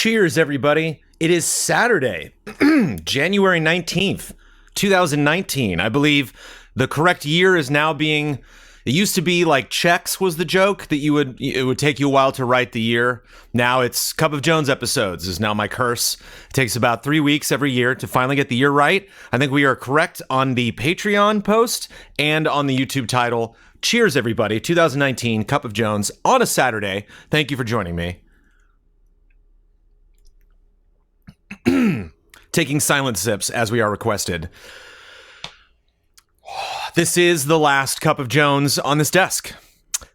Cheers, everybody. It is Saturday, January 19th, 2019. I believe the correct year is now being... It used to be like checks was the joke that it would take you a while to write the year. Now it's Cup of Jones episodes is now my curse. It takes about 3 weeks every year to finally get the year right. I think we are correct on the Patreon post and on the YouTube title. Cheers, everybody. 2019 Cup of Jones on a Saturday. Thank you for joining me. Taking silent sips as we are requested. This is the last Cup of Jones on this desk.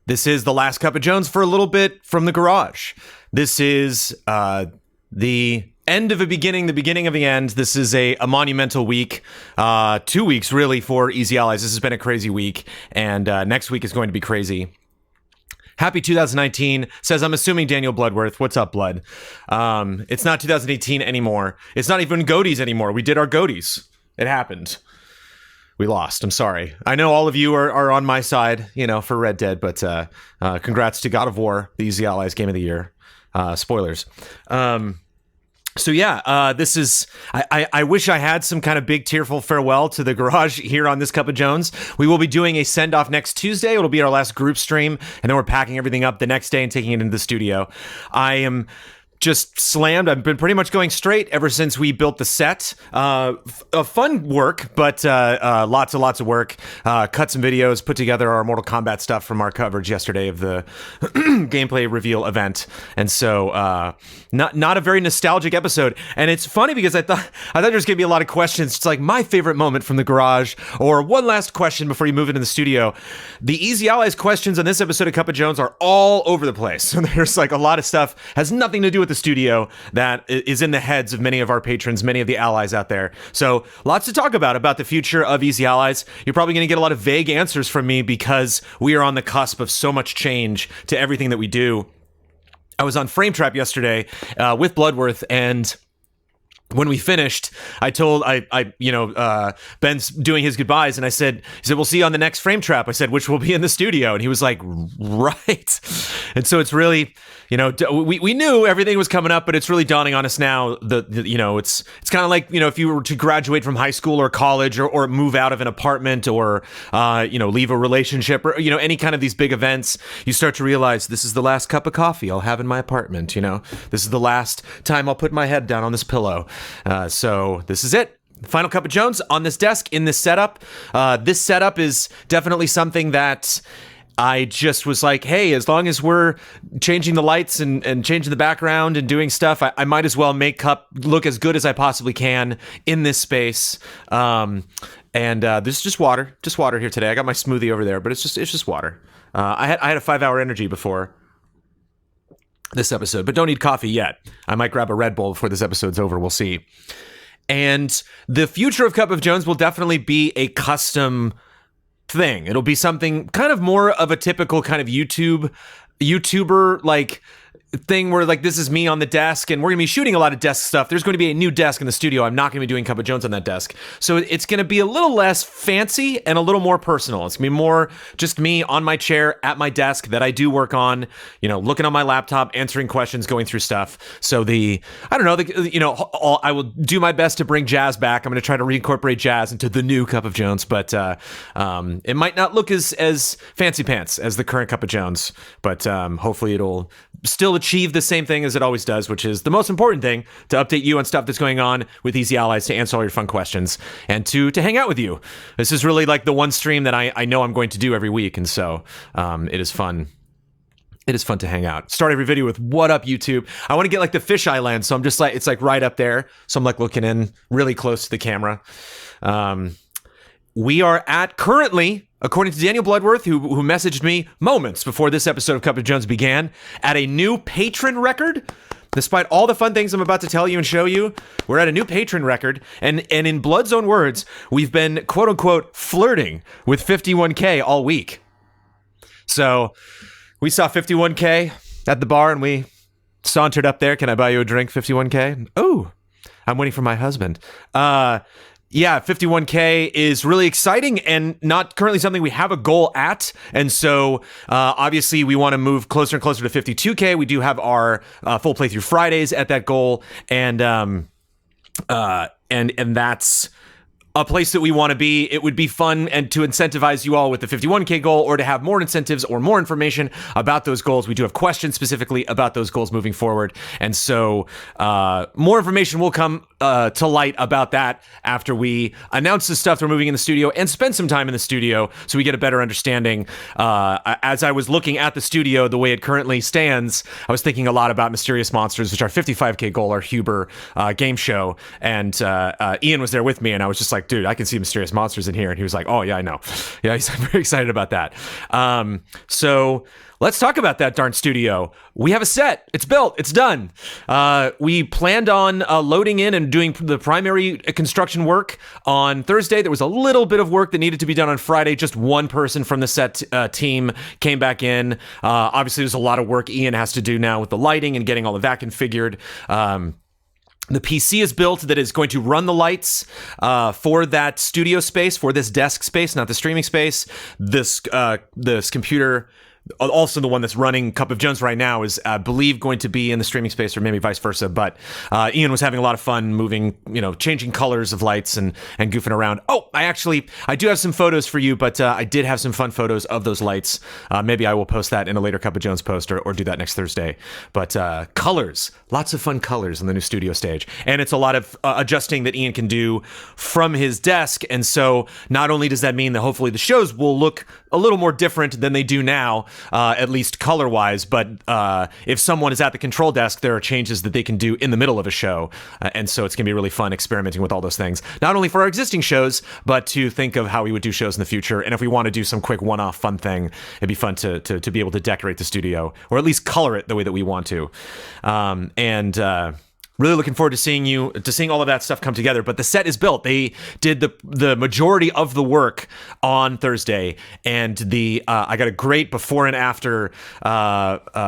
This is the last Cup of Jones for a little bit from the garage. This is the end of a beginning, the beginning of the end. This is a monumental week. 2 weeks, really, for Easy Allies. This has been a crazy week, and next week is going to be crazy. Happy 2019, says, I'm assuming Daniel Bloodworth. What's up, Blood? It's not 2018 anymore. It's not even Goaties anymore. We did our Goaties. It happened. We lost. I'm sorry. I know all of you are on my side, for Red Dead, but congrats to God of War, the Easy Allies Game of the Year. Spoilers. So yeah, this is, I wish I had some kind of big tearful farewell to the garage here on this Cup of Jones. We will be doing a send-off next Tuesday. It'll be our last group stream, and then we're packing everything up the next day and taking it into the studio. I am just slammed. I've been pretty much going straight ever since we built the set. Fun work, but lots of work. Cut some videos, put together our Mortal Kombat stuff from our coverage yesterday of the gameplay reveal event. And so not a very nostalgic episode. And it's funny because I thought there was going to be a lot of questions. It's like my favorite moment from the garage, or one last question before you move into the studio. The Easy Allies questions on this episode of Cup of Jones are all over the place. So there's like a lot of stuff has nothing to do with the studio that is in the heads of many of our patrons, many of the allies out there. So lots to talk about the future of Easy Allies. You're probably going to get a lot of vague answers from me because we are on the cusp of so much change to everything that we do. I was on Frame Trap yesterday with Bloodworth, and when we finished, I told Ben's doing his goodbyes, and he said, we'll see you on the next Frame Trap. I said, which will be in the studio. And he was like, right. And so it's really, we knew everything was coming up, but it's really dawning on us now it's kind of like, if you were to graduate from high school or college or move out of an apartment or, leave a relationship or, any kind of these big events, you start to realize this is the last cup of coffee I'll have in my apartment. This is the last time I'll put my head down on this pillow. So this is it. Final Cup of Jones on this desk in this setup. This setup is definitely something that I just was like, hey, as long as we're changing the lights and changing the background and doing stuff, I might as well make Cup look as good as I possibly can in this space. And this is just water here today. I got my smoothie over there, but it's just water. I had a 5-hour energy before this episode, but don't need coffee yet. I might grab a Red Bull before this episode's over. We'll see. And the future of Cup of Jones will definitely be a custom thing. It'll be something kind of more of a typical kind of YouTuber like thing where like this is me on the desk and we're gonna be shooting a lot of desk stuff. There's going to be a new desk in the studio. I'm not going to be doing Cup of Jones on that desk. So it's going to be a little less fancy and a little more personal. It's going to be more just me on my chair at my desk that I do work on, looking on my laptop, answering questions, going through stuff. So I will do my best to bring jazz back. I'm going to try to reincorporate jazz into the new Cup of Jones, but it might not look as fancy pants as the current Cup of Jones, but hopefully it'll still achieve the same thing as it always does, which is the most important thing, to update you on stuff that's going on with Easy Allies, to answer all your fun questions, and to hang out with you. This is really like the one stream that I know I'm going to do every week, and so it is fun. It is fun to hang out. Start every video with "What up, YouTube?" I want to get like the fisheye lens, so I'm just like, it's like right up there, so I'm like looking in really close to the camera. We are at currently, according to Daniel Bloodworth, who messaged me moments before this episode of Cup of Jones began, at a new patron record. Despite all the fun things I'm about to tell you and show you, we're at a new patron record. And in Blood's own words, we've been, quote unquote, flirting with 51K all week. So we saw 51K at the bar and we sauntered up there. Can I buy you a drink, 51K? Oh, I'm waiting for my husband. Yeah, 51K is really exciting and not currently something we have a goal at. And so obviously we want to move closer and closer to 52K. We do have our full playthrough Fridays at that goal. And that's a place that we want to be. It would be fun and to incentivize you all with the 51K goal, or to have more incentives or more information about those goals. We do have questions specifically about those goals moving forward. And so more information will come to light about that after we announce the stuff we're moving in the studio and spend some time in the studio so we get a better understanding. As I was looking at the studio, the way it currently stands, I was thinking a lot about Mysterious Monsters, which are 55K goal, our Huber game show. And Ian was there with me, and I was just like, dude, I can see Mysterious Monsters in here. And he was like, oh, yeah, I know. Yeah, he's very excited about that. So let's talk about that darn studio. We have a set. It's built. It's done. We planned on loading in and doing the primary construction work on Thursday. There was a little bit of work that needed to be done on Friday. Just one person from the set team came back in. Obviously, there's a lot of work Ian has to do now with the lighting and getting all of that configured. The PC is built that is going to run the lights for that studio space, for this desk space, not the streaming space. This computer, also the one that's running Cup of Jones right now, is I believe going to be in the streaming space, or maybe vice versa. But Ian was having a lot of fun moving, changing colors of lights and goofing around. Oh, I do have some photos for you, but I did have some fun photos of those lights. Maybe I will post that in a later Cup of Jones post, or do that next Thursday. But colors, lots of fun colors on the new studio stage. And it's a lot of adjusting that Ian can do from his desk. And so not only does that mean that hopefully the shows will look a little more different than they do now, at least color-wise, but if someone is at the control desk, there are changes that they can do in the middle of a show, and so it's going to be really fun experimenting with all those things, not only for our existing shows, but to think of how we would do shows in the future, and if we want to do some quick one-off fun thing, it'd be fun to be able to decorate the studio, or at least color it the way that we want to. Really looking forward to seeing all of that stuff come together. But the set is built. They did the majority of the work on Thursday, and I got a great before and after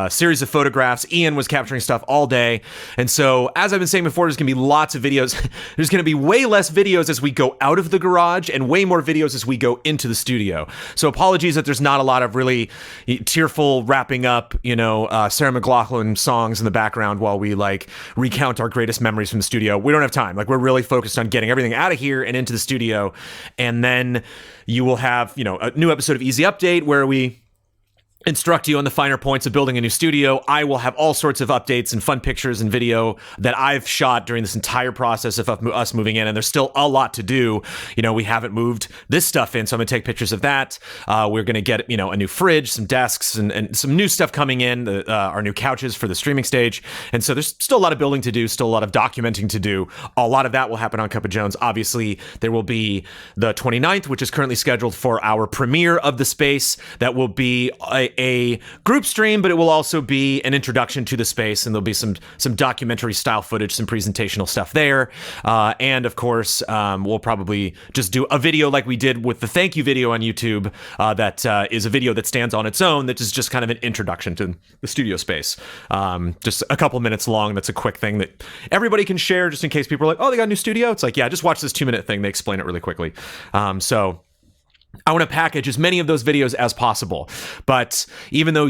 series of photographs. Ian was capturing stuff all day, and so as I've been saying before, there's gonna be lots of videos. There's gonna be way less videos as we go out of the garage, and way more videos as we go into the studio. So apologies that there's not a lot of really tearful wrapping up, Sarah McLachlan songs in the background while we recount our greatest memories from the studio. We don't have time. We're really focused on getting everything out of here and into the studio. And then you will have, a new episode of Easy Update where we instruct you on the finer points of building a new studio. I will have all sorts of updates and fun pictures and video that I've shot during this entire process of us moving in, and there's still a lot to do. We haven't moved this stuff in, so I'm gonna take pictures of that. We're gonna get a new fridge, some desks, and some new stuff coming in, our new couches for the streaming stage. And so there's still a lot of building to do, still a lot of documenting to do. A lot of that will happen on Cup of Jones. Obviously, there will be the 29th, which is currently scheduled for our premiere of the space. That will be a group stream, but it will also be an introduction to the space, and there'll be some documentary style footage, some presentational stuff there, and of course we'll probably just do a video like we did with the thank you video on YouTube. That is a video that stands on its own, that is just kind of an introduction to the studio space, just a couple minutes long. That's a quick thing that everybody can share, just in case people are like, oh, they got a new studio. It's like, yeah, just watch this 2-minute thing. They explain it really quickly. So I want to package as many of those videos as possible. But even though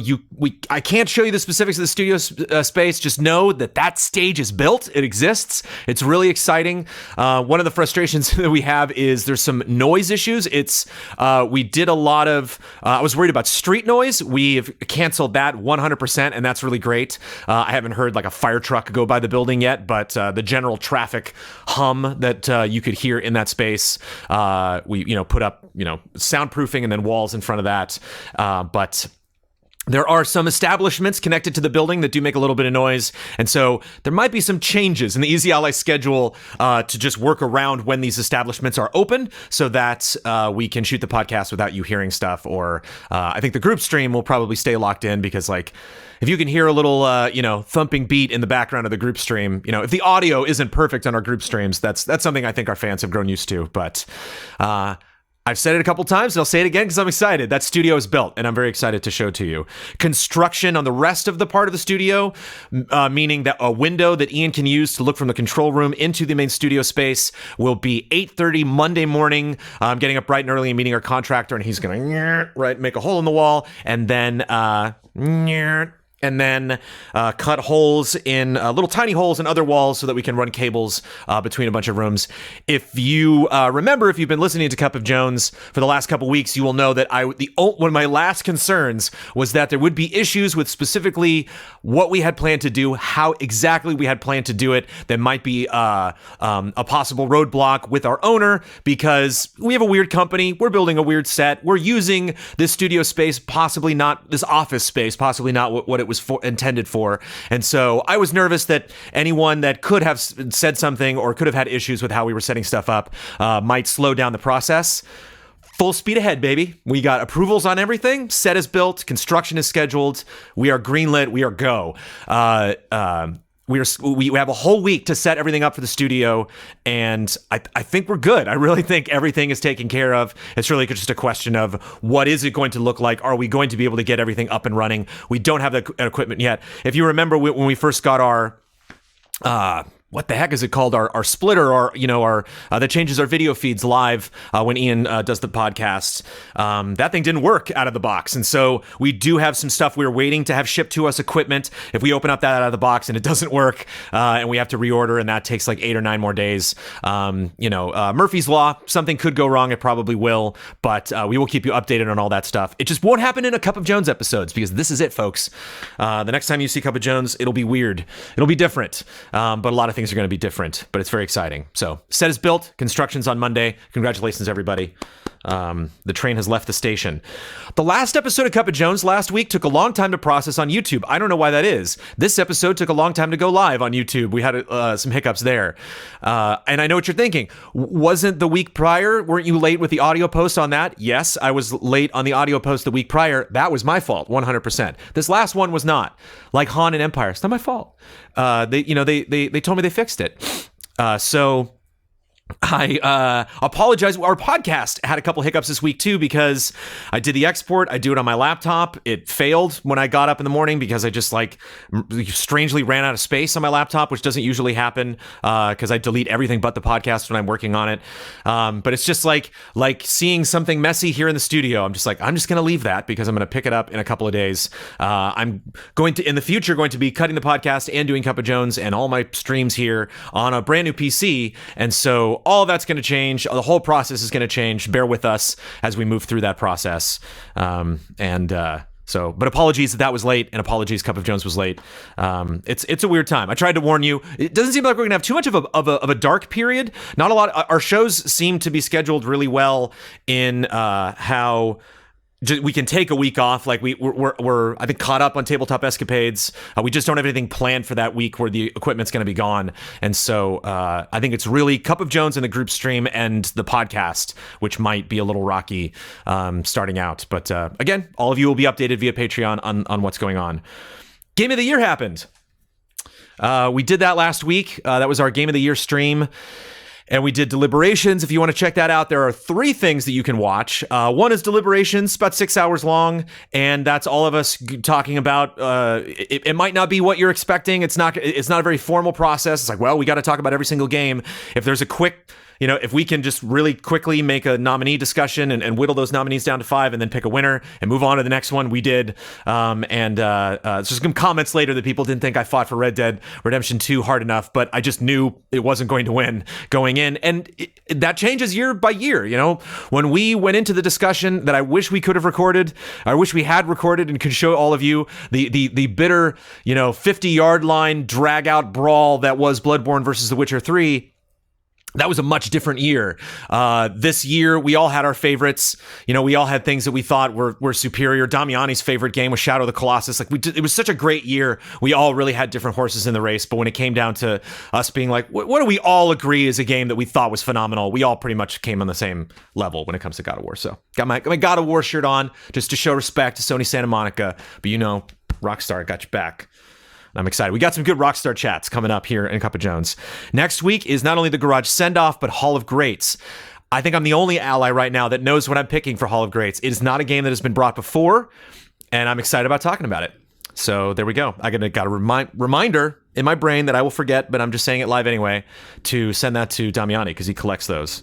I can't show you the specifics of the studio space, just know that stage is built. It exists. It's really exciting. One of the frustrations that we have is there's some noise issues. We did a lot of, I was worried about street noise. We've canceled that 100%, and that's really great. I haven't heard a fire truck go by the building yet, but the general traffic hum that you could hear in that space, we put up soundproofing and then walls in front of that. But there are some establishments connected to the building that do make a little bit of noise. And so there might be some changes in the Easy Ally schedule to just work around when these establishments are open, so that we can shoot the podcast without you hearing stuff. Or I think the group stream will probably stay locked in, because if you can hear a little, thumping beat in the background of the group stream, if the audio isn't perfect on our group streams, that's something I think our fans have grown used to. But I've said it a couple times, and I'll say it again because I'm excited. That studio is built, and I'm very excited to show to you. Construction on the rest of the part of the studio, meaning that a window that Ian can use to look from the control room into the main studio space, will be 8:30 Monday morning. I'm getting up bright and early and meeting our contractor, and he's going to make a hole in the wall, and then cut holes in little tiny holes in other walls so that we can run cables between a bunch of rooms. If you remember, if you've been listening to Cup of Jones for the last couple weeks, you will know that one of my last concerns was that there would be issues with specifically what we had planned to do, how exactly we had planned to do it. There might be a possible roadblock with our owner because we have a weird company. We're building a weird set. We're using this studio space, possibly not this office space, possibly not what it was intended for. And so I was nervous that anyone that could have said something or could have had issues with how we were setting stuff up might slow down the process. Full speed ahead, baby. We got approvals on everything. Set is built. Construction is scheduled. We are greenlit. We are go. We have a whole week to set everything up for the studio, and I think we're good. I really think everything is taken care of. It's really just a question of what is it going to look like? Are we going to be able to get everything up and running? We don't have the equipment yet. If you remember when we first got our what the heck is it called? Our splitter, our that changes our video feeds live when Ian does the podcast. That thing didn't work out of the box, and so we do have some stuff we're waiting to have shipped to us. Equipment. If we open up that out of the box and it doesn't work, and we have to reorder, and that takes like 8 or 9 more days. Murphy's Law. Something could go wrong. It probably will, but we will keep you updated on all that stuff. It just won't happen in a Cup of Jones episodes because this is it, folks. The next time you see Cup of Jones, it'll be weird. It'll be different, but a lot of things are going to be different, but it's very exciting. So set is built. Construction's on Monday. Congratulations, everybody. The train has left the station. The last episode of Cup of Jones last week took a long time to process on YouTube. I don't know why that is. This episode took a long time to go live on YouTube. We had some hiccups there. And I know what you're thinking. Wasn't the week prior, weren't you late with the audio post on that? Yes, I was late on the audio post the week prior. That was my fault, 100%. This last one was not. Like Han and Empire, it's not my fault. They told me they fixed it. So I apologize. Our podcast had a couple hiccups this week too because I did the export. I do it on my laptop. It failed when I got up in the morning because I just strangely ran out of space on my laptop, which doesn't usually happen because I delete everything but the podcast when I'm working on it. But it's just like seeing something messy here in the studio. I'm just going to leave that because I'm going to pick it up in a couple of days. I'm going to, in the future, going to be cutting the podcast and doing Cup of Jones and all my streams here on a brand new PC. And so all of that's going to change. The whole process is going to change. Bear with us as we move through that process. But apologies that was late, and apologies Cup of Jones was late. It's a weird time. I tried to warn you. It doesn't seem like we're going to have too much of a dark period. Not a lot. Our shows seem to be scheduled really well in how we can take a week off. Like we're I think caught up on Tabletop Escapades. We just don't have anything planned for that week where the equipment's going to be gone. And so I think it's really Cup of Jones in the group stream and the podcast, which might be a little rocky starting out. But again, all of you will be updated via Patreon on what's going on. Game of the Year happened. We did that last week. That was our Game of the Year stream. And we did Deliberations. If you want to check that out, there are 3 things that you can watch. One is Deliberations, about 6 hours long, and that's all of us talking about. It might not be what you're expecting. It's not a very formal process. It's like, well, we got to talk about every single game. If there's a quick, if we can just really quickly make a nominee discussion and whittle those nominees down to 5 and then pick a winner and move on to the next one, we did. Just some comments later that people didn't think I fought for Red Dead Redemption 2 hard enough, but I just knew it wasn't going to win going in. And that changes year by year. When we went into the discussion that I wish we could have recorded, I wish we had recorded and could show all of you the bitter, 50-yard line drag out brawl that was Bloodborne versus The Witcher 3. That was a much different year. This year, we all had our favorites. We all had things that we thought were superior. Damiani's favorite game was Shadow of the Colossus. It was such a great year. We all really had different horses in the race. But when it came down to us being like, what do we all agree is a game that we thought was phenomenal? We all pretty much came on the same level when it comes to God of War. So got my God of War shirt on just to show respect to Sony Santa Monica. But Rockstar got your back. I'm excited. We got some good Rockstar chats coming up here in Cup of Jones. Next week is not only the Garage Send-Off, but Hall of Greats. I think I'm the only ally right now that knows what I'm picking for Hall of Greats. It is not a game that has been brought before, and I'm excited about talking about it. So there we go. I got a reminder in my brain that I will forget, but I'm just saying it live anyway, to send that to Damiani because he collects those.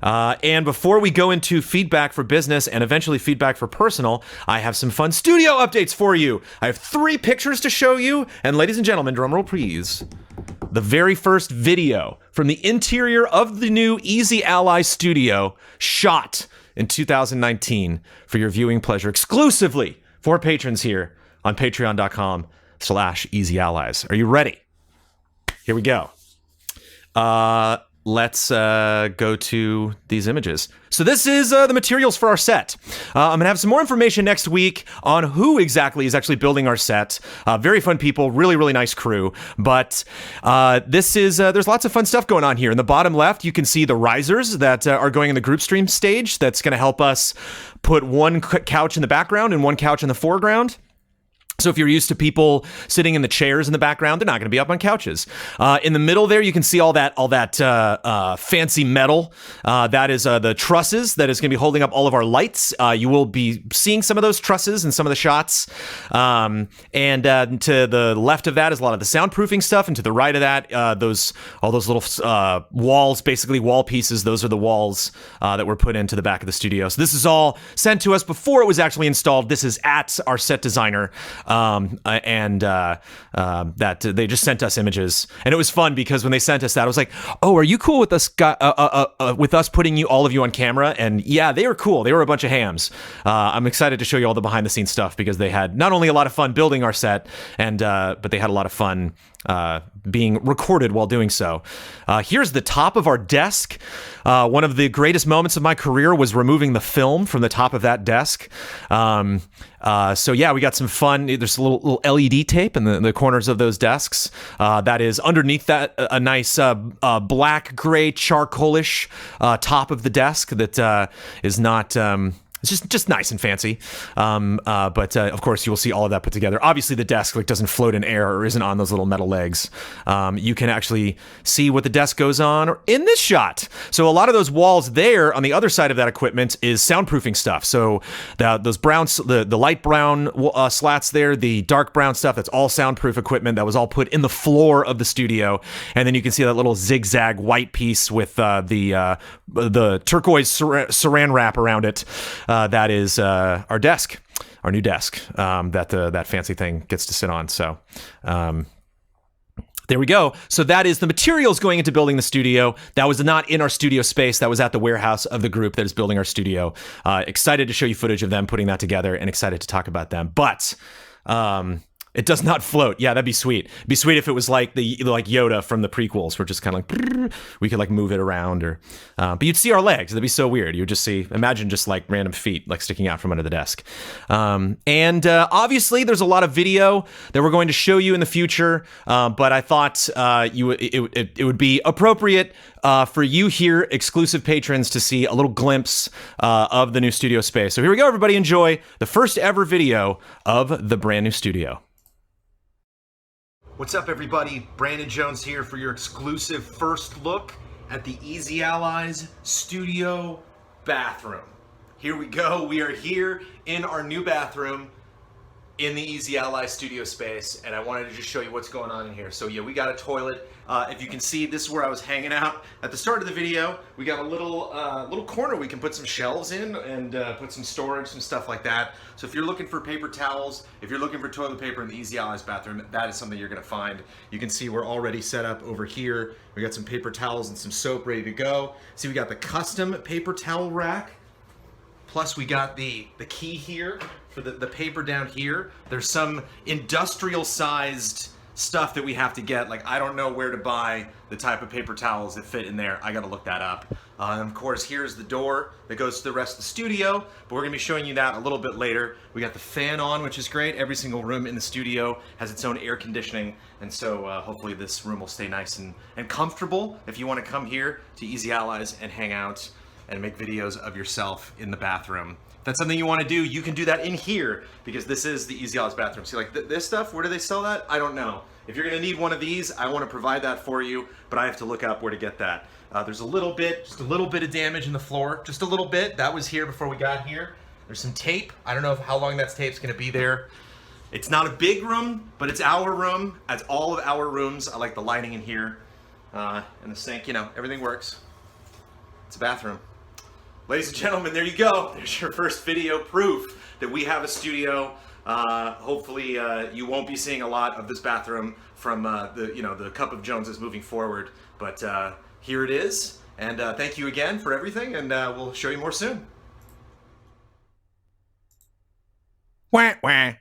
And before we go into feedback for business and eventually feedback for personal, I have some fun studio updates for you. I have 3 pictures to show you, and ladies and gentlemen, drumroll please. The very first video from the interior of the new Easy Ally studio, shot in 2019 for your viewing pleasure, exclusively for patrons here on patreon.com/easyallies. Are you ready? Here we go. Let's go to these images. So this is the materials for our set. I'm going to have some more information next week on who exactly is actually building our set. Very fun people, really, really nice crew. But this is, there's lots of fun stuff going on here. In the bottom left, you can see the risers that are going in the group stream stage. That's going to help us put one couch in the background and one couch in the foreground. So if you're used to people sitting in the chairs in the background, they're not going to be up on couches. In the middle there, you can see all that fancy metal. That is the trusses that is going to be holding up all of our lights. You will be seeing some of those trusses in some of the shots. And to the left of that is a lot of the soundproofing stuff, and to the right of that, all those little walls, basically wall pieces. Those are the walls that were put into the back of the studio. So this is all sent to us before it was actually installed. This is at our set designer. That they just sent us images, and it was fun because when they sent us that, I was like, "Oh, are you cool with us with us putting all of you on camera?" And yeah, they were cool. They were a bunch of hams. I'm excited to show you all the behind the scenes stuff because they had not only a lot of fun building our set, and but they had a lot of fun being recorded while doing so. Here's the top of our desk. One of the greatest moments of my career was removing the film from the top of that desk. So yeah, we got some fun. There's a little LED tape in the corners of those desks. That is underneath that a nice black, gray, charcoalish top of the desk that is not... It's just nice and fancy. But of course, you will see all of that put together. Obviously, the desk doesn't float in air or isn't on those little metal legs. You can actually see what the desk goes on in this shot. So a lot of those walls there on the other side of that equipment is soundproofing stuff. So those browns, the light brown slats there, the dark brown stuff, that's all soundproof equipment that was all put in the floor of the studio. And then you can see that little zigzag white piece with the turquoise saran wrap around it. That is our desk, our new desk that fancy thing gets to sit on. So there we go. So that is the materials going into building the studio. That was not in our studio space. That was at the warehouse of the group that is building our studio. Excited to show you footage of them putting that together and excited to talk about them. But it does not float. Yeah, that'd be sweet. It'd be sweet if it was like Yoda from the prequels, where just kind of like we could like move it around, or but you'd see our legs. That'd be so weird. You would just imagine just like random feet like sticking out from under the desk. And obviously, there's a lot of video that we're going to show you in the future. But I thought it would be appropriate for you here, exclusive patrons, to see a little glimpse of the new studio space. So here we go, everybody. Enjoy the first ever video of the brand new studio. What's up, everybody? Brandon Jones here for your exclusive first look at the Easy Allies studio bathroom. Here we go. We are here in our new bathroom in the Easy Allies studio space, and I wanted to just show you what's going on in here. So yeah, we got a toilet. If you can see, this is where I was hanging out at the start of the video. We got a little corner we can put some shelves in and put some storage, some stuff like that. So if you're looking for paper towels, if you're looking for toilet paper in the Easy Allies bathroom, that is something you're gonna find. You can see we're already set up over here. We got some paper towels and some soap ready to go. See, we got the custom paper towel rack. Plus we got the key here for the paper down here. There's some industrial sized stuff that we have to get. Like, I don't know where to buy the type of paper towels that fit in there. I gotta look that up. And of course, here's the door that goes to the rest of the studio, but we're gonna be showing you that a little bit later. We got the fan on, which is great. Every single room in the studio has its own air conditioning, and so hopefully this room will stay nice and comfortable if you wanna come here to Easy Allies and hang out. and make videos of yourself in the bathroom. If that's something you want to do, you can do that in here, because this is the Easy Allies bathroom. See, like this stuff, where do they sell that? I don't know. If you're gonna need one of these, I want to provide that for you, but I have to look up where to get that. There's just a little bit of damage in the floor, just a little bit. That was here before we got here. There's some tape. I don't know how long that tape's gonna be there. It's not a big room, but it's our room. As all of our rooms, I like the lighting in here, and the sink. You know, everything works. It's a bathroom. Ladies and gentlemen, there you go. There's your first video proof that we have a studio. Hopefully, you won't be seeing a lot of this bathroom from the Cup of Joneses moving forward. But here it is, and thank you again for everything, and we'll show you more soon. Wah, wah.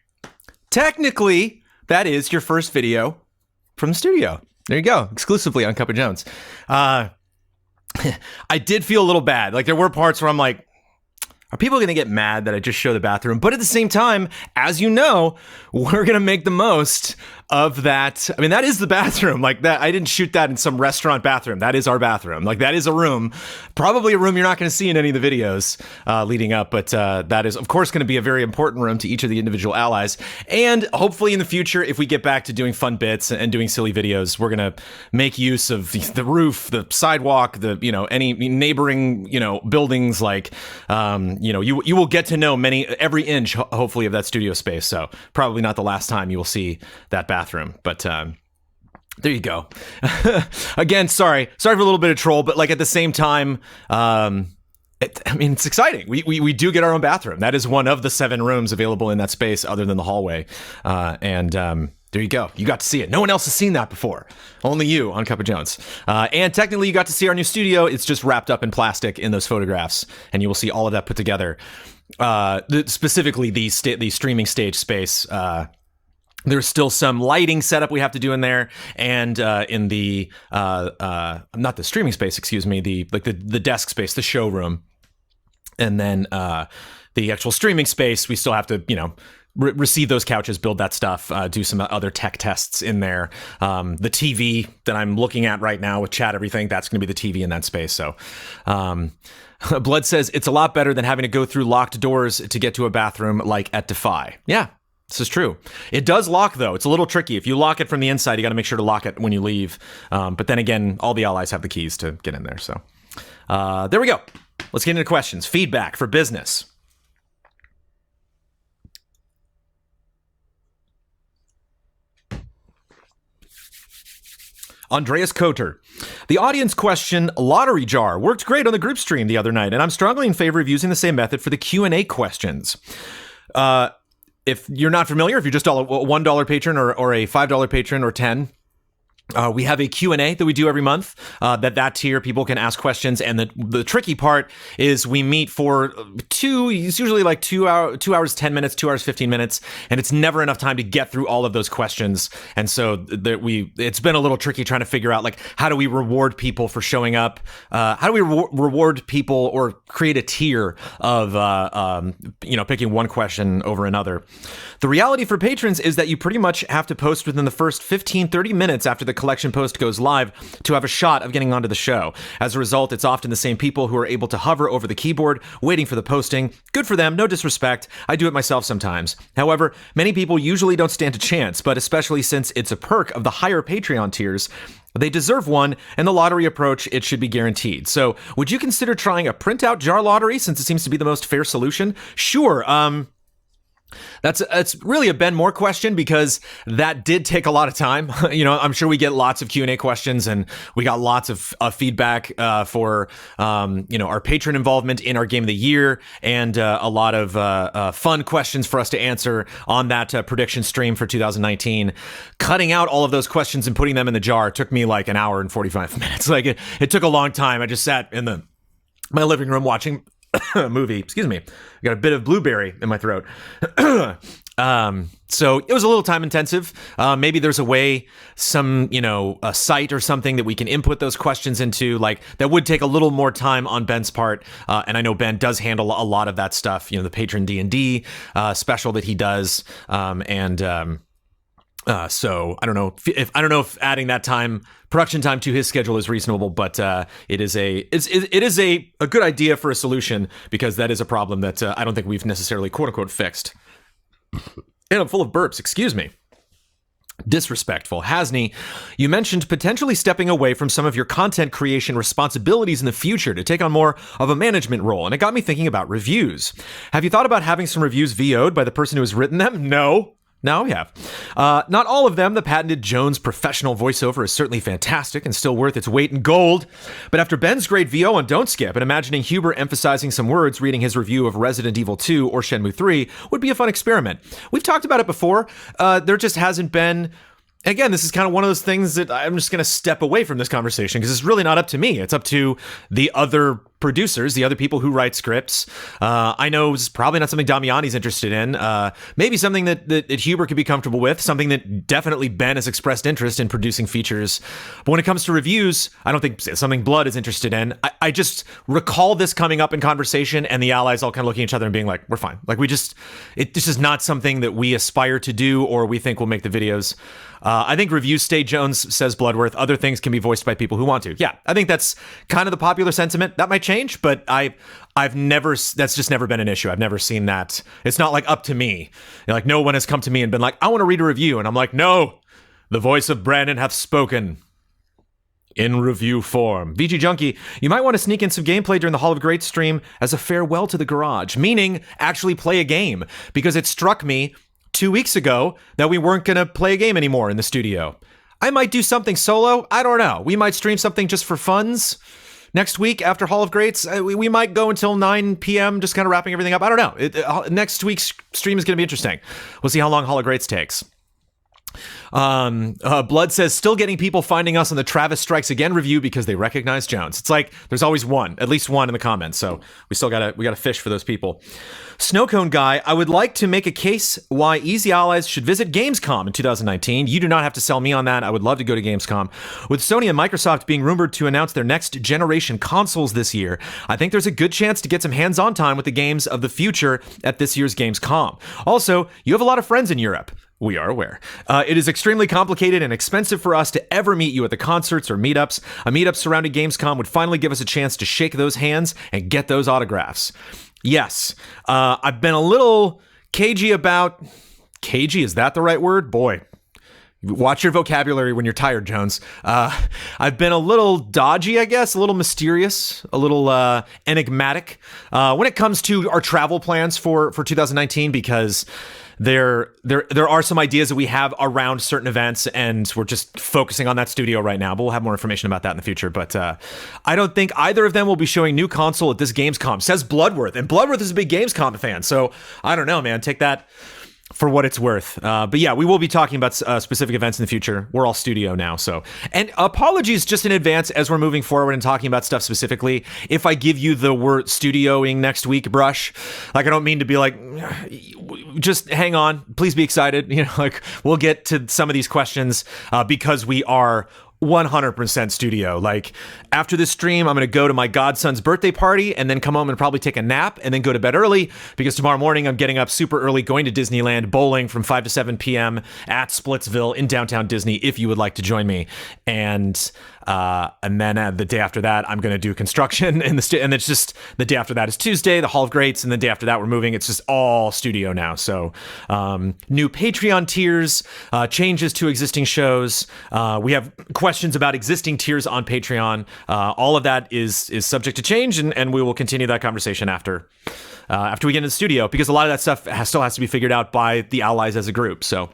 Technically, that is your first video from the studio. There you go, exclusively on Cup of Jones. I did feel a little bad. Like, there were parts where I'm like, are people going to get mad that I just show the bathroom? But at the same time, as you know, we're going to make the most of that. I mean, that is the bathroom. Like, that, I didn't shoot that in some restaurant bathroom. That is our bathroom. Like, that is a room, probably a room you're not going to see in any of the videos leading up. But that is, of course, going to be a very important room to each of the individual allies. And hopefully in the future, if we get back to doing fun bits and doing silly videos, we're going to make use of the roof, the sidewalk, any neighboring, buildings. Like, you will get to know every inch, hopefully, of that studio space. So probably not the last time you will see that bathroom, but there you go. Again, sorry for a little bit of troll, but like at the same time, it's exciting. We do get our own bathroom. That is one of the 7 rooms available in that space, other than the hallway. And there you go. You got to see it. No one else has seen that before. Only you on Cup of Jones. And technically, you got to see our new studio. It's just wrapped up in plastic in those photographs, and you will see all of that put together. Specifically, the streaming stage space. There's still some lighting setup we have to do in there, and in the not the streaming space, excuse me, the desk space, the showroom, and then the actual streaming space. We still have to, receive those couches, build that stuff, do some other tech tests in there. The TV that I'm looking at right now with chat, everything, that's going to be the TV in that space. So. Blood says it's a lot better than having to go through locked doors to get to a bathroom like at Defy. Yeah. This is true. It does lock, though. It's a little tricky. If you lock it from the inside, you got to make sure to lock it when you leave. But then again, all the allies have the keys to get in there. So there we go. Let's get into questions. Feedback for business. Andreas Coter. The audience question, lottery jar, worked great on the group stream the other night, and I'm strongly in favor of using the same method for the Q&A questions. If you're not familiar, if you're just a $1 patron or a $5 patron or 10, we have a Q&A that we do every month, that tier people can ask questions. And the tricky part is we meet for it's usually like 2 hours, 10 minutes, 2 hours, 15 minutes. And it's never enough time to get through all of those questions. And so it's been a little tricky trying to figure out, like, how do we reward people for showing up? How do we reward people or create a tier of, picking one question over another? The reality for patrons is that you pretty much have to post within the first 15, 30 minutes after the collection post goes live to have a shot of getting onto the show. As a result, it's often the same people who are able to hover over the keyboard, waiting for the posting. Good for them, no disrespect. I do it myself sometimes. However, many people usually don't stand a chance, but especially since it's a perk of the higher Patreon tiers, they deserve one, and the lottery approach, it should be guaranteed. So, would you consider trying a printout jar lottery, since it seems to be the most fair solution? Sure, It's really a Ben Moore question, because that did take a lot of time. I'm sure we get lots of Q&A questions, and we got lots of feedback for our patron involvement in our Game of the Year, and a lot of fun questions for us to answer on that prediction stream for 2019. Cutting out all of those questions and putting them in the jar took me like an hour and 45 minutes. Like it took a long time. I just sat in my living room watching movie. Excuse me. I got a bit of blueberry in my throat. So it was a little time intensive. Maybe there's a way, a site or something that we can input those questions into, like that would take a little more time on Ben's part. And I know Ben does handle a lot of that stuff, the patron D&D special that he does. So I don't know if adding that production time to his schedule is reasonable, but it is a good idea for a solution, because that is a problem that I don't think we've necessarily quote unquote fixed. And I'm full of burps. Excuse me. Disrespectful. Hasney, you mentioned potentially stepping away from some of your content creation responsibilities in the future to take on more of a management role, and it got me thinking about reviews. Have you thought about having some reviews VO'd by the person who has written them? No, we have. Not all of them. The patented Jones professional voiceover is certainly fantastic and still worth its weight in gold. But after Ben's great VO on Don't Skip and imagining Huber emphasizing some words reading his review of Resident Evil 2 or Shenmue 3 would be a fun experiment. We've talked about it before. There just hasn't been... Again, this is kind of one of those things that I'm just going to step away from this conversation, because it's really not up to me. It's up to the other producers, the other people who write scripts. I know it's probably not something Damiani's interested in. Maybe something that Huber could be comfortable with, something that definitely Ben has expressed interest in producing features. But when it comes to reviews, I don't think something Blood is interested in. I just recall this coming up in conversation and the allies all kind of looking at each other and being like, we're fine. Like, this is not something that we aspire to do or we think will make the videos. I think reviews stay Jones, says Bloodworth. Other things can be voiced by people who want to. Yeah, I think that's kind of the popular sentiment. That might change, but that's just never been an issue. I've never seen that. It's not like up to me. Like, no one has come to me and been like, I want to read a review. And I'm like, no, the voice of Brandon hath spoken. In review form. VG Junkie, you might want to sneak in some gameplay during the Hall of Greats stream as a farewell to the garage, meaning actually play a game, because it struck me 2 weeks ago that we weren't going to play a game anymore in the studio. I might do something solo. I don't know. We might stream something just for funs next week after Hall of Greats. We might go until 9 p.m. just kind of wrapping everything up. I don't know. Next week's stream is going to be interesting. We'll see how long Hall of Greats takes. Blood says, still getting people finding us on the Travis Strikes Again review because they recognize Jones. It's like there's always at least one in the comments, so we gotta fish for those people. Snowcone Guy, I would like to make a case why Easy Allies should visit Gamescom in 2019. You do not have to sell me on that. I would love to go to Gamescom. With Sony and Microsoft being rumored to announce their next generation consoles this year, I think there's a good chance to get some hands-on time with the games of the future at this year's Gamescom. Also, you have a lot of friends in Europe. We are aware. It is extremely complicated and expensive for us to ever meet you at the concerts or meetups. A meetup surrounding Gamescom would finally give us a chance to shake those hands and get those autographs. Yes, I've been a little cagey about... Cagey, is that the right word? Boy, watch your vocabulary when you're tired, Jones. I've been a little dodgy, I guess, a little mysterious, a little enigmatic when it comes to our travel plans for 2019, because... There are some ideas that we have around certain events, and we're just focusing on that studio right now, but we'll have more information about that in the future. But I don't think either of them will be showing new console at this Gamescom, says Bloodworth. And Bloodworth is a big Gamescom fan, so I don't know, man. Take that for what it's worth. But yeah, we will be talking about specific events in the future. We're all studio now, so. And apologies just in advance as we're moving forward and talking about stuff specifically. If I give you the word studioing next week, Brush, like, I don't mean to be like, just hang on, please be excited. You know, like, we'll get to some of these questions because we are 100% studio. Like, after this stream, I'm going to go to my godson's birthday party and then come home and probably take a nap and then go to bed early, because tomorrow morning I'm getting up super early, going to Disneyland, bowling from 5 to 7 p.m. at Splitsville in downtown Disney, if you would like to join me. And then the day after that, I'm going to do construction and it's just the day after that is Tuesday, the Hall of Greats, and the day after that we're moving. It's just all studio now. So new Patreon tiers, changes to existing shows. We have questions about existing tiers on Patreon. All of that is subject to change, and we will continue that conversation after we get in the studio, because a lot of that stuff still has to be figured out by the allies as a group. So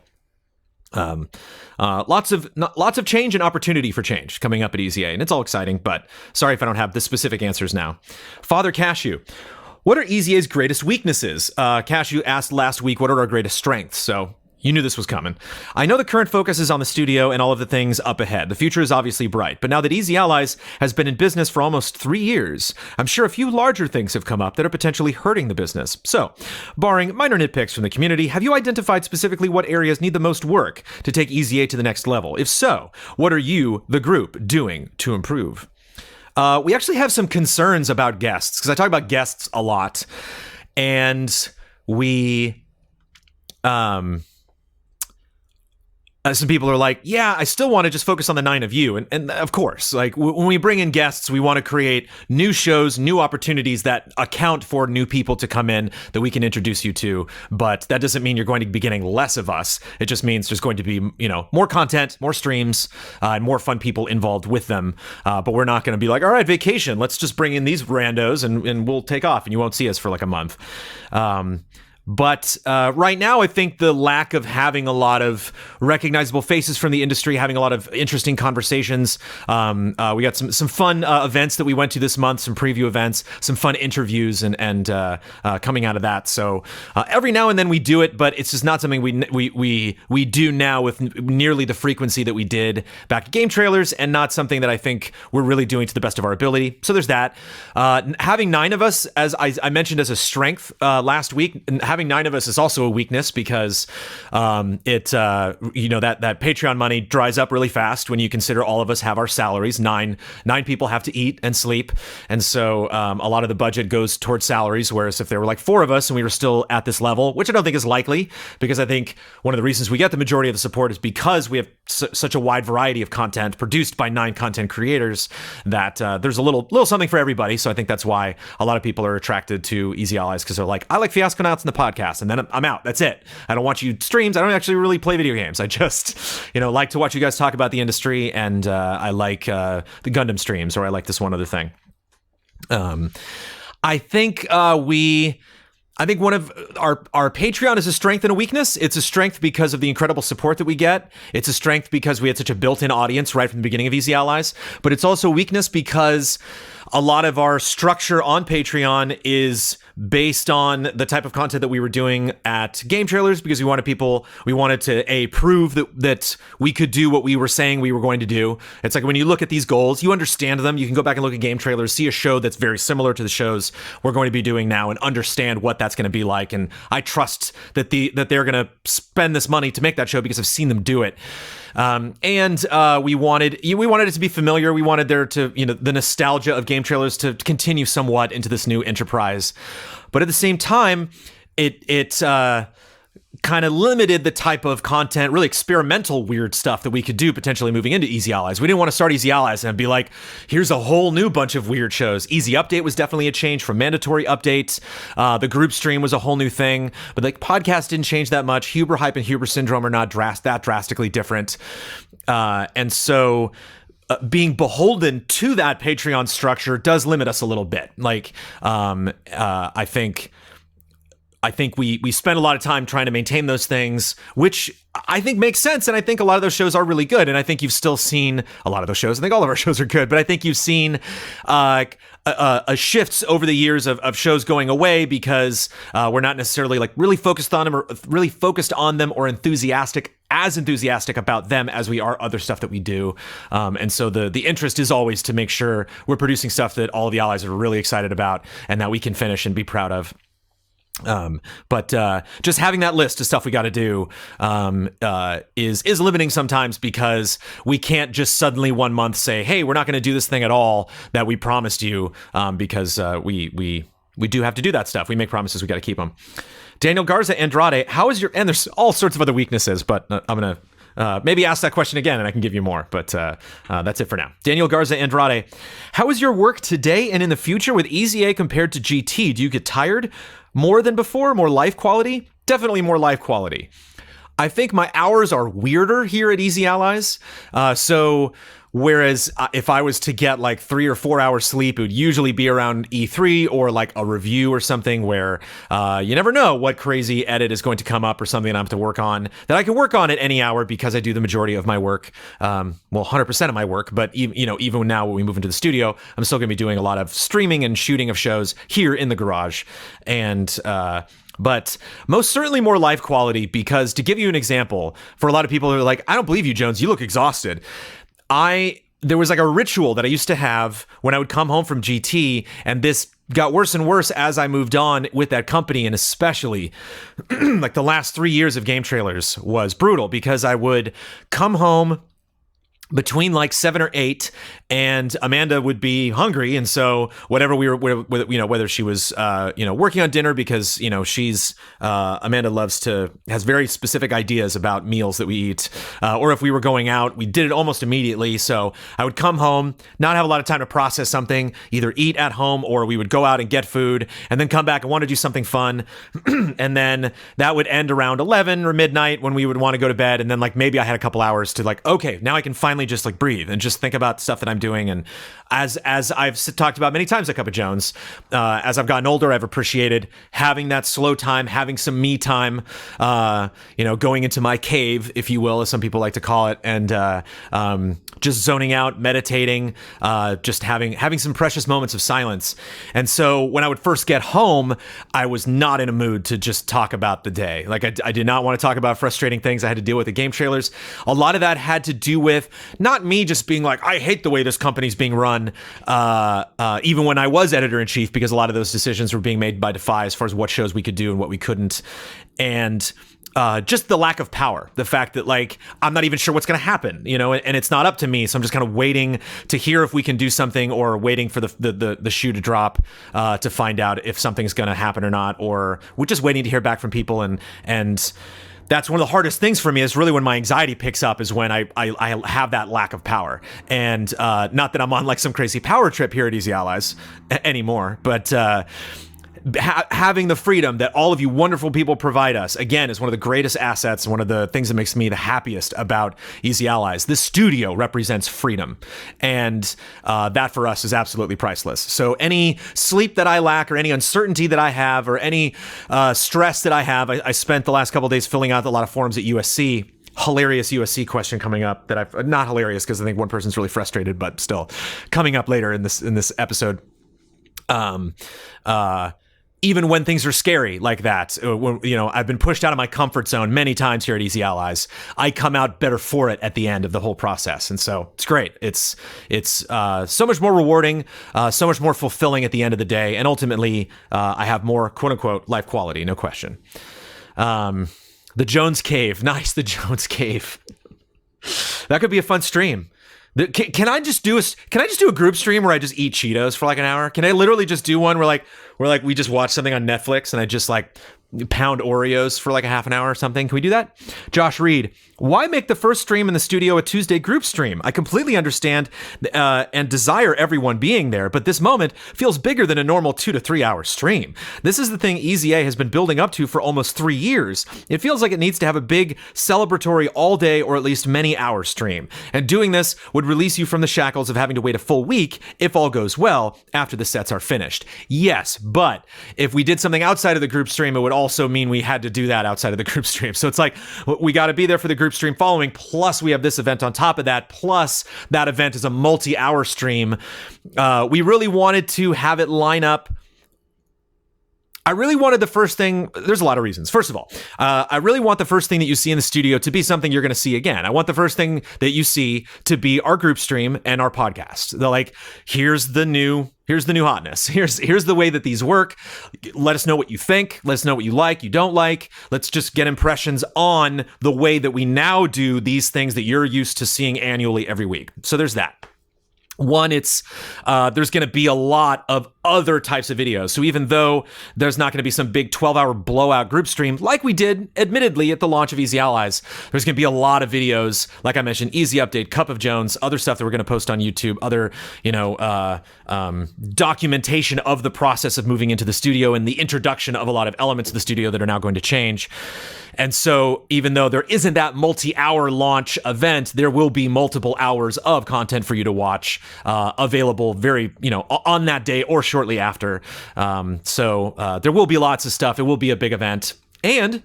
lots of change and opportunity for change coming up at EZA, and it's all exciting, but sorry if I don't have the specific answers now. Father Cashew, what are EZA's greatest weaknesses? Cashew asked last week, what are our greatest strengths? So you knew this was coming. I know the current focus is on the studio and all of the things up ahead. The future is obviously bright, but now that Easy Allies has been in business for almost 3 years, I'm sure a few larger things have come up that are potentially hurting the business. So, barring minor nitpicks from the community, have you identified specifically what areas need the most work to take EZA to the next level? If so, what are you, the group, doing to improve? We actually have some concerns about guests, because I talk about guests a lot, and we... some people are like, yeah, I still want to just focus on the 9 of you. And of course, like when we bring in guests, we want to create new shows, new opportunities that account for new people to come in that we can introduce you to. But that doesn't mean you're going to be getting less of us. It just means there's going to be, more content, more streams, and more fun people involved with them. But we're not going to be like, all right, vacation, let's just bring in these randos and we'll take off and you won't see us for like a month. But right now, I think the lack of having a lot of recognizable faces from the industry, having a lot of interesting conversations. We got some fun events that we went to this month, some preview events, some fun interviews, and coming out of that. So every now and then we do it, but it's just not something we do now with nearly the frequency that we did back at Game Trailers, and not something that I think we're really doing to the best of our ability. So there's that. Having 9 of us, as I mentioned, as a strength last week. And having 9 of us is also a weakness because that Patreon money dries up really fast when you consider all of us have our salaries. Nine people have to eat and sleep, and so a lot of the budget goes towards salaries. Whereas if there were like 4 of us and we were still at this level, which I don't think is likely, because I think one of the reasons we get the majority of the support is because we have such a wide variety of content produced by 9 content creators that there's a little something for everybody. So I think that's why a lot of people are attracted to Easy Allies, because they're like, I like Fiasconauts in the podcast, and then I'm out. That's it. I don't watch you streams. I don't actually really play video games. I just, like to watch you guys talk about the industry, and I like the Gundam streams, or I like this one other thing. I think one of our Patreon is a strength and a weakness. It's a strength because of the incredible support that we get. It's a strength because we had such a built-in audience right from the beginning of Easy Allies. But it's also a weakness because a lot of our structure on Patreon is based on the type of content that we were doing at Game Trailers, because we wanted to prove that we could do what we were saying we were going to do. It's like when you look at these goals, you understand them. You can go back and look at Game Trailers, see a show that's very similar to the shows we're going to be doing now, and understand what that's going to be like. And I trust that they're going to spend this money to make that show because I've seen them do it. We wanted it to be familiar. We wanted there to, the nostalgia of Game Trailers to continue somewhat into this new enterprise. But at the same time, it kind of limited the type of content, really experimental, weird stuff that we could do potentially moving into Easy Allies. We didn't want to start Easy Allies and be like, here's a whole new bunch of weird shows. Easy Update was definitely a change from mandatory updates. The group stream was a whole new thing, but the podcast didn't change that much. Huber Hype and Huber Syndrome are not that drastically different. And so being beholden to that Patreon structure does limit us a little bit. Like, I think we spend a lot of time trying to maintain those things, which I think makes sense. And I think a lot of those shows are really good. And I think you've still seen a lot of those shows. I think all of our shows are good, but I think you've seen a shifts over the years of shows going away because we're not necessarily like really focused on them or enthusiastic about them as we are other stuff that we do. And so the interest is always to make sure we're producing stuff that all of the allies are really excited about and that we can finish and be proud of. But just having that list of stuff we got to do is limiting sometimes, because we can't just suddenly one month say, hey, we're not going to do this thing at all that we promised you, because we do have to do that stuff. We make promises, we got to keep them. Daniel Garza Andrade, and there's all sorts of other weaknesses, but I'm going to maybe ask that question again and I can give you more, but that's it for now. Daniel Garza Andrade, how is your work today and in the future with EZA compared to GT? Do you get tired more than before? More life quality? Definitely more life quality. I think my hours are weirder here at Easy Allies. So whereas if I was to get like 3 or 4 hours sleep, it would usually be around E3 or like a review or something where you never know what crazy edit is going to come up or something I have to work on that I can work on at any hour because I do the majority of my work. 100% of my work. But even now when we move into the studio, I'm still going to be doing a lot of streaming and shooting of shows here in the garage. And but most certainly more life quality, because to give you an example, for a lot of people who are like, I don't believe you, Jones, you look exhausted. There was like a ritual that I used to have when I would come home from GT, and this got worse and worse as I moved on with that company, and especially like the last 3 years of Game Trailers was brutal, because I would come home between like 7 or 8, and Amanda would be hungry, and so whatever we were, whether she was working on dinner, because she's Amanda has very specific ideas about meals that we eat, or if we were going out, we did it almost immediately. So I would come home, not have a lot of time to process something, either eat at home or we would go out and get food, and then come back and want to do something fun, and then that would end around 11 or midnight when we would want to go to bed, and then like maybe I had a couple hours to like, okay, now I can finally just like breathe and just think about stuff that I'm doing. And as I've talked about many times at Cup of Jones, as I've gotten older, I've appreciated having that slow time, having some me time, going into my cave, if you will, as some people like to call it, and just zoning out, meditating, just having some precious moments of silence. And so when I would first get home, I was not in a mood to just talk about the day. Like I did not want to talk about frustrating things I had to deal with the game trailers. A lot of that had to do with not me just being like, I hate the way this company's being run, even when I was editor-in-chief, because a lot of those decisions were being made by Defy as far as what shows we could do and what we couldn't. And just the lack of power, the fact that like I'm not even sure what's going to happen, and it's not up to me, so I'm just kind of waiting to hear if we can do something, or waiting for the shoe to drop to find out if something's going to happen or not, or we're just waiting to hear back from people, and that's one of the hardest things for me. Is really when my anxiety picks up, is when I have that lack of power, and not that I'm on like some crazy power trip here at Easy Allies anymore, but having the freedom that all of you wonderful people provide us, again, is one of the greatest assets, one of the things that makes me the happiest about Easy Allies. This studio represents freedom, and that for us is absolutely priceless. So any sleep that I lack, or any uncertainty that I have, or any stress that I have, I spent the last couple of days filling out a lot of forms at USC. Hilarious USC question coming up that I've not hilarious, because I think one person's really frustrated, but still coming up later in this episode. Even when things are scary like that, I've been pushed out of my comfort zone many times here at Easy Allies. I come out better for it at the end of the whole process, and so it's great. It's so much more rewarding, so much more fulfilling at the end of the day, and ultimately, I have more quote unquote life quality, no question. The Jones Cave, nice. The Jones Cave. That could be a fun stream. Can I just do a group stream where I just eat Cheetos for like an hour? Can I literally just do one where we just watch something on Netflix and I just like pound Oreos for like a half an hour or something? Can we do that? Josh Reed, why make the first stream in the studio a Tuesday group stream? I completely understand and desire everyone being there, but this moment feels bigger than a normal 2 to 3 hour stream. This is the thing Easy A has been building up to for almost 3 years. It feels like it needs to have a big celebratory all day or at least many hour stream. And doing this would release you from the shackles of having to wait a full week if all goes well after the sets are finished. Yes, but if we did something outside of the group stream, it would also mean we had to do that outside of the group stream. So it's like, we got to be there for the group stream following, plus we have this event on top of that, plus that event is a multi-hour stream. We really wanted to have it line up. I really wanted the first thing, there's a lot of reasons. First of all, I really want the first thing that you see in the studio to be something you're going to see again. I want the first thing that you see to be our group stream and our podcast. They're like, here's the new hotness. Here's the way that these work. Let us know what you think. Let us know what you like, you don't like. Let's just get impressions on the way that we now do these things that you're used to seeing annually every week. So there's that. One, it's there's going to be a lot of other types of videos. So even though there's not going to be some big 12-hour blowout group stream like we did, admittedly, at the launch of Easy Allies, there's going to be a lot of videos, like I mentioned, Easy Update, Cup of Jones, other stuff that we're going to post on YouTube, other, documentation of the process of moving into the studio and the introduction of a lot of elements of the studio that are now going to change. And so even though there isn't that multi-hour launch event, there will be multiple hours of content for you to watch available very, on that day or shortly after. So there will be lots of stuff. It will be a big event. And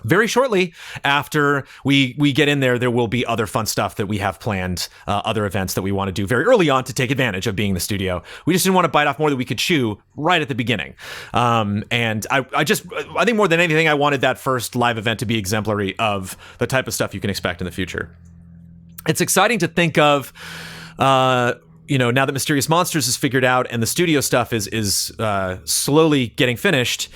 very shortly after we get in there will be other fun stuff that we have planned, other events that we want to do very early on to take advantage of being in the studio. We just didn't want to bite off more than we could chew right at the beginning. And I think more than anything, I wanted that first live event to be exemplary of the type of stuff you can expect in the future. It's exciting to think of, now that Mysterious Monsters is figured out and the studio stuff is slowly getting finished.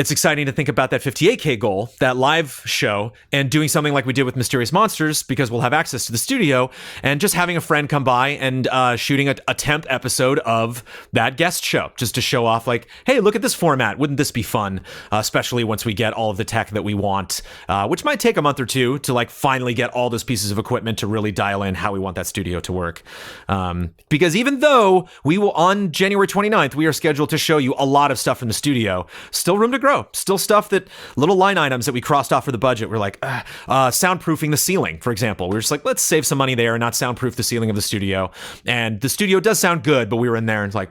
it's exciting to think about that 58K goal, that live show, and doing something like we did with Mysterious Monsters, because we'll have access to the studio, and just having a friend come by and shooting a 10th episode of that guest show, just to show off, like, hey, look at this format. Wouldn't this be fun? Especially once we get all of the tech that we want, which might take a month or two to like finally get all those pieces of equipment to really dial in how we want that studio to work. Because even though we will, on January 29th, we are scheduled to show you a lot of stuff from the studio, still room to grow. Still stuff that, little line items that we crossed off for the budget. We're like, soundproofing the ceiling, for example. We're just like, let's save some money there and not soundproof the ceiling of the studio. And the studio does sound good, but we were in there and it's like,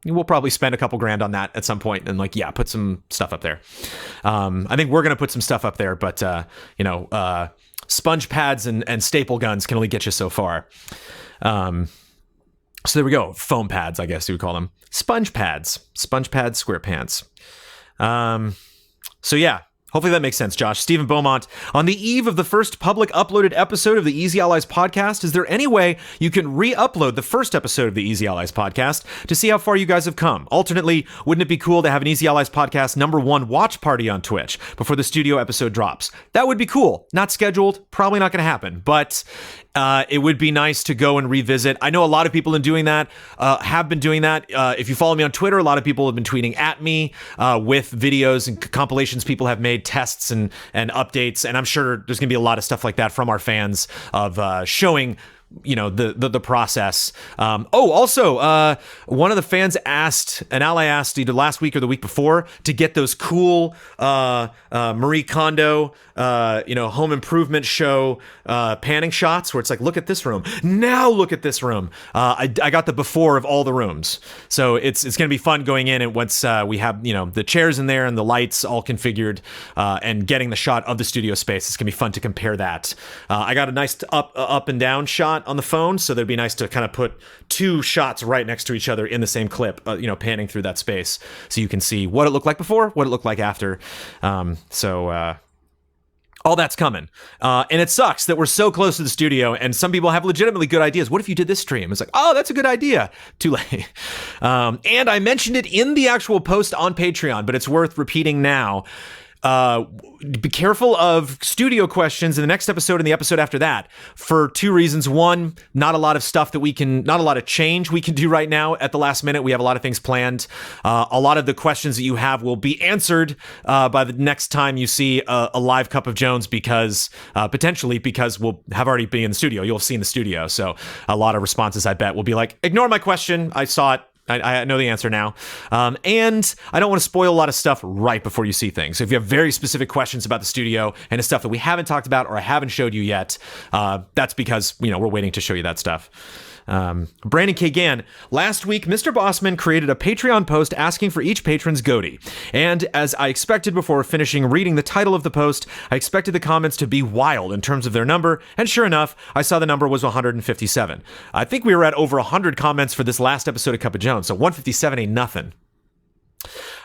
we'll probably spend a couple grand on that at some point, and like, yeah, put some stuff up there. I think we're going to put some stuff up there, but, sponge pads and staple guns can only get you so far. So there we go. Foam pads, I guess you would call them. Sponge pads, SquarePants. So yeah, hopefully that makes sense, Josh. Stephen Beaumont, on the eve of the first public uploaded episode of the Easy Allies podcast, is there any way you can re-upload the first episode of the Easy Allies podcast to see how far you guys have come? Alternately, wouldn't it be cool to have an Easy Allies podcast #1 watch party on Twitch before the studio episode drops? That would be cool. Not scheduled, probably not going to happen, but it would be nice to go and revisit. I know a lot of people in doing that have been doing that. If you follow me on Twitter, a lot of people have been tweeting at me with videos and compilations people have made, tests and updates. And I'm sure there's going to be a lot of stuff like that from our fans of showing the process. Also, one of the fans asked, an ally asked either last week or the week before, to get those cool Marie Kondo home improvement show panning shots where it's like, look at this room, now look at this room. I got the before of all the rooms, so it's gonna be fun going in, and once we have the chairs in there and the lights all configured and getting the shot of the studio space, it's gonna be fun to compare that. I got a nice up and down shot on the phone, so it'd be nice to kind of put two shots right next to each other in the same clip, panning through that space, so you can see what it looked like before, what it looked like after. All that's coming. And it sucks that we're so close to the studio, and some people have legitimately good ideas. What if you did this stream? It's like, oh, that's a good idea. Too late. And I mentioned it in the actual post on Patreon, but it's worth repeating now. Be careful of studio questions in the next episode and the episode after that, for two reasons. One, not a lot of change we can do right now at the last minute. We have a lot of things planned. A lot of the questions that you have will be answered by the next time you see a live Cup of Jones, because potentially because we'll have already been in the studio. You'll have seen the studio. So a lot of responses, I bet, will be like, ignore my question. I saw it. I know the answer now. And I don't want to spoil a lot of stuff right before you see things. So if you have very specific questions about the studio and it's stuff that we haven't talked about or I haven't showed you yet, that's because, we're waiting to show you that stuff. Brandon K. Gann, last week, Mr. Bossman created a Patreon post asking for each patron's goatee. And as I expected before finishing reading the title of the post, I expected the comments to be wild in terms of their number. And sure enough, I saw the number was 157. I think we were at over 100 comments for this last episode of Cup of Jones. So 157 ain't nothing.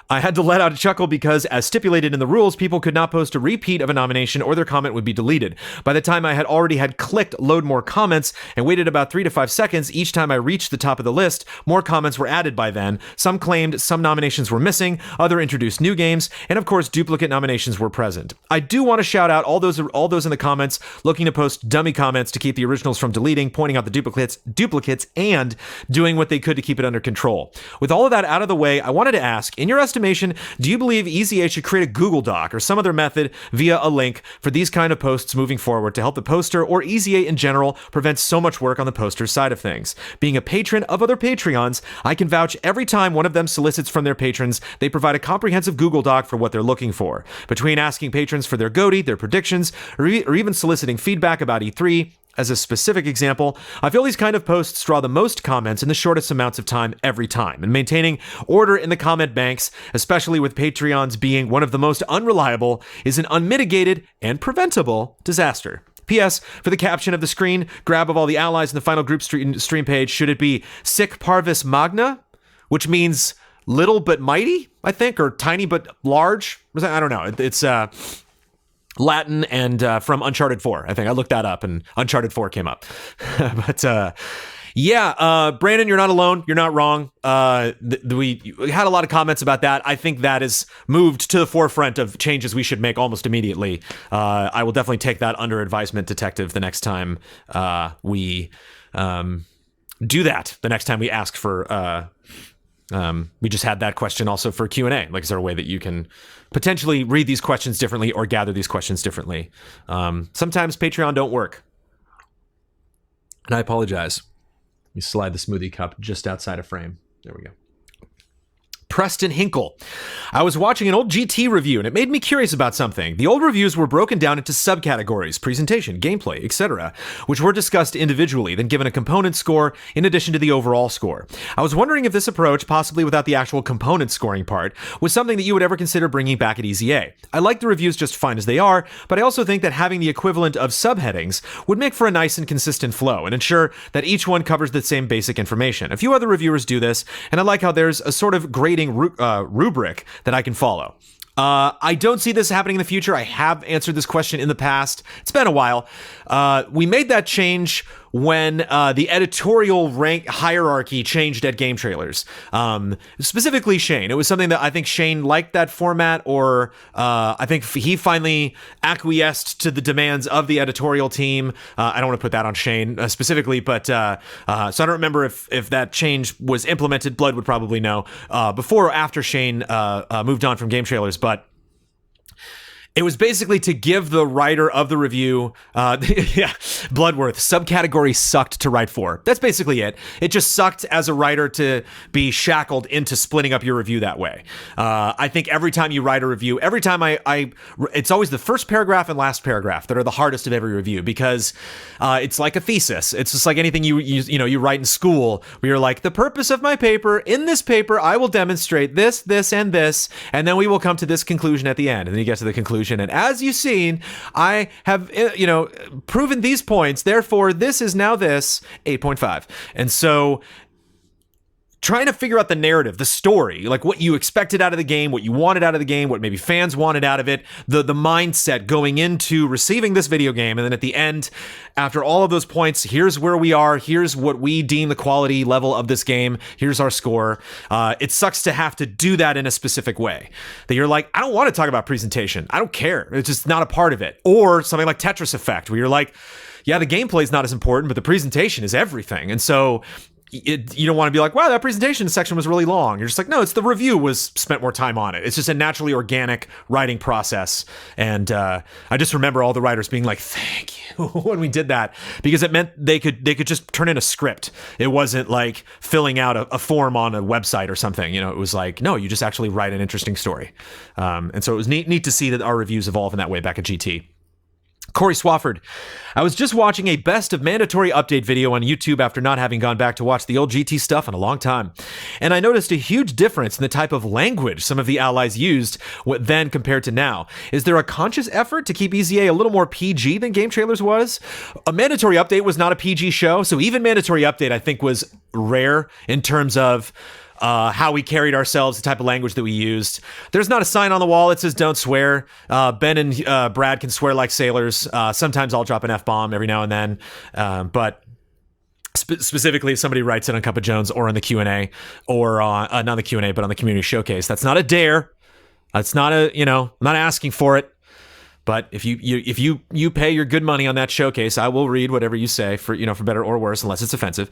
I had to let out a chuckle because, as stipulated in the rules, people could not post a repeat of a nomination or their comment would be deleted. By the time I had already clicked load more comments and waited about 3 to 5 seconds each time I reached the top of the list, more comments were added by then. Some claimed some nominations were missing, other introduced new games, and of course duplicate nominations were present. I do want to shout out all those in the comments looking to post dummy comments to keep the originals from deleting, pointing out the duplicates, and doing what they could to keep it under control. With all of that out of the way, I wanted to ask, in your estimation, do you believe EZA should create a Google Doc or some other method via a link for these kind of posts moving forward to help the poster or EZA in general prevent so much work on the poster side of things? Being a patron of other Patreons, I can vouch every time one of them solicits from their patrons, they provide a comprehensive Google Doc for what they're looking for. Between asking patrons for their goatee, their predictions, or even soliciting feedback about E3, as a specific example, I feel these kind of posts draw the most comments in the shortest amounts of time every time, and maintaining order in the comment banks, especially with Patreons being one of the most unreliable, is an unmitigated and preventable disaster. P.S. For the caption of the screen grab of all the allies in the final group stream page, should it be Sic Parvis Magna, which means little but mighty, I think, or tiny but large? I don't know. It's Latin and from Uncharted 4. I think I looked that up and Uncharted 4 came up. But Yeah, Brandon, you're not alone. You're not wrong. We had a lot of comments about that. I think that is moved to the forefront of changes we should make almost immediately. I will definitely take that under advisement, Detective, the next time we do that. The next time we ask for... we just had that question also for Q&A. Like, is there a way that you can potentially read these questions differently or gather these questions differently? Sometimes Patreon don't work. And I apologize. You slide the smoothie cup just outside of frame. There we go. Preston Hinkle. I was watching an old GT review and it made me curious about something. The old reviews were broken down into subcategories, presentation, gameplay, etc., which were discussed individually, then given a component score in addition to the overall score. I was wondering if this approach, possibly without the actual component scoring part, was something that you would ever consider bringing back at EZA. I like the reviews just fine as they are, but I also think that having the equivalent of subheadings would make for a nice and consistent flow and ensure that each one covers the same basic information. A few other reviewers do this, and I like how there's a sort of grading rubric that I can follow. I don't see this happening in the future. I have answered this question in the past. It's been a while. We made that change when the editorial rank hierarchy changed at Game Trailers. Specifically Shane. It was something that I think Shane liked that format, or I think he finally acquiesced to the demands of the editorial team. I don't want to put that on Shane specifically, but so I don't remember if that change was implemented. Blood would probably know before or after Shane moved on from Game Trailers, but it was basically to give the writer of the review, Bloodworth, subcategory sucked to write for. That's basically it. It just sucked as a writer to be shackled into splitting up your review that way. I think every time you write a review, every time it's always the first paragraph and last paragraph that are the hardest of every review, because it's like a thesis. It's just like anything you write in school, where you're like, the purpose of my paper, in this paper, I will demonstrate this, this, and this, and then we will come to this conclusion at the end. And then you get to the conclusion. And as you've seen, I have, proven these points. Therefore, this is now this 8.5. And so trying to figure out the narrative, the story, like what you expected out of the game, what you wanted out of the game, what maybe fans wanted out of it, the mindset going into receiving this video game. And then at the end, after all of those points, here's where we are. Here's what we deem the quality level of this game. Here's our score. It sucks to have to do that in a specific way. That you're like, I don't want to talk about presentation. I don't care. It's just not a part of it. Or something like Tetris Effect, where you're like, yeah, the gameplay is not as important, but the presentation is everything. And so you don't want to be like, wow, that presentation section was really long. You're just like, no, it's the review was spent more time on it. It's just a naturally organic writing process. And I just remember all the writers being like, thank you when we did that, because it meant they could just turn in a script. It wasn't like filling out a form on a website or something. It was like, no, you just actually write an interesting story. And so it was neat to see that our reviews evolve in that way back at GT. Corey Swafford. I was just watching a best of mandatory update video on YouTube after not having gone back to watch the old GT stuff in a long time. And I noticed a huge difference in the type of language some of the allies used then compared to now. Is there a conscious effort to keep EZA a little more PG than Game Trailers was? A mandatory update was not a PG show, so even mandatory update I think was rare in terms of how we carried ourselves, the type of language that we used. There's not a sign on the wall that says don't swear. Ben and Brad can swear like sailors. Sometimes I'll drop an F-bomb every now and then. But specifically if somebody writes it on Cup of Jones or on the Q&A, or not the Q&A, but on the community showcase, that's not a dare. That's not I'm not asking for it. But if you pay your good money on that showcase, I will read whatever you say for better or worse, unless it's offensive.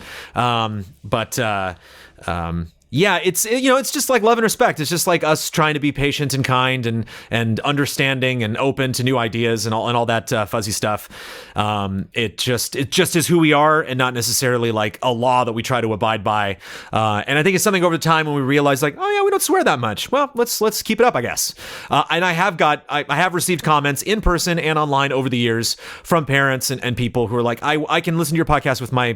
Yeah, it's just like love and respect. It's just like us trying to be patient and kind and understanding and open to new ideas and all that fuzzy stuff. It just is who we are, and not necessarily like a law that we try to abide by. And I think it's something over the time when we realize like, oh yeah, we don't swear that much. Well, let's keep it up, I guess. And I have received comments in person and online over the years from parents and people who are like, I can listen to your podcast with my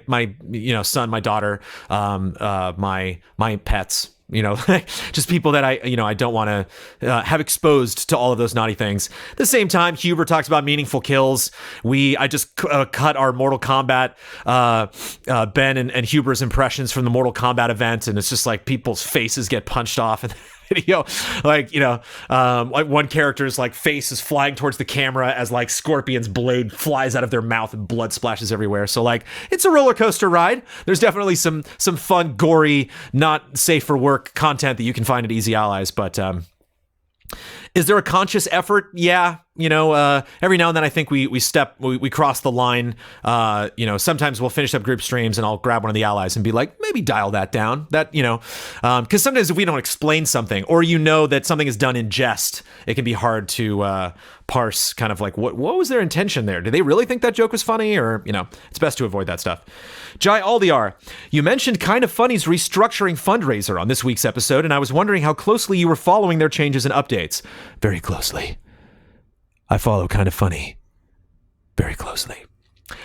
son, my daughter, my pets, just people that I don't want to have exposed to all of those naughty things. At the same time, Huber talks about meaningful kills. I just cut our Mortal Kombat, Ben and Huber's impressions from the Mortal Kombat event, and it's just like people's faces get punched off, and video. Like, like one character's like face is flying towards the camera as like Scorpion's blade flies out of their mouth and blood splashes everywhere. So like, it's a roller coaster ride. There's definitely some fun, gory, not safe for work content that you can find at Easy Allies, but is there a conscious effort? Yeah. Every now and then I think we cross the line. Sometimes we'll finish up group streams and I'll grab one of the allies and be like, maybe dial that down. Because sometimes if we don't explain something or that something is done in jest, it can be hard to parse kind of like what was their intention there? Did they really think that joke was funny? Or, it's best to avoid that stuff. Jai Aldiar, you mentioned Kind of Funny's restructuring fundraiser on this week's episode, and I was wondering how closely you were following their changes and updates. Very closely. I follow Kind of Funny very closely.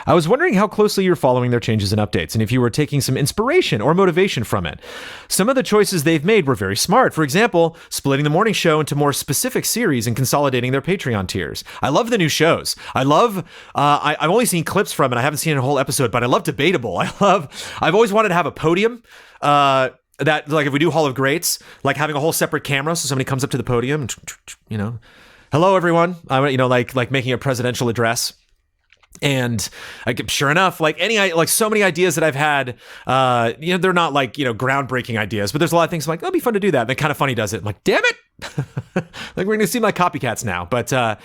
I was wondering how closely you're following their changes and updates, and if you were taking some inspiration or motivation from it. Some of the choices they've made were very smart. For example, splitting the morning show into more specific series and consolidating their Patreon tiers. I love the new shows. I love, I've only seen clips from it. I haven't seen a whole episode, but I love Debatable. I've always wanted to have a podium, that, like, if we do Hall of Greats, like having a whole separate camera so somebody comes up to the podium and, hello everyone, like making a presidential address. And sure enough, so many ideas that I've had, they're not like, groundbreaking ideas, but there's a lot of things I'm like, that'd be fun to do that. And then Kind of Funny does it. I'm like, damn it. Like, we're going to seem like copycats now, but I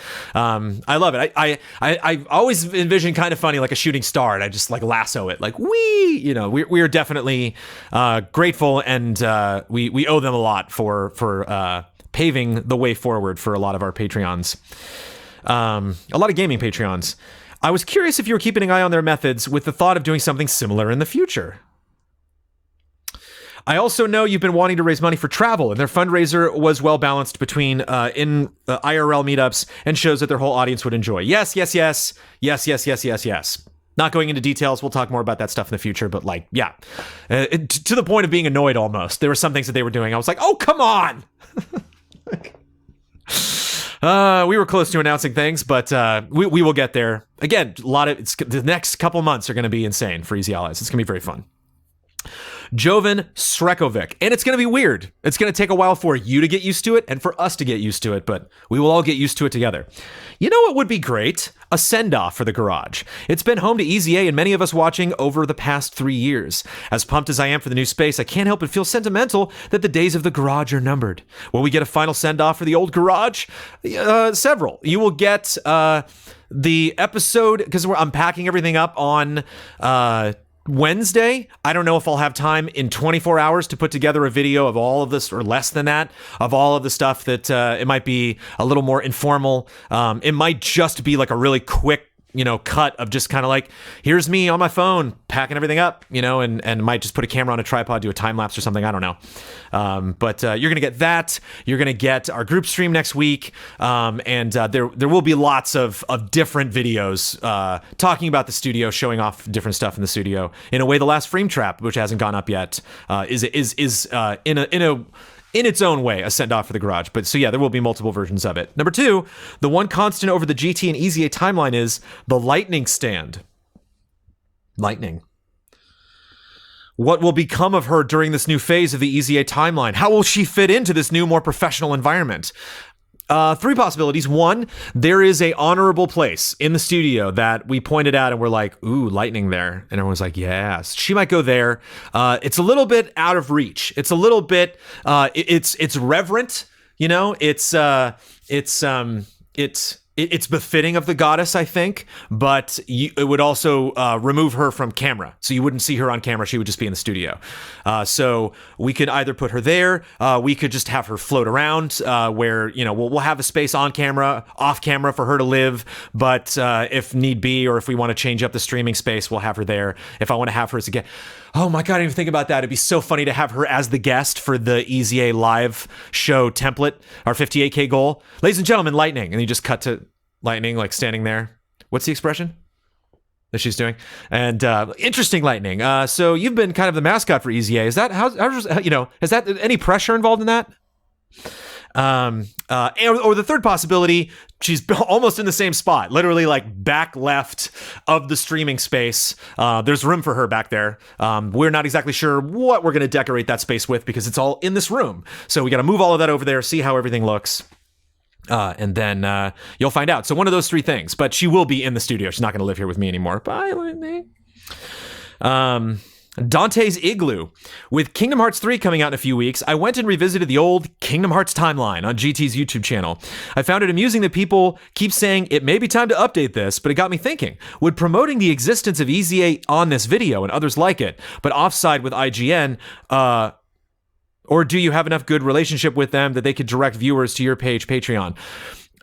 love it. I always envision Kind of Funny like a shooting star, and I just like lasso it like, we are definitely grateful, and we owe them a lot for paving the way forward for a lot of our Patreons, a lot of gaming Patreons. I was curious if you were keeping an eye on their methods with the thought of doing something similar in the future. I also know you've been wanting to raise money for travel, and their fundraiser was well balanced between IRL meetups and shows that their whole audience would enjoy. Yes. Not going into details. We'll talk more about that stuff in the future, but to the point of being annoyed almost. There were some things that they were doing. I was like, oh, come on. We were close to announcing things, but we will get there. Again, the next couple months are going to be insane for Easy Allies. It's going to be very fun. Jovan Srekovic. And it's going to be weird. It's going to take a while for you to get used to it and for us to get used to it, but we will all get used to it together. You know what would be great? A send-off for the Garage. It's been home to Easy A and many of us watching over the past 3 years. As pumped as I am for the new space, I can't help but feel sentimental that the days of the Garage are numbered. Will we get a final send-off for the old Garage? Several. You will get the episode, because we're unpacking everything up on Wednesday. I don't know if I'll have time in 24 hours to put together a video of all of this, or less than that, of all of the stuff that it might be a little more informal. It might just be like a really quick, cut of just kind of like, here's me on my phone packing everything up, and might just put a camera on a tripod, do a time lapse or something. I don't know. But you're going to get that. You're going to get our group stream next week. And there will be lots of different videos talking about the studio, showing off different stuff in the studio. In a way, the last Frame Trap, which hasn't gone up yet, is in its own way, a send-off for the Garage. But so yeah, there will be multiple versions of it. Number 2, the one constant over the GT and Easy A timeline is the lightning stand. Lightning. What will become of her during this new phase of the Easy A timeline? How will she fit into this new, more professional environment? 3 possibilities. 1, there is a honorable place in the studio that we pointed out and we're like, ooh, lightning there. And everyone's like, yes, she might go there. It's a little bit out of reach. It's a little bit, it's reverent, it's befitting of the goddess, I think, but it would also remove her from camera. So you wouldn't see her on camera. She would just be in the studio. So we could either put her there. We could just have her float around where, we'll have a space on camera, off camera for her to live. But if need be, or if we want to change up the streaming space, we'll have her there. If I want to have her as a guest. Oh my God, I didn't even think about that. It'd be so funny to have her as the guest for the Easy A live show template, our 58K goal. Ladies and gentlemen, lightning. And you just cut to lightning, like standing there. What's the expression that she's doing? And interesting, lightning. So you've been kind of the mascot for Easy A. Is that, is that any pressure involved in that? Or the third possibility, she's almost in the same spot, literally like back left of the streaming space. There's room for her back there. We're not exactly sure what we're going to decorate that space with because it's all in this room. So we got to move all of that over there, see how everything looks. And then you'll find out. So one of those three things, but she will be in the studio. She's not going to live here with me anymore. Bye, Lightning. Dante's Igloo. With Kingdom Hearts 3 coming out in a few weeks, I went and revisited the old Kingdom Hearts timeline on GT's YouTube channel. I found it amusing that people keep saying it may be time to update this, but it got me thinking. Would promoting the existence of EZA on this video and others like it, but offside with IGN, or do you have enough good relationship with them that they could direct viewers to your page, Patreon?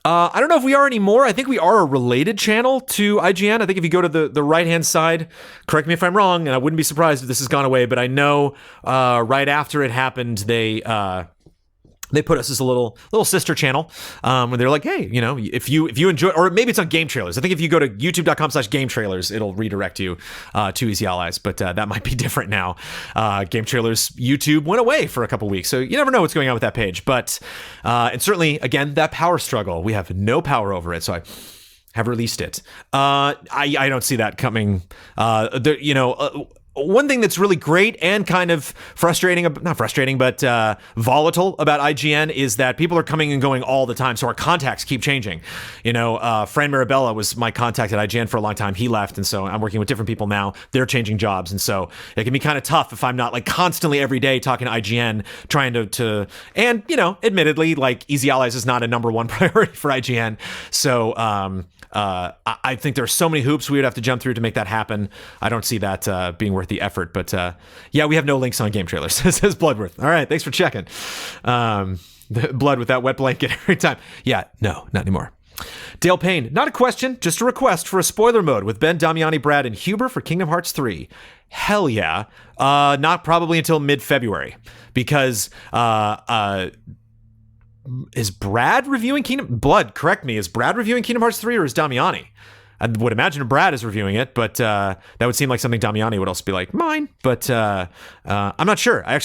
I don't know if we are anymore. I think we are a related channel to IGN. I think if you go to the right-hand side, correct me if I'm wrong, and I wouldn't be surprised if this has gone away, but I know right after it happened, they put us as a little sister channel where they're like, hey, you know, if you enjoy, or maybe it's on Game Trailers. I think if you go to youtube.com/Game Trailers, it'll redirect you to Easy Allies, but that might be different now. Game Trailers YouTube went away for a couple weeks, so you never know what's going on with that page. But and certainly, again, that power struggle, we have no power over it, so I have released it. I don't see that coming. One thing that's really great and kind of frustrating, not frustrating, but volatile about IGN is that people are coming and going all the time. So our contacts keep changing. You know, Fran Mirabella was my contact at IGN for a long time. He left. And so I'm working with different people now. They're changing jobs. And so it can be kind of tough if I'm not like constantly every day talking to IGN, trying to and, you know, admittedly, like Easy Allies is not a number one priority for IGN. So I think there are so many hoops we would have to jump through to make that happen. I don't see that being worth the effort, but yeah, we have no links on Game Trailers, says Bloodworth. All right, thanks for checking. The blood with that wet blanket every time. Yeah, no, not anymore. Dale Payne, not a question, just a request for a spoiler mode with Ben, Damiani, Brad, and Huber for Kingdom Hearts 3. Hell yeah. Not probably until mid-February, because is Brad reviewing Blood, correct me, is Brad reviewing Kingdom Hearts 3 or is Damiani? I would imagine Brad is reviewing it, but that would seem like something Damiani would also be like, mine. But I'm not sure. I'm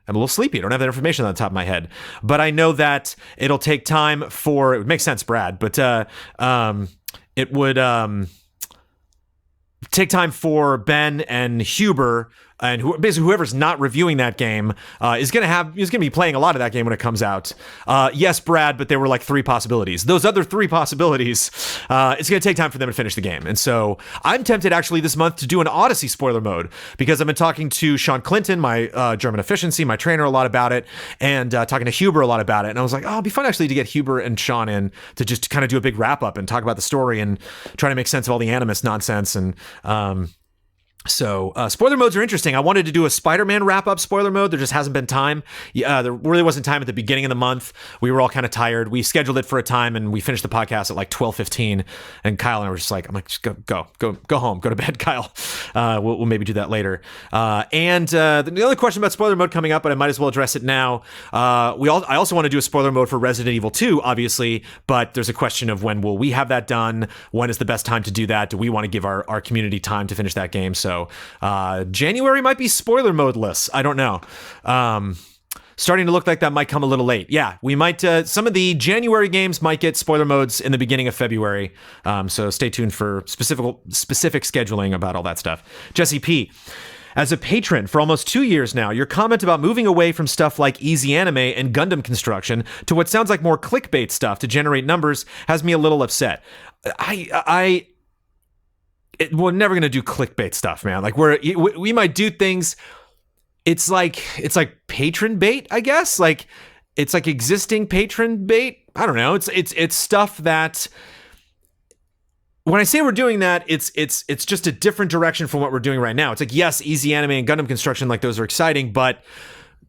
a little sleepy. I don't have that information on the top of my head. But I know that it'll take time it would make sense, Brad, but it would take time for Ben and Huber and basically whoever's not reviewing that game is going to be playing a lot of that game when it comes out. Yes, Brad, but there were like 3 possibilities. Those other 3 possibilities, it's going to take time for them to finish the game. And so I'm tempted actually this month to do an Odyssey spoiler mode because I've been talking to Sean Clinton, my German efficiency, my trainer, a lot about it, and talking to Huber a lot about it. And I was like, oh, it'd be fun actually to get Huber and Sean in to just kind of do a big wrap up and talk about the story and try to make sense of all the Animus nonsense. And so spoiler modes are interesting. I wanted to do a Spider-Man wrap-up spoiler mode. There just hasn't been time. There really wasn't time at the beginning of the month. We were all kind of tired. We scheduled it for a time, and we finished the podcast at like 12:15. And Kyle and I were just like, I'm like, just go home, go to bed, Kyle. We'll maybe do that later. And the other question about spoiler mode coming up, but I might as well address it now. I also want to do a spoiler mode for Resident Evil 2, obviously, but there's a question of when will we have that done? When is the best time to do that? Do we want to give our community time to finish that game? So January might be spoiler modeless. I don't know. Starting to look like that might come a little late. Yeah, we might. Some of the January games might get spoiler modes in the beginning of February. So stay tuned for specific scheduling about all that stuff. Jesse P. As a patron for almost 2 years now, your comment about moving away from stuff like easy anime and Gundam construction to what sounds like more clickbait stuff to generate numbers has me a little upset. We're never gonna do clickbait stuff, man. Like we might do things. It's like patron bait, I guess. Like it's like existing patron bait. I don't know. It's stuff that when I say we're doing that, it's just a different direction from what we're doing right now. It's like, yes, easy anime and Gundam construction, like those are exciting, but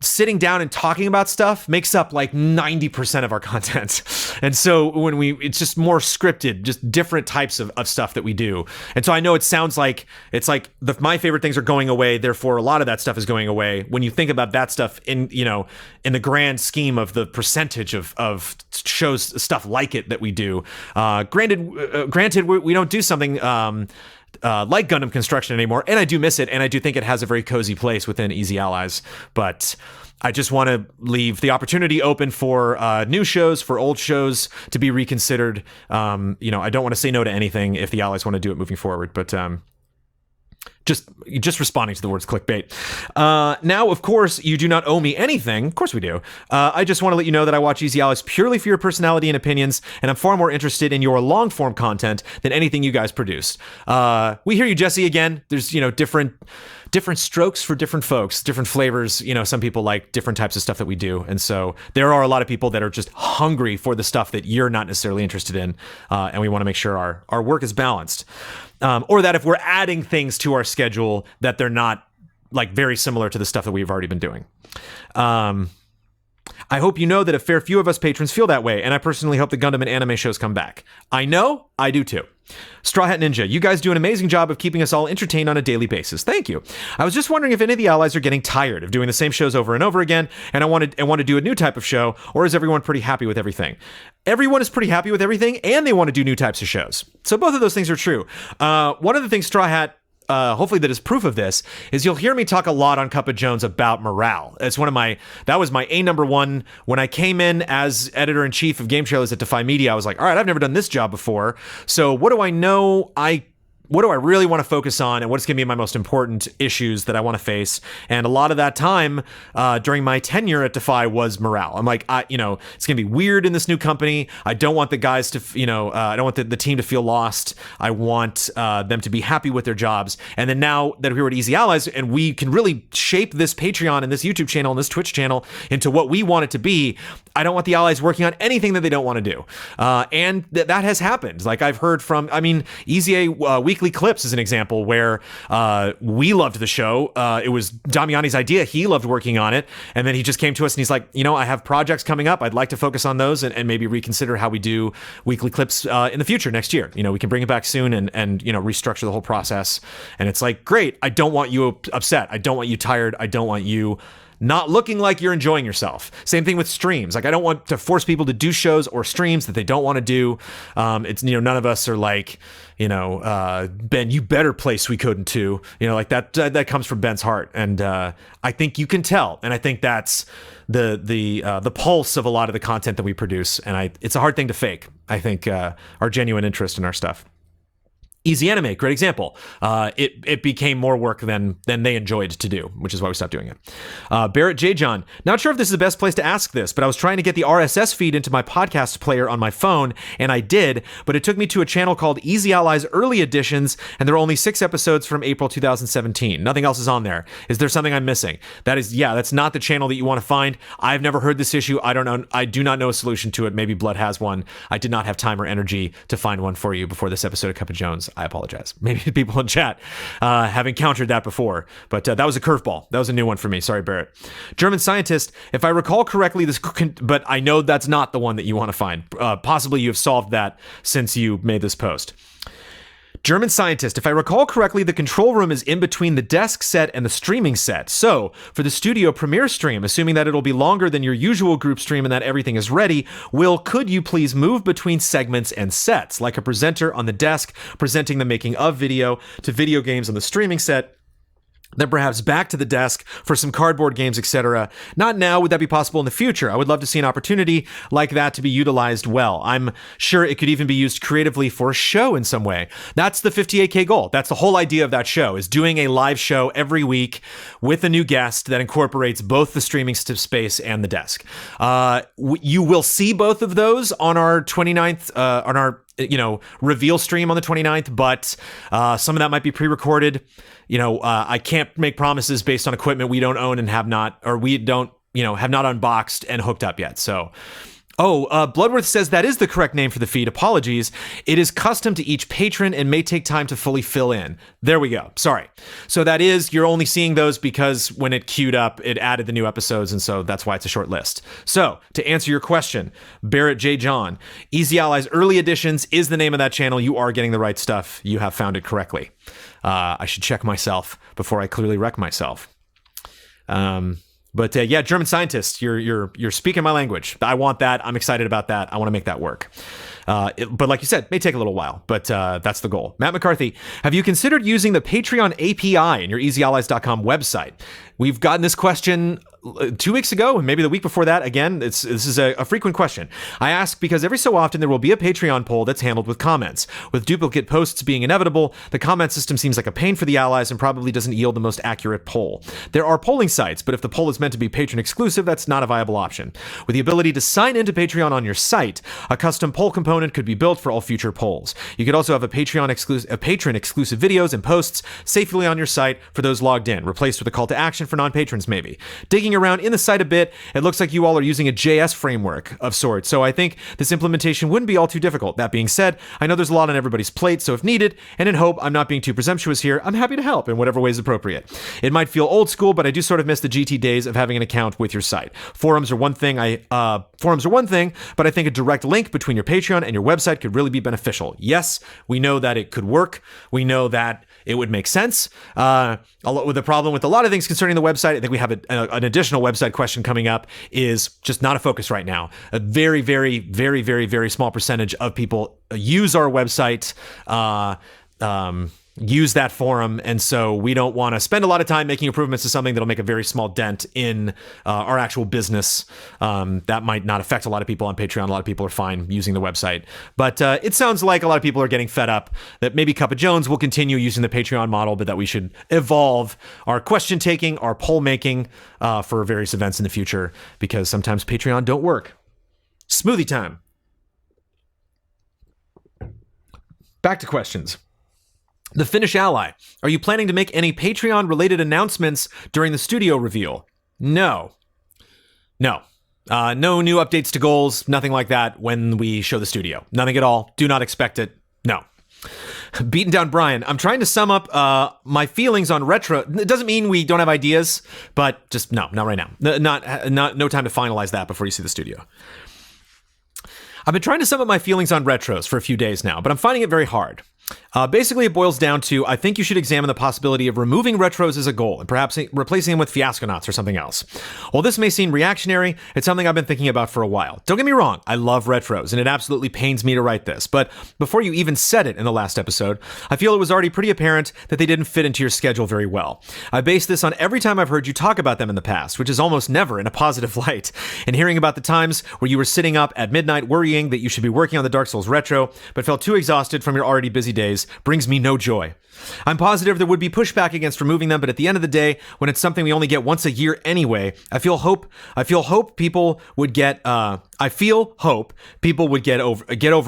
sitting down and talking about stuff makes up like 90% of our content. And so it's just more scripted, just different types of stuff that we do. And so I know it sounds like it's like my favorite things are going away. Therefore, a lot of that stuff is going away. When you think about that stuff in the grand scheme of the percentage of shows, stuff like it that we do, granted, we don't do something like Gundam Construction anymore, and I do miss it, and I do think it has a very cozy place within Easy Allies, but I just want to leave the opportunity open for new shows, for old shows to be reconsidered. I don't want to say no to anything if the Allies want to do it moving forward, but just responding to the words clickbait. Now, of course, you do not owe me anything. Of course we do. I just want to let you know that I watch Easy Allies purely for your personality and opinions, and I'm far more interested in your long-form content than anything you guys produce. We hear you, Jesse, again. There's, different strokes for different folks, different flavors. Some people like different types of stuff that we do. And so there are a lot of people that are just hungry for the stuff that you're not necessarily interested in. And we want to make sure our work is balanced. Or that if we're adding things to our schedule, that they're not like very similar to the stuff that we've already been doing. I hope you know that a fair few of us patrons feel that way, and I personally hope the Gundam and anime shows come back. I know, I do too. Straw Hat Ninja, you guys do an amazing job of keeping us all entertained on a daily basis. Thank you. I was just wondering if any of the allies are getting tired of doing the same shows over and over again, and want to do a new type of show, or is everyone pretty happy with everything? Everyone is pretty happy with everything, and they want to do new types of shows. So both of those things are true. One of the things Straw Hat, hopefully that is proof of this, is you'll hear me talk a lot on Cup of Jones about morale. It's that was my number one. When I came in as editor-in-chief of Game Trailers at Defy Media, I was like, all right, I've never done this job before. So what do I know? What do I really want to focus on, and what's going to be my most important issues that I want to face? And a lot of that time during my tenure at Defy was morale. I'm like, it's going to be weird in this new company. I don't want the guys to, I don't want the team to feel lost. I want them to be happy with their jobs. And then now that we're at Easy Allies, and we can really shape this Patreon and this YouTube channel and this Twitch channel into what we want it to be, I don't want the allies working on anything that they don't want to do. And that has happened. Like I've heard from, Easy A Weekly Clips is an example where we loved the show. It was Damiani's idea. He loved working on it. And then he just came to us and he's like, I have projects coming up. I'd like to focus on those and maybe reconsider how we do Weekly Clips in the future next year. We can bring it back soon and restructure the whole process. And it's like, great. I don't want you upset. I don't want you tired. I don't want you not looking like you're enjoying yourself. Same thing with streams. Like I don't want to force people to do shows or streams that they don't want to do. It's none of us are like, Ben, you better play Suikoden 2. Like that comes from Ben's heart, and I think you can tell. And I think that's the pulse of a lot of the content that we produce. And it's a hard thing to fake. I think our genuine interest in our stuff. Easy Anime, great example. It became more work than they enjoyed to do, which is why we stopped doing it. Barrett J. John, not sure if this is the best place to ask this, but I was trying to get the RSS feed into my podcast player on my phone, and I did, but it took me to a channel called Easy Allies Early Editions, and there are only 6 episodes from April 2017. Nothing else is on there. Is there something I'm missing? That's not the channel that you want to find. I've never heard this issue. I don't know. I do not know a solution to it. Maybe Blood has one. I did not have time or energy to find one for you before this episode of Cup of Jones. I apologize. Maybe people in chat have encountered that before, but that was a curveball. That was a new one for me. Sorry, Barrett. German Scientist, if I recall correctly, but I know that's not the one that you want to find. Possibly you have solved that since you made this post. German Scientist, if I recall correctly, the control room is in between the desk set and the streaming set. So, for the studio premiere stream, assuming that it'll be longer than your usual group stream and that everything is ready, could you please move between segments and sets, like a presenter on the desk presenting the making of video to video games on the streaming set, then perhaps back to the desk for some cardboard games, etc. Not now. Would that be possible in the future? I would love to see an opportunity like that to be utilized well. I'm sure it could even be used creatively for a show in some way. That's the 58K goal. That's the whole idea of that show, is doing a live show every week with a new guest that incorporates both the streaming space and the desk. You will see both of those on our 29th, on our reveal stream on the 29th, but some of that might be pre-recorded. I can't make promises based on equipment we don't own and have not unboxed and hooked up yet. So, Bloodworth says that is the correct name for the feed. Apologies. It is custom to each patron and may take time to fully fill in. There we go. Sorry. So you're only seeing those because when it queued up, it added the new episodes, and so that's why it's a short list. So, to answer your question, Barrett J. John, Easy Allies Early Editions is the name of that channel. You are getting the right stuff. You have found it correctly. I should check myself before I clearly wreck myself. But German Scientist, you're speaking my language. I want that. I'm excited about that. I want to make that work. But like you said, may take a little while, but that's the goal. Matt McCarthy, have you considered using the Patreon API in your EasyAllies.com website? We've gotten this question 2 weeks ago, and maybe the week before that. Again, this is a frequent question. I ask because every so often there will be a Patreon poll that's handled with comments. With duplicate posts being inevitable, the comment system seems like a pain for the allies and probably doesn't yield the most accurate poll. There are polling sites, but if the poll is meant to be patron exclusive, that's not a viable option. With the ability to sign into Patreon on your site, a custom poll component could be built for all future polls. You could also have a patron exclusive videos and posts safely on your site for those logged in, replaced with a call to action for non-patrons maybe. Digging around in the site a bit, it looks like you all are using a JS framework of sorts, so I think this implementation wouldn't be all too difficult. That being said, I know there's a lot on everybody's plate, so if needed, and in hope I'm not being too presumptuous here, I'm happy to help in whatever way is appropriate. It might feel old school, but I do sort of miss the GT days of having an account with your site. Forums are one thing, but I think a direct link between your Patreon and your website could really be beneficial. Yes, we know that it could work. We know that it would make sense. With the problem with a lot of things concerning the website, I think we have an additional website question coming up, is just not a focus right now. A very, very, very, very, very small percentage of people use our website, use that forum, and so we don't want to spend a lot of time making improvements to something that'll make a very small dent in our actual business. That might not affect a lot of people on Patreon. A lot of people are fine using the website, but it sounds like a lot of people are getting fed up that maybe Cup of Jones will continue using the Patreon model, but that we should evolve our question taking, our poll making for various events in the future, because sometimes Patreon don't work. Smoothie time. Back to questions. The Finnish Ally, are you planning to make any Patreon-related announcements during the studio reveal? No. No new updates to goals, nothing like that when we show the studio. Nothing at all. Do not expect it. No. Beaten Down Brian, I'm trying to sum up my feelings on retro. It doesn't mean we don't have ideas, but just not right now. No time to finalize that before you see the studio. I've been trying to sum up my feelings on retros for a few days now, but I'm finding it very hard. Basically, it boils down to, I think you should examine the possibility of removing retros as a goal and perhaps replacing them with Fiasconauts or something else. While this may seem reactionary, it's something I've been thinking about for a while. Don't get me wrong, I love retros, and it absolutely pains me to write this, but before you even said it in the last episode, I feel it was already pretty apparent that they didn't fit into your schedule very well. I base this on every time I've heard you talk about them in the past, which is almost never in a positive light, and hearing about the times where you were sitting up at midnight worrying that you should be working on the Dark Souls retro, but felt too exhausted from your already busy days, brings me no joy. I'm positive there would be pushback against removing them, but at the end of the day, when it's something we only get once a year anyway, I feel hope people would get over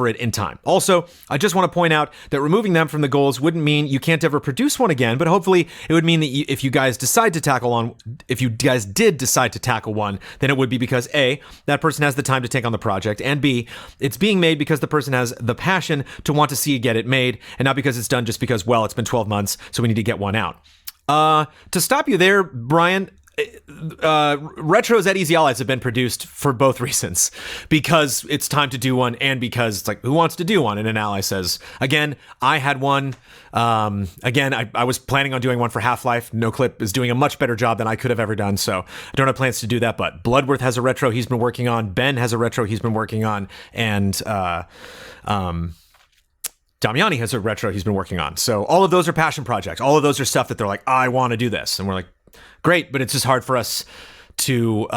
it in time. Also, I just want to point out that removing them from the goals wouldn't mean you can't ever produce one again, but hopefully it would mean that if you guys did decide to tackle one, then it would be because A, that person has the time to take on the project, and B, it's being made because the person has the passion to want to see get it made, and not because it's done just because, well, it's been 12 months, so we need to get one out. To stop you there, Brian, retros at Easy Allies have been produced for both reasons, because it's time to do one and because it's like, who wants to do one? And an ally says, again, I had one. I was planning on doing one for Half-Life. NoClip is doing a much better job than I could have ever done, so I don't have plans to do that, but Bloodworth has a retro he's been working on, Ben has a retro he's been working on, and Damiani has a retro he's been working on. So all of those are passion projects. All of those are stuff that they're like, I want to do this. And we're like, great, but it's just hard for us to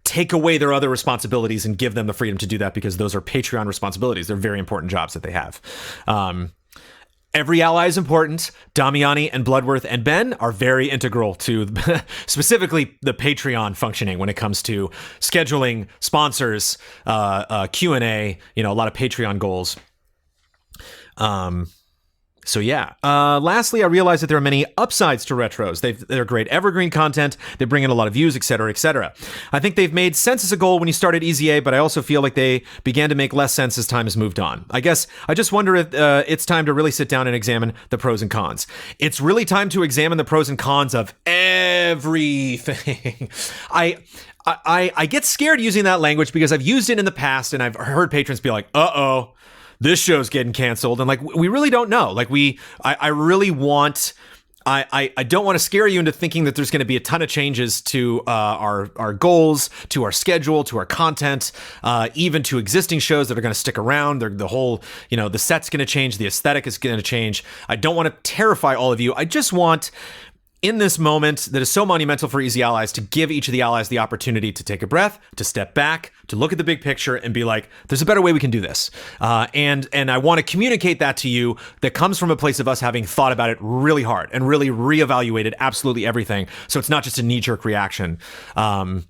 take away their other responsibilities and give them the freedom to do that, because those are Patreon responsibilities. They're very important jobs that they have. Every ally is important. Damiani and Bloodworth and Ben are very integral to specifically the Patreon functioning when it comes to scheduling, sponsors, Q&A, a lot of Patreon goals. So yeah. Lastly, I realize that there are many upsides to retros. They're great evergreen content. They bring in a lot of views, etc., etc. I think they've made sense as a goal when you started Easy A, but I also feel like they began to make less sense as time has moved on. I guess I just wonder if it's time to really sit down and examine the pros and cons. It's really time to examine the pros and cons of everything. I get scared using that language because I've used it in the past and I've heard patrons be like, uh-oh, this show's getting canceled. And like, we really don't know. Like I really want I don't want to scare you into thinking that there's going to be a ton of changes to our goals, to our schedule, to our content, even to existing shows that are going to stick around. The whole, the set's going to change, the aesthetic is going to change. I don't want to terrify all of you. I just want, in this moment that is so monumental for Easy Allies, to give each of the allies the opportunity to take a breath, to step back, to look at the big picture and be like, there's a better way we can do this. And I want to communicate that to you, that comes from a place of us having thought about it really hard and really reevaluated absolutely everything. So it's not just a knee-jerk reaction. So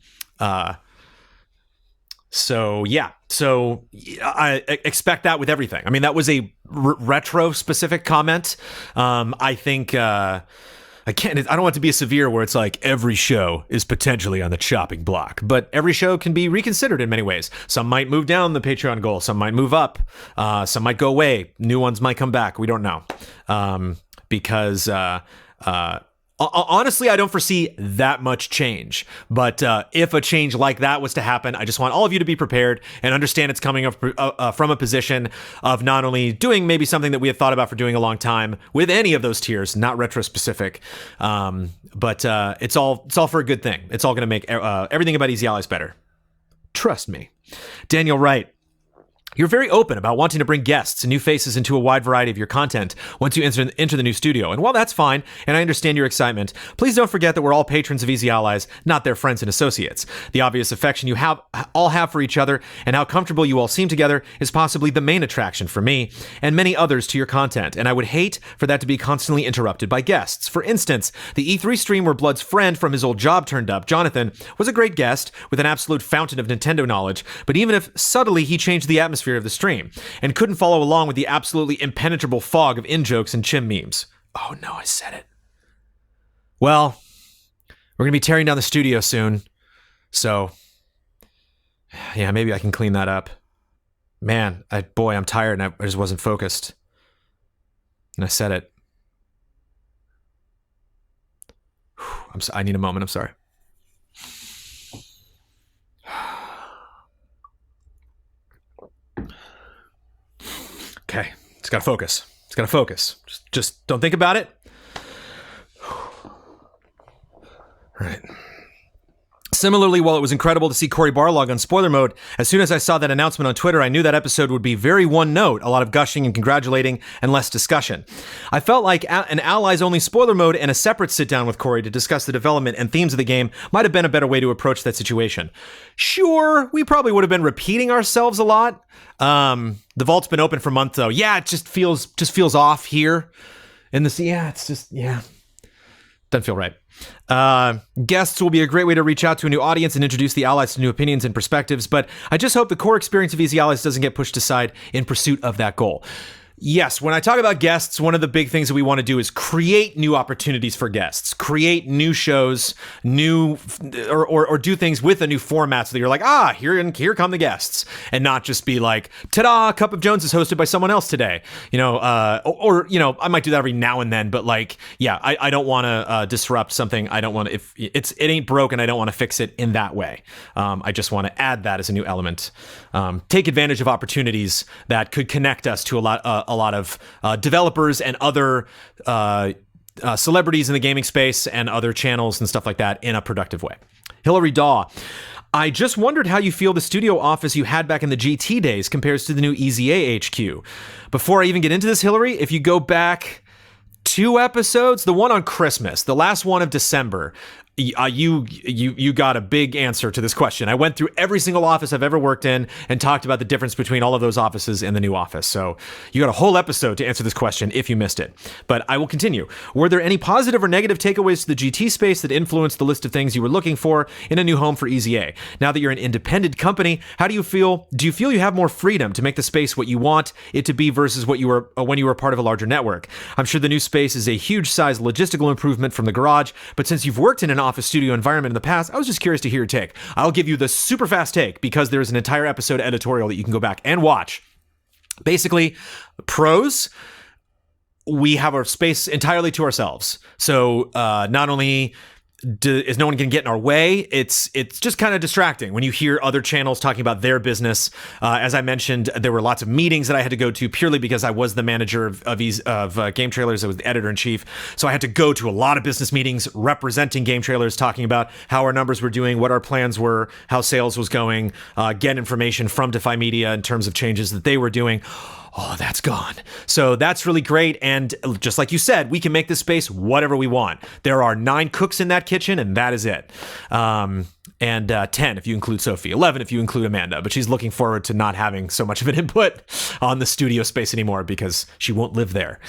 I expect that with everything. I mean, that was a retro specific comment. I think, I don't want it to be a severe where it's like every show is potentially on the chopping block, but every show can be reconsidered in many ways. Some might move down the Patreon goal. Some might move up. Some might go away. New ones might come back. We don't know. Because honestly, I don't foresee that much change. But if a change like that was to happen, I just want all of you to be prepared and understand it's coming up from a position of not only doing maybe something that we had thought about for doing a long time with any of those tiers, not retro specific, but it's all for a good thing. It's all going to make everything about Easy Allies better. Trust me. Daniel Wright. You're very open about wanting to bring guests and new faces into a wide variety of your content once you enter the new studio. And while that's fine, and I understand your excitement, please don't forget that we're all patrons of Easy Allies, not their friends and associates. The obvious affection you all have for each other and how comfortable you all seem together is possibly the main attraction for me and many others to your content. And I would hate for that to be constantly interrupted by guests. For instance, the E3 stream where Blood's friend from his old job turned up, Jonathan, was a great guest with an absolute fountain of Nintendo knowledge, but even if subtly he changed the atmosphere of the stream and couldn't follow along with the absolutely impenetrable fog of in-jokes and chim memes. Oh no, I said it. Well, we're gonna be tearing down the studio soon, so yeah, maybe I can clean that up. Man, I'm tired and I just wasn't focused. And I said it. I need a moment, I'm sorry. Okay, it's gotta focus. Just don't think about it. All right. Similarly, while it was incredible to see Cory Barlog on Spoiler Mode, as soon as I saw that announcement on Twitter, I knew that episode would be very one note, a lot of gushing and congratulating, and less discussion. I felt like an Allies-only Spoiler Mode and a separate sit-down with Cory to discuss the development and themes of the game might have been a better way to approach that situation. Sure, we probably would have been repeating ourselves a lot. The vault's been open for a month, though. Yeah, it just feels off here. Doesn't feel right. Guests will be a great way to reach out to a new audience and introduce the Allies to new opinions and perspectives, but I just hope the core experience of Easy Allies doesn't get pushed aside in pursuit of that goal. Yes, when I talk about guests, one of the big things that we want to do is create new opportunities for guests, create new shows, or do things with a new format so that you're like, here come the guests, and not just be like, ta-da, Cup of Jones is hosted by someone else today. I might do that every now and then, but like, yeah, I don't want to disrupt something. I don't want to, if it ain't broken, I don't want to fix it in that way. I just want to add that as a new element. Take advantage of opportunities that could connect us to a lot of developers and other celebrities in the gaming space and other channels and stuff like that in a productive way. Hillary Daw. I just wondered how you feel the studio office you had back in the GT days compares to the new EZA HQ. Before I even get into this, Hillary, if you go back 2 episodes, the one on Christmas, the last one of December, you got a big answer to this question. I went through every single office I've ever worked in and talked about the difference between all of those offices and the new office. So you got a whole episode to answer this question if you missed it. But I will continue. Were there any positive or negative takeaways to the GT space that influenced the list of things you were looking for in a new home for EZA? Now that you're an independent company, how do you feel? Do you feel you have more freedom to make the space what you want it to be versus what you were when you were part of a larger network? I'm sure the new space is a huge size logistical improvement from the garage, but since you've worked in an office studio environment in the past, I was just curious to hear your take. I'll give you the super fast take because there's an entire episode editorial that you can go back and watch. Basically, pros, we have our space entirely to ourselves. So not only is no one going to get in our way? It's just kind of distracting when you hear other channels talking about their business. As I mentioned, there were lots of meetings that I had to go to purely because I was the manager of Game Trailers. I was the editor in chief, so I had to go to a lot of business meetings representing Game Trailers, talking about how our numbers were doing, what our plans were, how sales was going, get information from Defy Media in terms of changes that they were doing. Oh, that's gone. So that's really great. And just like you said, we can make this space whatever we want. There are 9 cooks in that kitchen, and that is it. And 10 if you include Sophie, 11 if you include Amanda. But she's looking forward to not having so much of an input on the studio space anymore because she won't live there.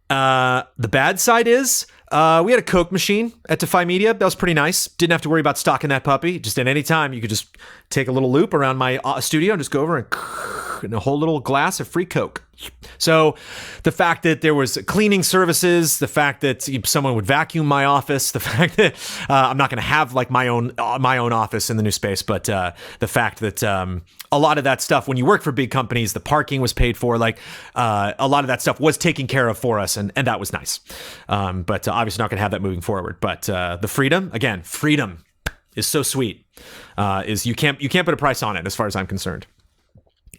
The bad side is we had a Coke machine at Defy Media. That was pretty nice. Didn't have to worry about stocking that puppy. Just at any time, you could just take a little loop around my studio and just go over and a whole little glass of free Coke. So the fact that there was cleaning services, the fact that someone would vacuum my office, the fact that I'm not going to have like my own office in the new space, but the fact that a lot of that stuff, when you work for big companies, the parking was paid for, like a lot of that stuff was taken care of for us, and that was nice. But obviously not going to have that moving forward. But the freedom is so sweet. Is you can't put a price on it as far as I'm concerned.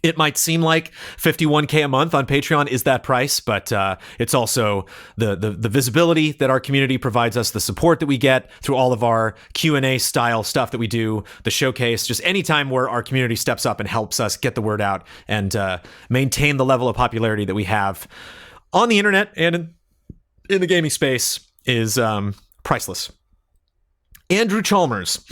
It might seem like $51K a month on Patreon is that price, but it's also the visibility that our community provides us, the support that we get through all of our Q&A style stuff that we do, the showcase, just any time where our community steps up and helps us get the word out and maintain the level of popularity that we have on the internet and in the gaming space is priceless. Andrew Chalmers.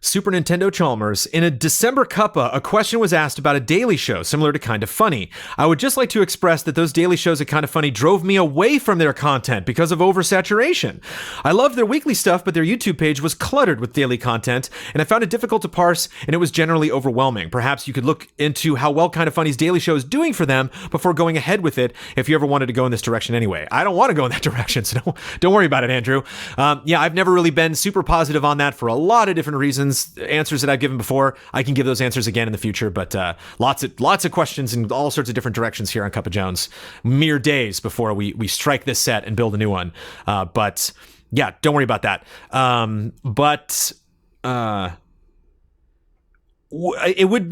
Super Nintendo Chalmers. In a December Cuppa, a question was asked about a daily show similar to Kinda Funny. I would just like to express that those daily shows at Kinda Funny drove me away from their content because of oversaturation. I loved their weekly stuff, but their YouTube page was cluttered with daily content, and I found it difficult to parse, and it was generally overwhelming. Perhaps you could look into how well Kinda Funny's daily show is doing for them before going ahead with it if you ever wanted to go in this direction anyway. I don't want to go in that direction, so don't worry about it, Andrew. Yeah, I've never really been super positive on that for a lot of different reasons. Answers that I've given before, I can give those answers again in the future, but lots of questions in all sorts of different directions here on Cup of Jones. Mere days before we strike this set and build a new one. But yeah, don't worry about that. It would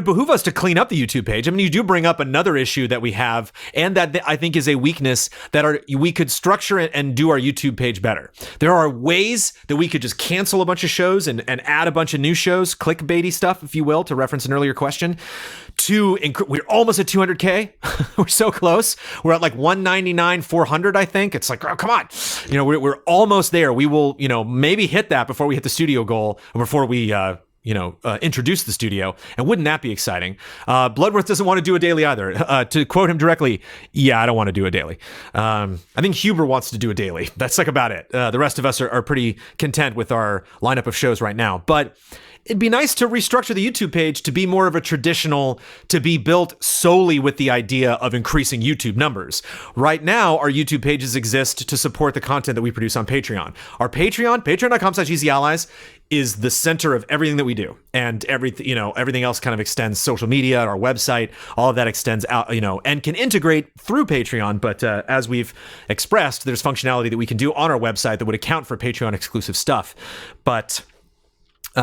behoove us to clean up the YouTube page. I mean, you do bring up another issue that we have, and that I think is a weakness that we could structure it and do our YouTube page better. There are ways that we could just cancel a bunch of shows and add a bunch of new shows, clickbaity stuff, if you will, to reference an earlier question. We're almost at 200K. We're so close. We're at like 199, 400, I think. It's like, oh, come on. We're almost there. We will, maybe hit that before we hit the studio goal, or before we, introduce the studio. And wouldn't that be exciting? Bloodworth doesn't want to do a daily either. To quote him directly, yeah, I don't want to do a daily. I think Huber wants to do a daily. That's like about it. The rest of us are pretty content with our lineup of shows right now. But it'd be nice to restructure the YouTube page to be more of a traditional, to be built solely with the idea of increasing YouTube numbers. Right now, our YouTube pages exist to support the content that we produce on Patreon. Our patreon.com/easyallies, is the center of everything that we do. And everything else kind of extends. Social media, our website, all of that extends out, and can integrate through Patreon. But as we've expressed, there's functionality that we can do on our website that would account for Patreon exclusive stuff. But be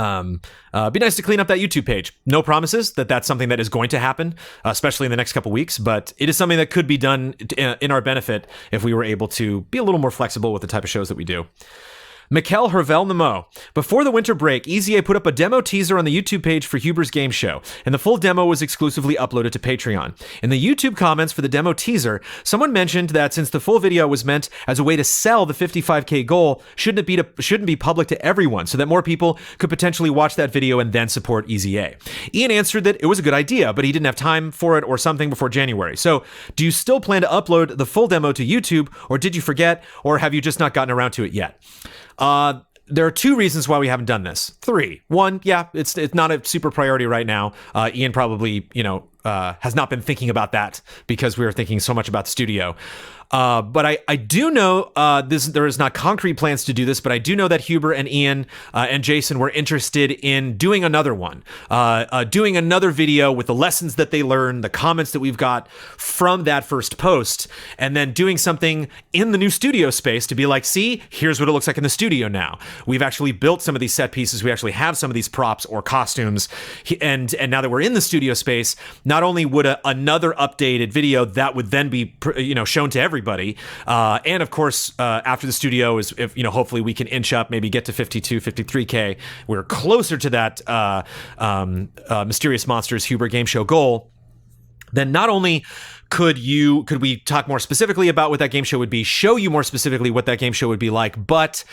nice to clean up that YouTube page. No promises that that's something that is going to happen, especially in the next couple weeks, but it is something that could be done in our benefit if we were able to be a little more flexible with the type of shows that we do. Mikkel Hervel Nemo. Before the winter break, EZA put up a demo teaser on the YouTube page for Huber's Game Show, and the full demo was exclusively uploaded to Patreon. In the YouTube comments for the demo teaser, someone mentioned that since the full video was meant as a way to sell the 55K goal, shouldn't be public to everyone so that more people could potentially watch that video and then support EZA. Ian answered that it was a good idea, but he didn't have time for it or something before January. So, do you still plan to upload the full demo to YouTube, or did you forget, or have you just not gotten around to it yet? There are 2 reasons why we haven't done this. 3. 1, yeah, it's not a super priority right now. Ian probably, has not been thinking about that because we were thinking so much about the studio. But I do know there is not concrete plans to do this, but I do know that Huber and Ian and Jason were interested in doing another one, doing another video with the lessons that they learned, the comments that we've got from that first post, and then doing something in the new studio space to be like, see, here's what it looks like in the studio now. We've actually built some of these set pieces. We actually have some of these props or costumes. And now that we're in the studio space, not only would another updated video that would then be shown to everybody, and of course after the studio is, if hopefully we can inch up, maybe get to 53K, we're closer to that Mysterious Monsters Huber Game Show goal. Then not only could we talk more specifically about what that game show would be, show you more specifically what that game show would be like, but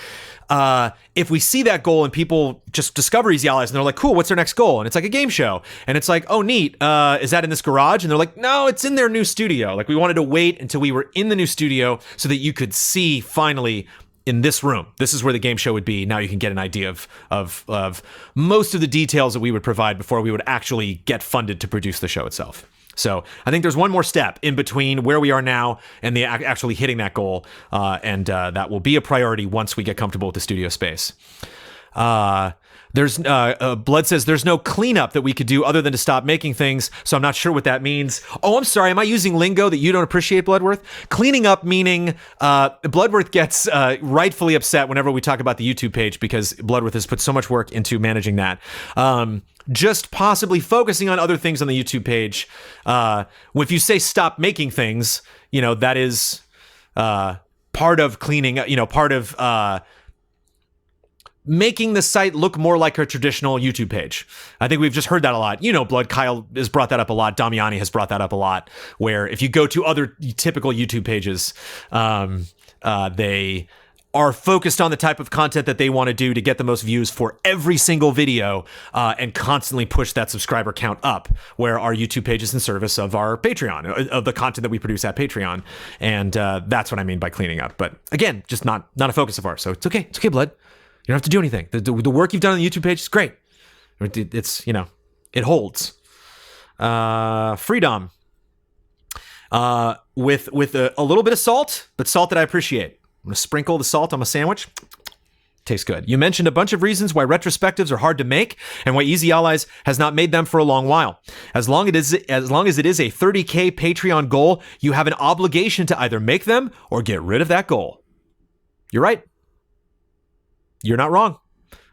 if we see that goal and people just discover Easy Allies and they're like, cool, what's their next goal? And it's like a game show. And it's like, oh, neat. Is that in this garage? And they're like, no, it's in their new studio. Like, we wanted to wait until we were in the new studio so that you could see finally in this room, this is where the game show would be. Now you can get an idea of most of the details that we would provide before we would actually get funded to produce the show itself. So I think there's one more step in between where we are now and the actually hitting that goal, and that will be a priority once we get comfortable with the studio space. There's Blood says there's no cleanup that we could do other than to stop making things, so I'm not sure what that means. Oh, I'm sorry. Am I using lingo that you don't appreciate, Bloodworth? Cleaning up meaning Bloodworth gets rightfully upset whenever we talk about the YouTube page because Bloodworth has put so much work into managing that. Just possibly focusing on other things on the YouTube page. If you say stop making things, that is part of cleaning, part of making the site look more like a traditional YouTube page. I think we've just heard that a lot. Blood, Kyle has brought that up a lot. Damiani has brought that up a lot, where if you go to other typical YouTube pages, they are focused on the type of content that they want to do to get the most views for every single video, and constantly push that subscriber count up, where our YouTube page is in service of our Patreon, of the content that we produce at Patreon. And that's what I mean by cleaning up. But again, just not a focus of ours. So it's okay. It's okay, Blood. You don't have to do anything. The work you've done on the YouTube page is great. It's, it holds. Freedom. With a little bit of salt, but salt that I appreciate. I'm going to sprinkle the salt on my sandwich. Tastes good. You mentioned a bunch of reasons why retrospectives are hard to make and why Easy Allies has not made them for a long while. As long as it is a 30K Patreon goal, you have an obligation to either make them or get rid of that goal. You're right. You're not wrong.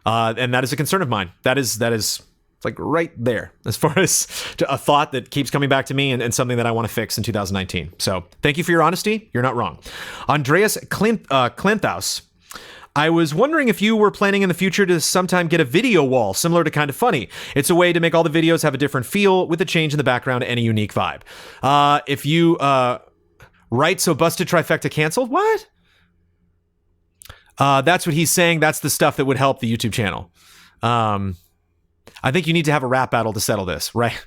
And that is a concern of mine. That is it's like right there as far as a thought that keeps coming back to me and something that I want to fix in 2019. So thank you for your honesty. You're not wrong. Andreas Klinthaus. I was wondering if you were planning in the future to sometime get a video wall similar to Kind of Funny. It's a way to make all the videos have a different feel with a change in the background and a unique vibe. If you write so Busted Trifecta canceled, what? That's what he's saying. That's the stuff that would help the YouTube channel. I think you need to have a rap battle to settle this, right?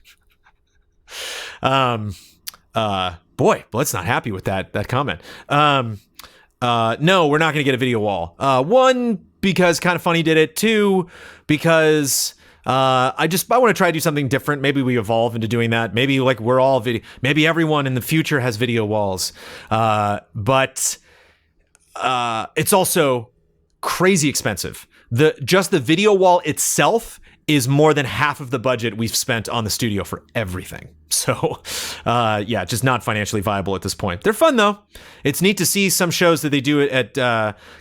Boy, Blood's not happy with that comment. No, we're not going to get a video wall. One, because Kind of Funny did it. Two, because I want to try to do something different. Maybe we evolve into doing that. Maybe like we're all video. Maybe everyone in the future has video walls. But it's also crazy expensive. Just the video wall itself is more than half of the budget we've spent on the studio for everything. So, yeah, just not financially viable at this point. They're fun, though. It's neat to see some shows that they do at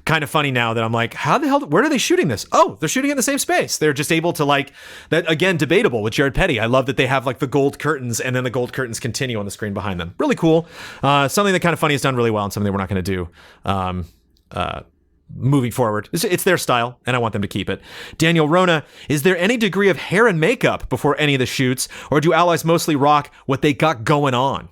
Kind of Funny now that I'm like, how the hell, where are they shooting this? Oh, they're shooting it in the same space. They're just able to, like, that, again, debatable with Jared Petty. I love that they have, like, the gold curtains, and then the gold curtains continue on the screen behind them. Really cool. Something that Kind of Funny has done really well, and something that we're not going to do. Moving forward. It's their style, and I want them to keep it. Daniel Rona, is there any degree of hair and makeup before any of the shoots, or do allies mostly rock what they got going on?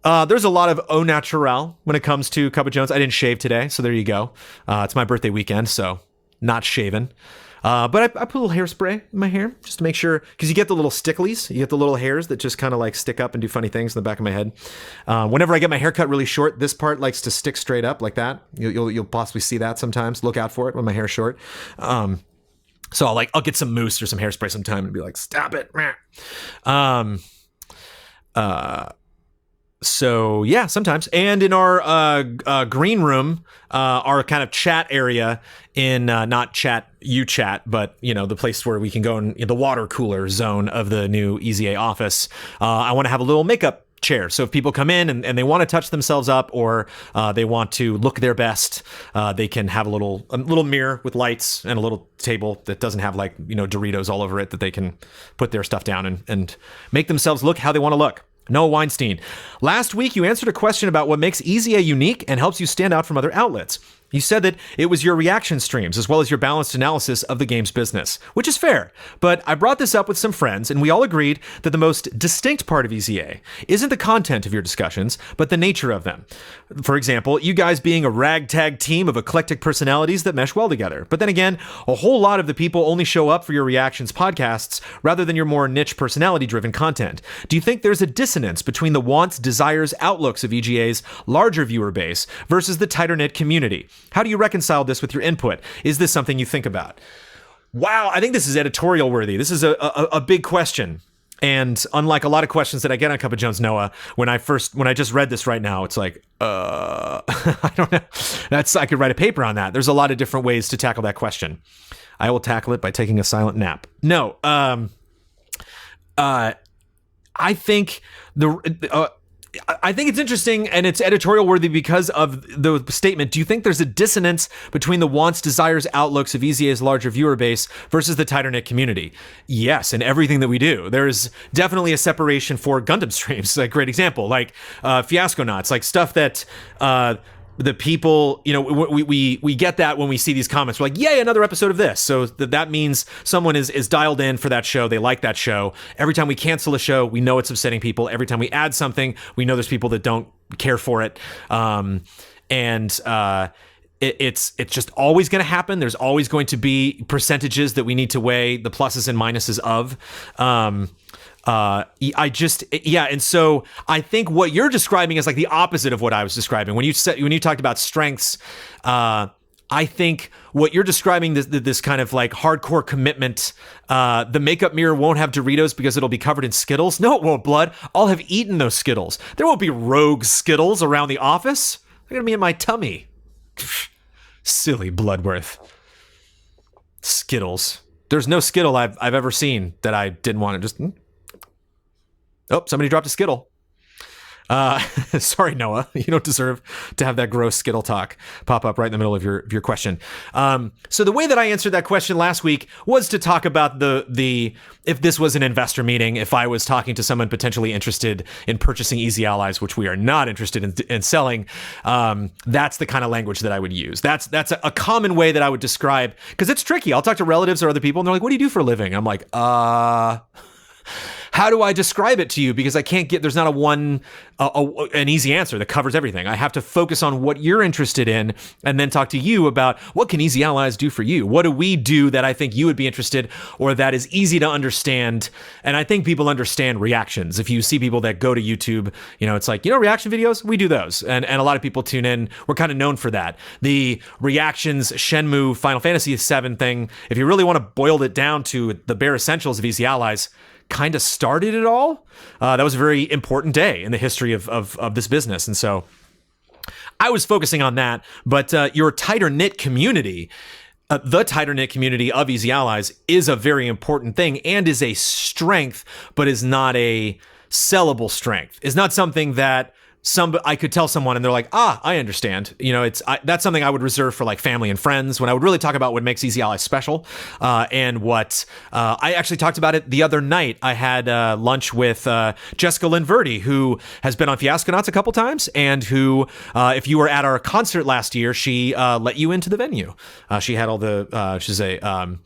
There's a lot of au naturel when it comes to Cup of Jones. I didn't shave today, so there you go. It's my birthday weekend, so not shaven. But I put a little hairspray in my hair just to make sure, because you get the little sticklies, you get the little hairs that just kind of like stick up and do funny things in the back of my head. Whenever I get my hair cut really short, this part likes to stick straight up like that. You'll possibly see that sometimes. Look out for it when my hair's short. So I'll get some mousse or some hairspray sometime and be like, stop it. So yeah, sometimes. And in our green room, our kind of chat area in not chat, you chat, but the place where we can go in the water cooler zone of the new EZA office. I want to have a little makeup chair. So if people come in and they want to touch themselves up, or they want to look their best, they can have a little mirror with lights and a little table that doesn't have Doritos all over it, that they can put their stuff down and make themselves look how they want to look. Noah Weinstein. Last week, you answered a question about what makes EZA unique and helps you stand out from other outlets. You said that it was your reaction streams as well as your balanced analysis of the game's business, which is fair. But I brought this up with some friends, and we all agreed that the most distinct part of EZA isn't the content of your discussions, but the nature of them. For example, you guys being a ragtag team of eclectic personalities that mesh well together. But then again, a whole lot of the people only show up for your reactions podcasts rather than your more niche personality-driven content. Do you think there's a dissonance between the wants, desires, outlooks of EGA's larger viewer base versus the tighter-knit community? How do you reconcile this with your input? Is this something you think about? Wow, I think this is editorial worthy. This is a big question. And unlike a lot of questions that I get on Cup of Jones, Noah, when I just read this right now, it's like, I don't know. I could write a paper on that. There's a lot of different ways to tackle that question. I will tackle it by taking a silent nap. No, I think I think it's interesting and it's editorial worthy because of the statement. Do you think there's a dissonance between the wants, desires, outlooks of EZA's larger viewer base versus the tighter knit community? Yes, in everything that we do. There's definitely a separation for Gundam streams. A great example, like Fiasconauts, like stuff that the people, we get that when we see these comments. We're like, yay, another episode of this. So that means someone is dialed in for that show. They like that show. Every time we cancel a show, we know it's upsetting people. Every time we add something, we know there's people that don't care for it. It's just always going to happen. There's always going to be percentages that we need to weigh the pluses and minuses of. And so I think what you're describing is like the opposite of what I was describing. When you talked about strengths, I think what you're describing, this kind of like hardcore commitment, the makeup mirror won't have Doritos because it'll be covered in Skittles. No, it won't, Blood. I'll have eaten those Skittles. There won't be rogue Skittles around the office. They're going to be in my tummy. Silly Bloodworth. Skittles. There's no Skittle I've ever seen that I didn't want to just... Oh, somebody dropped a Skittle. Sorry, Noah. You don't deserve to have that gross Skittle talk pop up right in the middle of your question. So the way that I answered that question last week was to talk about the if this was an investor meeting, if I was talking to someone potentially interested in purchasing Easy Allies, which we are not interested in selling, that's the kind of language that I would use. That's a common way that I would describe, because it's tricky. I'll talk to relatives or other people and they're like, what do you do for a living? I'm like, how do I describe it to you? Because I can't there's not an easy answer that covers everything. I have to focus on what you're interested in and then talk to you about what can Easy Allies do for you? What do we do that I think you would be interested, or that is easy to understand? And I think people understand reactions. If you see people that go to YouTube, it's like, reaction videos, we do those. And a lot of people tune in. We're kind of known for that. The reactions, Shenmue, Final Fantasy VII thing, if you really want to boil it down to the bare essentials of Easy Allies, kind of started it all. That was a very important day in the history of this business. And so I was focusing on that, but your tighter knit community, the tighter knit community of Easy Allies is a very important thing and is a strength, but is not a sellable strength. Is not something that I could tell someone and they're like, I understand. That's something I would reserve for like family and friends, when I would really talk about what makes Easy Allies special. And what I actually talked about it the other night. I had lunch with Jessica Lynn Verdi, who has been on Fiasconauts a couple times, and who, if you were at our concert last year, she let you into the venue. She had all the, she's a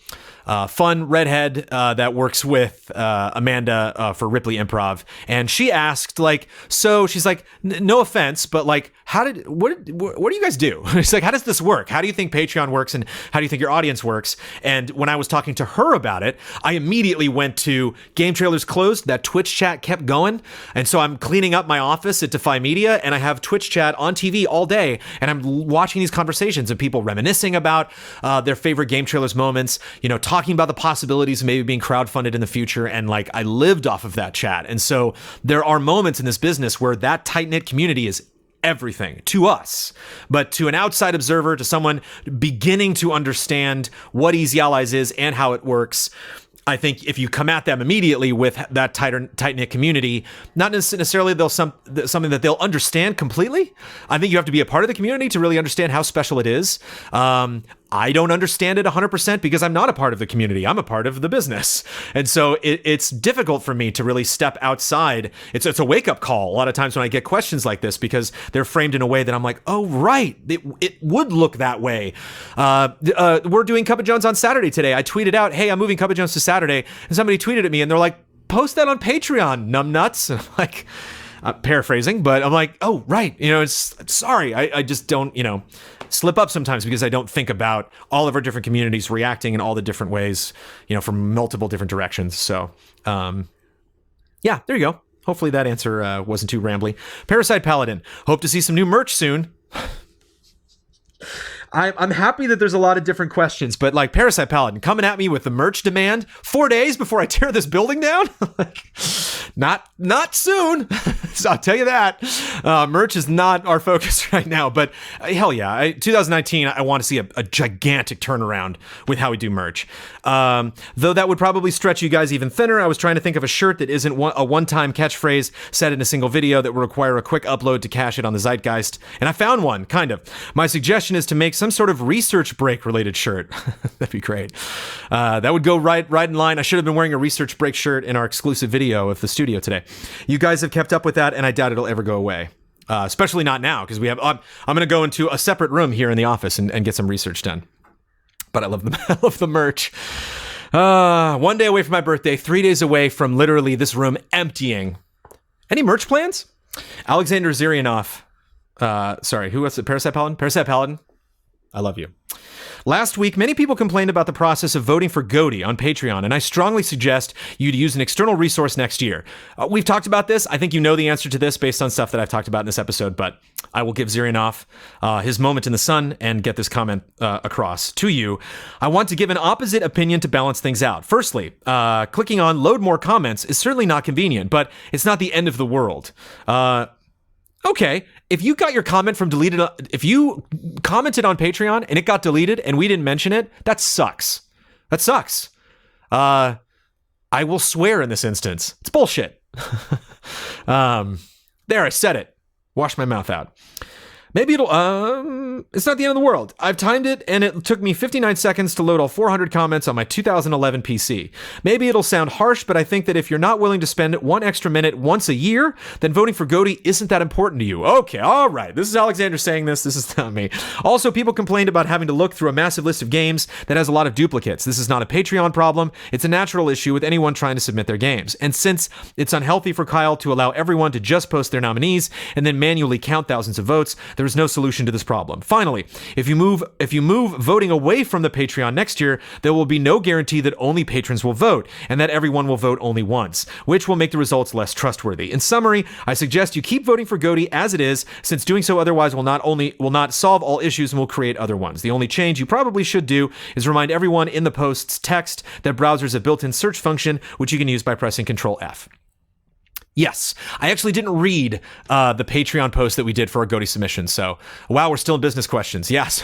fun redhead that works with Amanda for Ripley Improv. And she asked, she's like, no offense, but like, what do you guys do? It's like, how does this work? How do you think Patreon works, and how do you think your audience works? And when I was talking to her about it, I immediately went to Game Trailers Closed. That Twitch chat kept going, and so I'm cleaning up my office at Defy Media, and I have Twitch chat on TV all day, and I'm watching these conversations of people reminiscing about their favorite Game Trailers moments, talking about the possibilities of maybe being crowdfunded in the future, and like, I lived off of that chat. And so there are moments in this business where that tight-knit community is everything to us, but to an outside observer, to someone beginning to understand what Easy Allies is and how it works, I think if you come at them immediately with that tight-knit community, not necessarily something that they'll understand completely. I think you have to be a part of the community to really understand how special it is. I don't understand it 100% because I'm not a part of the community. I'm a part of the business. And so it's difficult for me to really step outside. It's a wake-up call a lot of times when I get questions like this, because they're framed in a way that I'm like, oh, right, it would look that way. We're doing Cup of Jones on Saturday today. I tweeted out, hey, I'm moving Cup of Jones to Saturday. And somebody tweeted at me and they're like, post that on Patreon, numbnuts. And I'm like, paraphrasing, but I'm like, oh, right. Sorry. I just don't, slip up sometimes because I don't think about all of our different communities reacting in all the different ways, from multiple different directions. So, yeah, there you go. Hopefully that answer wasn't too rambly. Parasite Paladin, hope to see some new merch soon. I'm happy that there's a lot of different questions, but like Parasite Paladin coming at me with the merch demand 4 days before I tear this building down? Not soon. So I'll tell you that. Merch is not our focus right now, but hell yeah. 2019, I want to see a gigantic turnaround with how we do merch. Though that would probably stretch you guys even thinner. I was trying to think of a shirt that isn't a one-time catchphrase said in a single video that would require a quick upload to cache it on the Zeitgeist. And I found one, kind of. My suggestion is to make some sort of research break related shirt. That'd be great. That would go right in line. I should have been wearing a research break shirt in our exclusive video of the studio today. You guys have kept up with that, and I doubt it'll ever go away. Especially not now, because we have. I'm going to go into a separate room here in the office and get some research done. But I love I love the merch. 1 day away from my birthday, 3 days away from literally this room emptying. Any merch plans? Alexander Zirianov. Sorry, who was it? Parasite Paladin? Parasite Paladin. I love you. Last week, many people complained about the process of voting for GOTY on Patreon, and I strongly suggest you to use an external resource next year. We've talked about this. I think you know the answer to this based on stuff that I've talked about in this episode, but I will give Zirianov his moment in the sun and get this comment across to you. I want to give an opposite opinion to balance things out. Firstly, clicking on load more comments is certainly not convenient, but it's not the end of the world. Okay, if you got your comment from deleted, if you commented on Patreon and it got deleted and we didn't mention it, that sucks. That sucks. I will swear in this instance. It's bullshit. There, I said it. Wash my mouth out. Maybe it'll, it's not the end of the world. I've timed it, and it took me 59 seconds to load all 400 comments on my 2011 PC. Maybe it'll sound harsh, but I think that if you're not willing to spend 1 extra minute once a year, then voting for GOTY isn't that important to you. Okay, all right. This is Alexander saying this. This is not me. Also, people complained about having to look through a massive list of games that has a lot of duplicates. This is not a Patreon problem. It's a natural issue with anyone trying to submit their games. And since it's unhealthy for Kyle to allow everyone to just post their nominees and then manually count thousands of votes, there is no solution to this problem. Finally, if you move voting away from the Patreon next year, there will be no guarantee that only patrons will vote and that everyone will vote only once, which will make the results less trustworthy. In summary, I suggest you keep voting for GOTY as it is, since doing so otherwise will not solve all issues and will create other ones. The only change you probably should do is remind everyone in the post's text that browsers have built-in search function, which you can use by pressing Control F. Yes, I actually didn't read the Patreon post that we did for our GOTY submission. So, wow, we're still in business questions. Yes,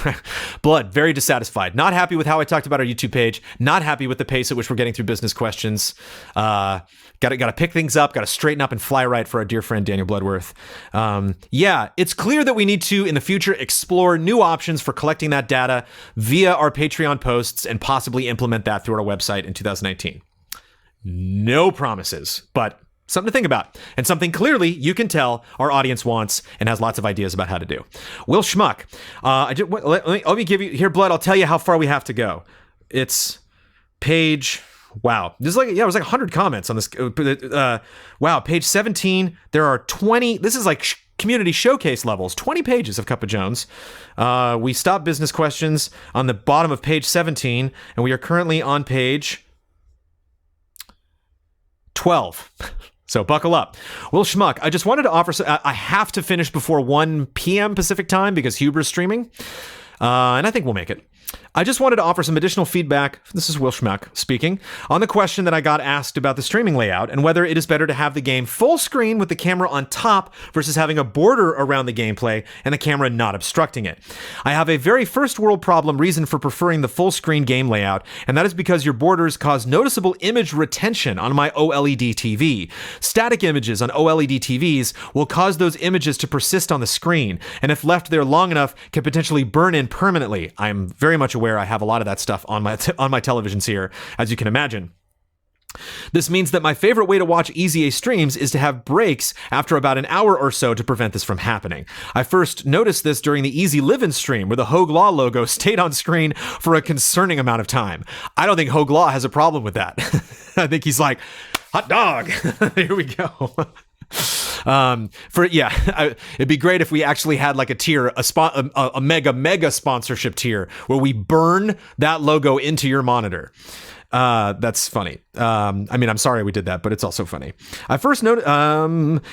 Blood, very dissatisfied. Not happy with how I talked about our YouTube page. Not happy with the pace at which we're getting through business questions. Got to pick things up. Got to straighten up and fly right for our dear friend Daniel Bloodworth. Yeah, it's clear that we need to, in the future, explore new options for collecting that data via our Patreon posts and possibly implement that through our website in 2019. No promises, but something to think about, and something clearly you can tell our audience wants and has lots of ideas about how to do. Will Schmuck, let me give you here, Blood. I'll tell you how far we have to go. It's page. Wow, this is like, it was like 100 comments on this. Wow, page 17. There are 20. This is like community showcase levels, 20 pages of Cup of Jones. We stopped business questions on the bottom of page 17, and we are currently on page 12. So buckle up. Will Schmuck, I just wanted to offer, I have to finish before 1 p.m. Pacific time because Huber's streaming, and I think we'll make it. I just wanted to offer some additional feedback, this is Will Schmuck speaking, on the question that I got asked about the streaming layout and whether it is better to have the game full screen with the camera on top versus having a border around the gameplay and the camera not obstructing it. I have a very first world problem reason for preferring the full screen game layout, and that is because your borders cause noticeable image retention on my OLED TV. Static images on OLED TVs will cause those images to persist on the screen, and if left there long enough, can potentially burn in permanently. I am very much aware I have a lot of that stuff on my televisions here, as you can imagine. This means that my favorite way to watch EZA streams is to have breaks after about an hour or so to prevent this from happening. I first noticed this during the Easy Livin' stream, where the Hogue Law logo stayed on screen for a concerning amount of time. I don't think Hogue Law has a problem with that. I think he's like, hot dog. Here we go. It'd be great if we actually had like a tier, a mega sponsorship tier where we burn that logo into your monitor. That's funny. I'm sorry we did that, but it's also funny. I first noted,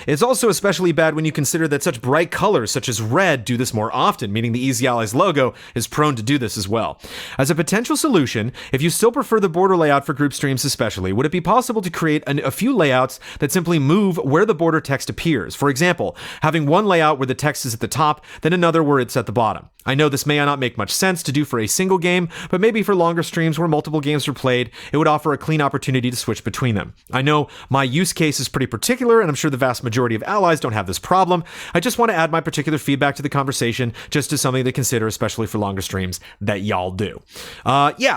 it's also especially bad when you consider that such bright colors such as red do this more often, meaning the Easy Allies logo is prone to do this as well. As a potential solution, if you still prefer the border layout for group streams especially, would it be possible to create a few layouts that simply move where the border text appears? For example, having one layout where the text is at the top, then another where it's at the bottom. I know this may not make much sense to do for a single game, but maybe for longer streams where multiple games are played, it would offer a clean opportunity to switch between them. I know my use case is pretty particular, and I'm sure the vast majority of allies don't have this problem. I just want to add my particular feedback to the conversation, just as something to consider, especially for longer streams that y'all do.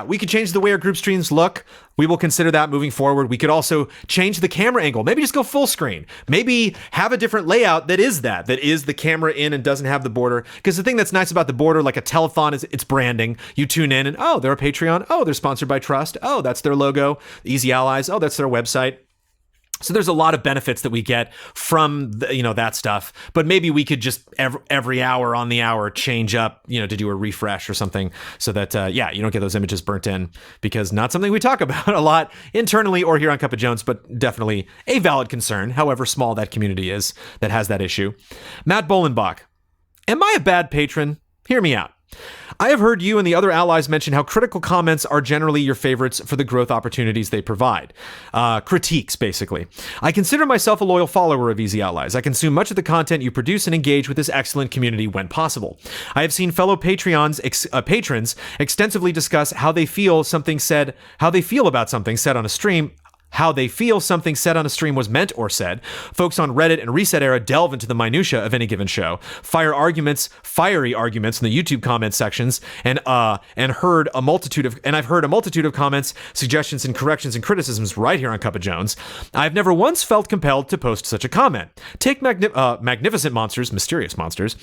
We could change the way our group streams look. We will consider that moving forward. We could also change the camera angle. Maybe just go full screen. Maybe have a different layout that is the camera in and doesn't have the border. Because the thing that's nice about the border, like a telethon, is it's branding. You tune in and, oh, they're a Patreon. Oh, they're sponsored by Trust. Oh, that's their logo. Easy Allies. Oh, that's their website. So there's a lot of benefits that we get from that stuff, but maybe we could just every hour on the hour change up, to do a refresh or something so that, you don't get those images burnt in, because not something we talk about a lot internally or here on Cup of Jones, but definitely a valid concern, however small that community is that has that issue. Matt Bolenbach, am I a bad patron? Hear me out. I have heard you and the other allies mention how critical comments are generally your favorites for the growth opportunities they provide. Critiques, basically. I consider myself a loyal follower of Easy Allies. I consume much of the content you produce and engage with this excellent community when possible. I have seen fellow patrons extensively discuss how they feel about something said on a stream, how they feel something said on a stream was meant or said. Folks on Reddit and Reset Era delve into the minutia of any given show, fiery arguments in the YouTube comment sections, and I've heard a multitude of comments, suggestions, and corrections and criticisms right here on Cup of Jones. I've never once felt compelled to post such a comment. Take Magnificent Monsters, Mysterious Monsters,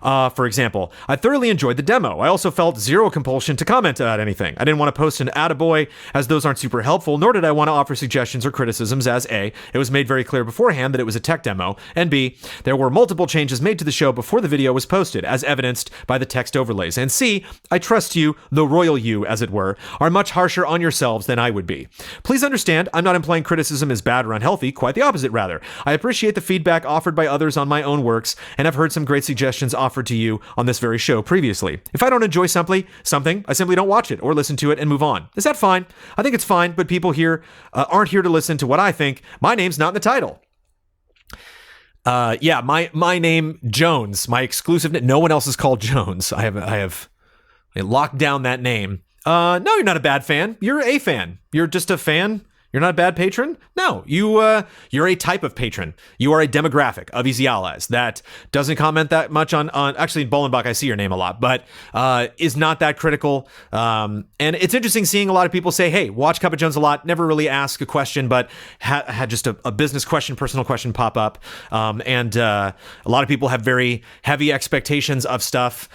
for example. I thoroughly enjoyed the demo. I also felt zero compulsion to comment about anything. I didn't want to post an attaboy, as those aren't super helpful, nor did I want to offer suggestions or criticisms, as A, it was made very clear beforehand that it was a tech demo, and B, there were multiple changes made to the show before the video was posted, as evidenced by the text overlays, and C, I trust you, the royal you, as it were, are much harsher on yourselves than I would be. Please understand, I'm not implying criticism is bad or unhealthy, quite the opposite, rather. I appreciate the feedback offered by others on my own works, and I've heard some great suggestions offered to you on this very show previously. If I don't enjoy something, I simply don't watch it or listen to it and move on. Is that fine? I think it's fine, but people here aren't here to listen to what I think. My name's not in the title. My name, Jones, my exclusive name. No one else is called Jones. I have locked down that name. No, you're not a bad fan. You're a fan. You're just a fan. You're not a bad patron? No, you're a type of patron. You are a demographic of Easy Allies that doesn't comment that much on actually, Bolenbach, I see your name a lot, but is not that critical. And it's interesting seeing a lot of people say, hey, watch Cup of Jones a lot, never really ask a question, but had just a business question, personal question pop up. And a lot of people have very heavy expectations of stuff.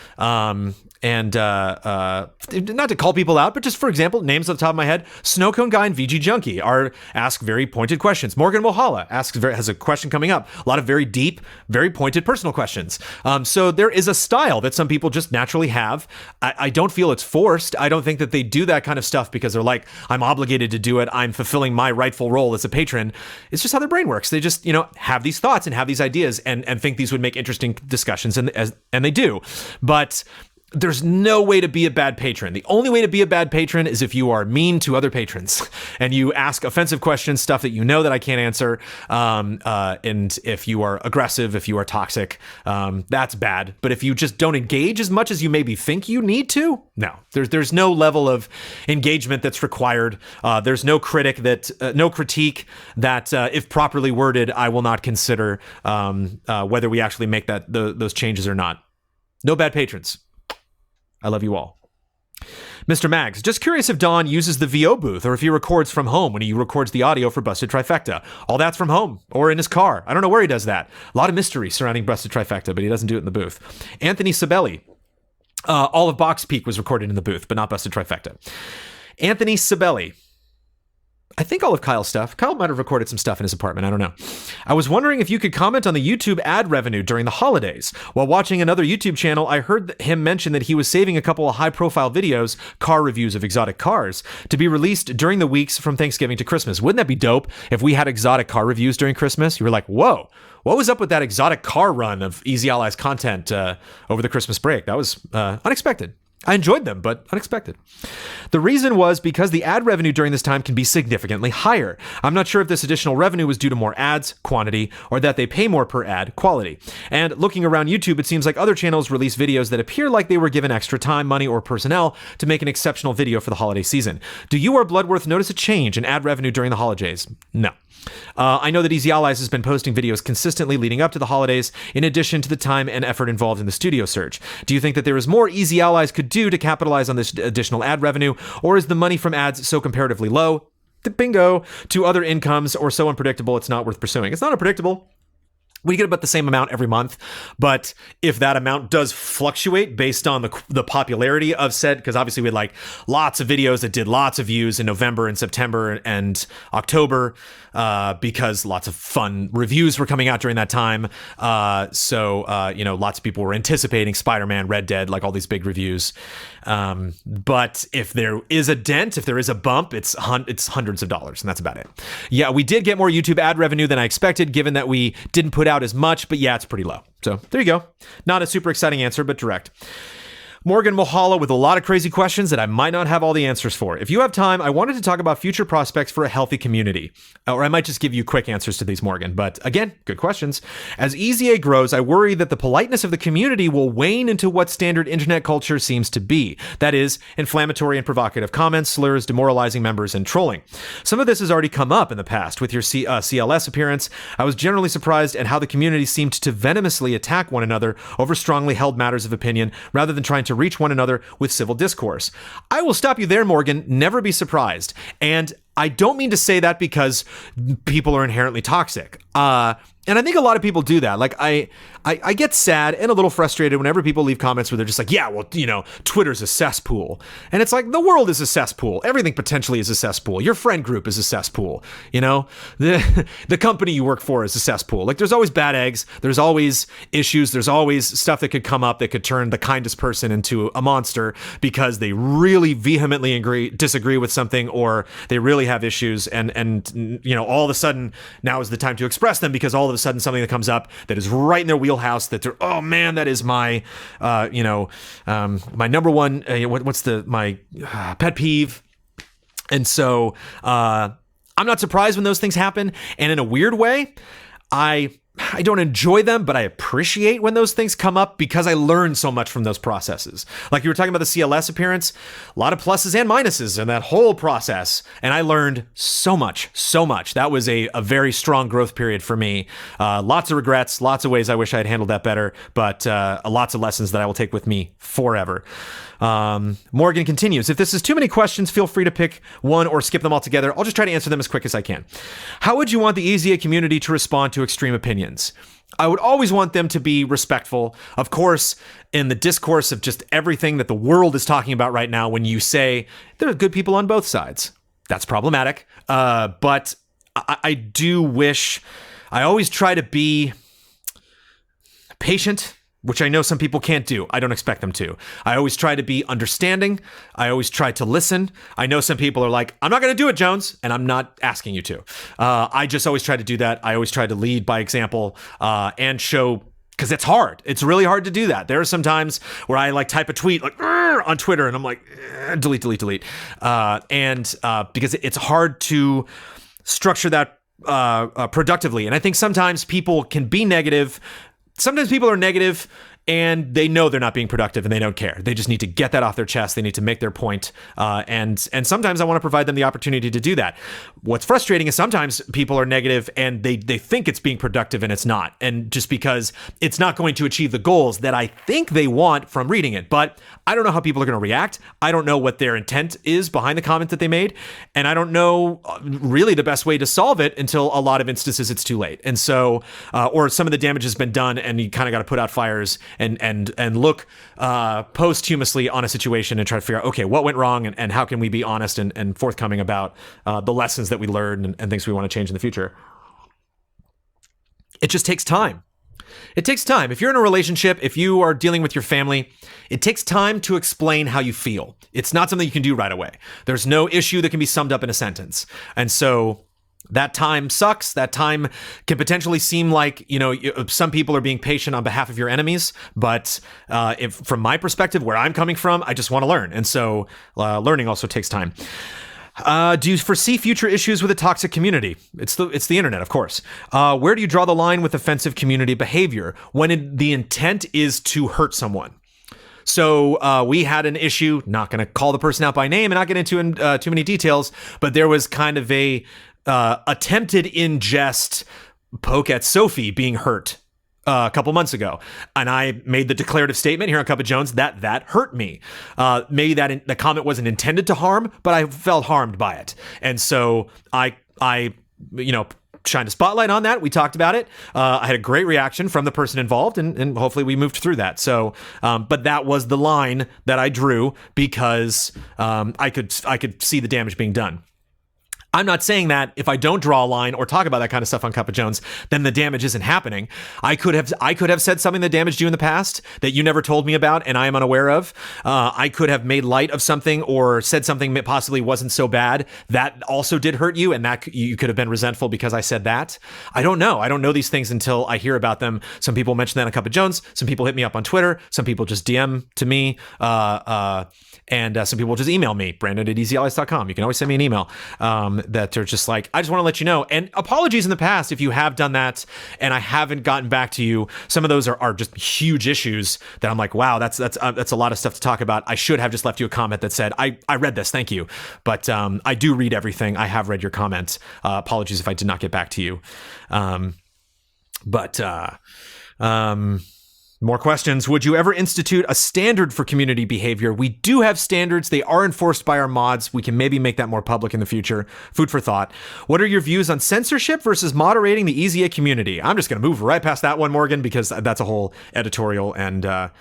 And not to call people out, but just for example, names off the top of my head, Snowcone Guy and VG Junkie ask very pointed questions. Morgan Mohala has a question coming up. A lot of very deep, very pointed personal questions. So there is a style that some people just naturally have. I don't feel it's forced. I don't think that they do that kind of stuff because they're like, I'm obligated to do it. I'm fulfilling my rightful role as a patron. It's just how their brain works. They just, have these thoughts and have these ideas and think these would make interesting discussions, and they do. But there's no way to be a bad patron. The only way to be a bad patron is if you are mean to other patrons and you ask offensive questions, stuff that you know that I can't answer. And if you are aggressive, if you are toxic, that's bad. But if you just don't engage as much as you maybe think you need to, no, there's no level of engagement that's required. There's no critique that, if properly worded, I will not consider whether we actually make those changes or not. No bad patrons. I love you all. Mr. Mags, just curious if Don uses the VO booth or if he records from home when he records the audio for Busted Trifecta. All that's from home or in his car. I don't know where he does that. A lot of mystery surrounding Busted Trifecta, but he doesn't do it in the booth. Anthony Sabelli. All of Box Peak was recorded in the booth, but not Busted Trifecta. Anthony Sabelli. I think all of Kyle's stuff. Kyle might have recorded some stuff in his apartment. I don't know. I was wondering if you could comment on the YouTube ad revenue during the holidays. While watching another YouTube channel, I heard him mention that he was saving a couple of high-profile videos, car reviews of exotic cars, to be released during the weeks from Thanksgiving to Christmas. Wouldn't that be dope if we had exotic car reviews during Christmas? You were like, whoa, what was up with that exotic car run of Easy Allies content over the Christmas break? That was unexpected. I enjoyed them, but unexpected. The reason was because the ad revenue during this time can be significantly higher. I'm not sure if this additional revenue was due to more ads, quantity, or that they pay more per ad, quality. And looking around YouTube, it seems like other channels release videos that appear like they were given extra time, money, or personnel to make an exceptional video for the holiday season. Do you or Bloodworth notice a change in ad revenue during the holidays? No. I know that Easy Allies has been posting videos consistently leading up to the holidays, in addition to the time and effort involved in the studio search. Do you think that there is more Easy Allies could do to capitalize on this additional ad revenue, or is the money from ads so comparatively low, bingo, to other incomes, or so unpredictable it's not worth pursuing? It's not unpredictable. We get about the same amount every month, but if that amount does fluctuate based on the popularity of said, because obviously we had like lots of videos that did lots of views in November and September and October, because lots of fun reviews were coming out during that time. So lots of people were anticipating Spider-Man, Red Dead, like all these big reviews. But if there is a dent, if there is a bump, it's hundreds of dollars, and that's about it. Yeah, we did get more YouTube ad revenue than I expected, given that we didn't put out as much, but yeah, it's pretty low. So there you go. Not a super exciting answer, but direct. Morgan Mohala with a lot of crazy questions that I might not have all the answers for. If you have time, I wanted to talk about future prospects for a healthy community. Or I might just give you quick answers to these, Morgan. But again, good questions. As EZA grows, I worry that the politeness of the community will wane into what standard internet culture seems to be. That is, inflammatory and provocative comments, slurs, demoralizing members, and trolling. Some of this has already come up in the past. With your CLS appearance, I was generally surprised at how the community seemed to venomously attack one another over strongly held matters of opinion, rather than trying to reach one another with civil discourse. I will stop you there, Morgan. Never be surprised. And I don't mean to say that because people are inherently toxic. And I think a lot of people do that. Like, I get sad and a little frustrated whenever people leave comments where they're just like, yeah, well, Twitter's a cesspool. And it's like, the world is a cesspool. Everything potentially is a cesspool. Your friend group is a cesspool. The company you work for is a cesspool. Like, there's always bad eggs. There's always issues. There's always stuff that could come up that could turn the kindest person into a monster because they really vehemently disagree with something, or they really have issues. And all of a sudden now is the time to express them, because all of a sudden something that comes up that is right in their wheelhouse, that they're, oh man, that is my my number one my pet peeve. And so I'm not surprised when those things happen, and in a weird way, I don't enjoy them, but I appreciate when those things come up because I learn so much from those processes. Like you were talking about the CLS appearance, a lot of pluses and minuses in that whole process. And I learned so much. That was a very strong growth period for me. Lots of regrets, lots of ways I wish I had handled that better, but lots of lessons that I will take with me forever. Morgan continues, if this is too many questions, feel free to pick one or skip them altogether. I'll just try to answer them as quick as I can. How would you want the EZA community to respond to extreme opinions? I would always want them to be respectful. Of course, in the discourse of just everything that the world is talking about right now, when you say there are good people on both sides, that's problematic. But I do wish, I always try to be patient, which I know some people can't do. I don't expect them to. I always try to be understanding. I always try to listen. I know some people are like, I'm not going to do it, Jones, and I'm not asking you to. I just always try to do that. I always try to lead by example and show, because it's hard. It's really hard to do that. There are some times where I like type a tweet like on Twitter and I'm like, delete. Because it's hard to structure that productively. And I think sometimes people can be negative. Sometimes people are negative and they know they're not being productive and they don't care. They just need to get that off their chest. They need to make their point. And sometimes I want to provide them the opportunity to do that. What's frustrating is sometimes people are negative and they think it's being productive and it's not. And just because it's not going to achieve the goals that I think they want from reading it. But I don't know how people are going to react. I don't know what their intent is behind the comment that they made. And I don't know really the best way to solve it until a lot of instances it's too late. And so, or some of the damage has been done and you kind of got to put out fires and look posthumously on a situation and try to figure out, okay, what went wrong and how can we be honest and forthcoming about the lessons that we learned and things we want to change in the future. It just takes time. It takes time. If you're in a relationship, if you are dealing with your family, it takes time to explain how you feel. It's not something you can do right away. There's no issue that can be summed up in a sentence. And so that time sucks. That time can potentially seem like, some people are being patient on behalf of your enemies. But if from my perspective, where I'm coming from, I just want to learn. And so learning also takes time. Do you foresee future issues with a toxic community? It's the internet, of course. Where do you draw the line with offensive community behavior when the intent is to hurt someone? So we had an issue, not going to call the person out by name and not get into too many details, but there was kind of a attempted in jest poke at Sophie being hurt a couple months ago. And I made the declarative statement here on Cup of Jones that hurt me. Maybe the comment wasn't intended to harm, but I felt harmed by it. And so I shined a spotlight on that. We talked about it. I had a great reaction from the person involved and hopefully we moved through that. So, but that was the line that I drew because I could see the damage being done. I'm not saying that if I don't draw a line or talk about that kind of stuff on Cup of Jones, then the damage isn't happening. I could have said something that damaged you in the past that you never told me about and I am unaware of. I could have made light of something or said something that possibly wasn't so bad that also did hurt you, and that you could have been resentful because I said that. I don't know. I don't know these things until I hear about them. Some people mention that on Cup of Jones. Some people hit me up on Twitter. Some people just DM to me. And some people just email me, brandon@easyallies.com. You can always send me an email that are just like, I just want to let you know. And apologies in the past if you have done that and I haven't gotten back to you. Some of those are just huge issues that I'm like, wow, that's a lot of stuff to talk about. I should have just left you a comment that said, I read this, thank you. But I do read everything. I have read your comments. Apologies if I did not get back to you. More questions. Would you ever institute a standard for community behavior? We do have standards. They are enforced by our mods. We can maybe make that more public in the future. Food for thought. What are your views on censorship versus moderating the EZA community? I'm just going to move right past that one, Morgan, because that's a whole editorial. And I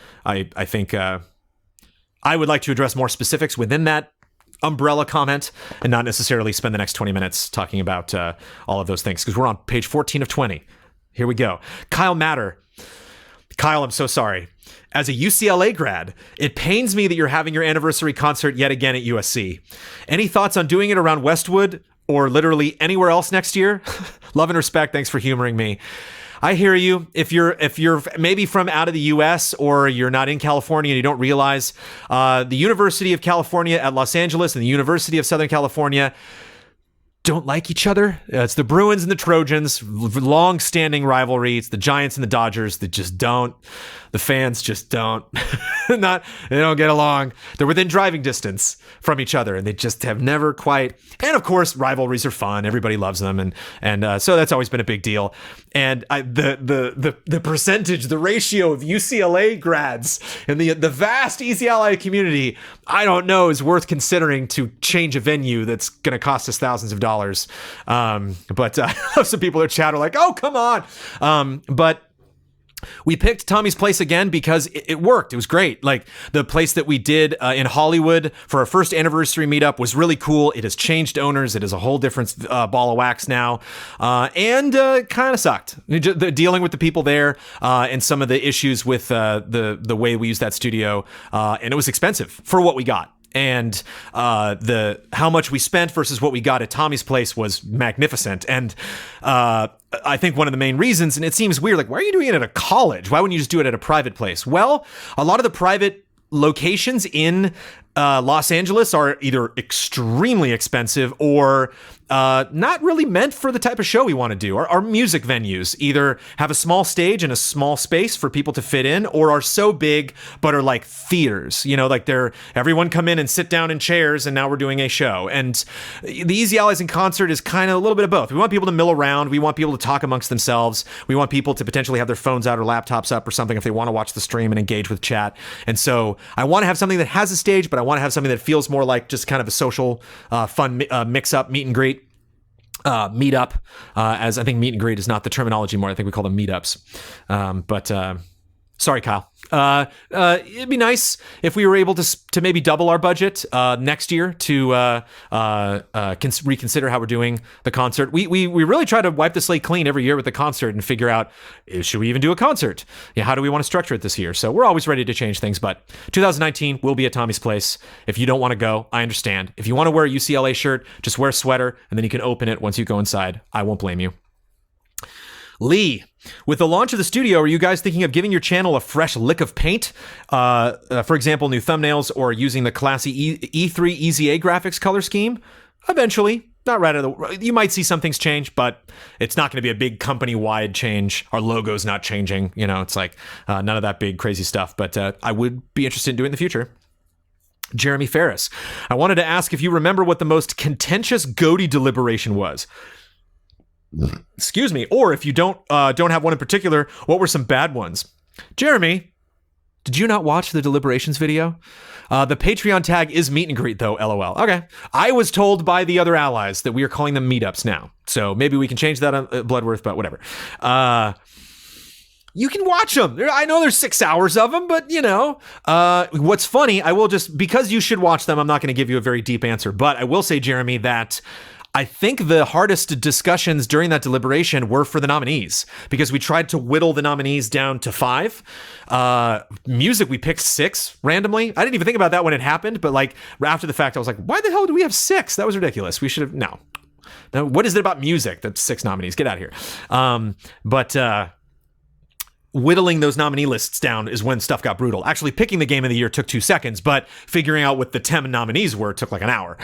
think I would like to address more specifics within that umbrella comment and not necessarily spend the next 20 minutes talking about all of those things, because we're on page 14 of 20. Here we go. Kyle Matter. Kyle, I'm so sorry. As a UCLA grad, it pains me that you're having your anniversary concert yet again at USC. Any thoughts on doing it around Westwood or literally anywhere else next year? Love and respect. Thanks for humoring me. I hear you. If you're maybe from out of the US or you're not in California and you don't realize, the University of California at Los Angeles and the University of Southern California don't like each other. It's the Bruins and the Trojans, long-standing rivalry. It's the Giants and the Dodgers that just don't The fans just don't they don't get along. They're within driving distance from each other, and they just have never quite. And of course, rivalries are fun. Everybody loves them, and so that's always been a big deal. And the percentage, the ratio of UCLA grads in the vast ECLA community, I don't know, is worth considering to change a venue that's going to cost us thousands of dollars. But some people are chat are like, oh, come on. But we picked Tommy's Place again because it worked. It was great. Like the place that we did in Hollywood for our first anniversary meetup was really cool. It has changed owners. It is a whole different ball of wax now, and kind of sucked. Dealing with the people there and some of the issues with the way we use that studio, and it was expensive for what we got. And how much we spent versus what we got at Tommy's Place was magnificent. And I think one of the main reasons, and it seems weird, like, why are you doing it at a college? Why wouldn't you just do it at a private place? Well, a lot of the private locations in Los Angeles are either extremely expensive or not really meant for the type of show we want to do. Our music venues either have a small stage and a small space for people to fit in, or are so big but are like theaters. You know, like everyone come in and sit down in chairs, and now we're doing a show. And the Easy Allies in Concert is kind of a little bit of both. We want people to mill around. We want people to talk amongst themselves. We want people to potentially have their phones out or laptops up or something if they want to watch the stream and engage with chat. And so I want to have something that has a stage, but I want to have something that feels more like just kind of a social, fun mix-up, meet and greet. Meetup, as I think meet and greet is not the terminology more. I think we call them meetups. But sorry, Kyle. It'd be nice if we were able to maybe double our budget next year to reconsider how we're doing the concert. We really try to wipe the slate clean every year with the concert and figure out, should we even do a concert? Yeah, how do we want to structure it this year? So we're always ready to change things, but 2019 will be at Tommy's Place. If you don't want to go, I understand. If you want to wear a UCLA shirt, just wear a sweater and then you can open it once you go inside. I won't blame you. Lee, with the launch of the studio, are you guys thinking of giving your channel a fresh lick of paint? For example, new thumbnails or using the classy E3 EZA graphics color scheme? Eventually. Not right out of the... You might see some things change, but it's not going to be a big company-wide change. Our logo's not changing. You know, it's like none of that big crazy stuff. But I would be interested in doing it in the future. Jeremy Ferris, I wanted to ask if you remember what the most contentious GOTY deliberation was. Excuse me. Or if you don't have one in particular, what were some bad ones? Jeremy, did you not watch the deliberations video? The Patreon tag is meet and greet, though, LOL. Okay. I was told by the other allies that we are calling them meetups now. So maybe we can change that on Bloodworth, but whatever. You can watch them. I know there's 6 hours of them, but you know, what's funny, I will just, because you should watch them, I'm not going to give you a very deep answer, but I will say, Jeremy, that I think the hardest discussions during that deliberation were for the nominees, because we tried to whittle the nominees down to 5. Music, we picked 6 randomly. I didn't even think about that when it happened, but like after the fact, I was like, why the hell do we have 6? That was ridiculous. We should have, no. Now, what is it about music that's 6 nominees? Get out of here. Whittling those nominee lists down is when stuff got brutal. Actually, picking the game of the year took 2 seconds, but figuring out what the 10 nominees were took like an hour.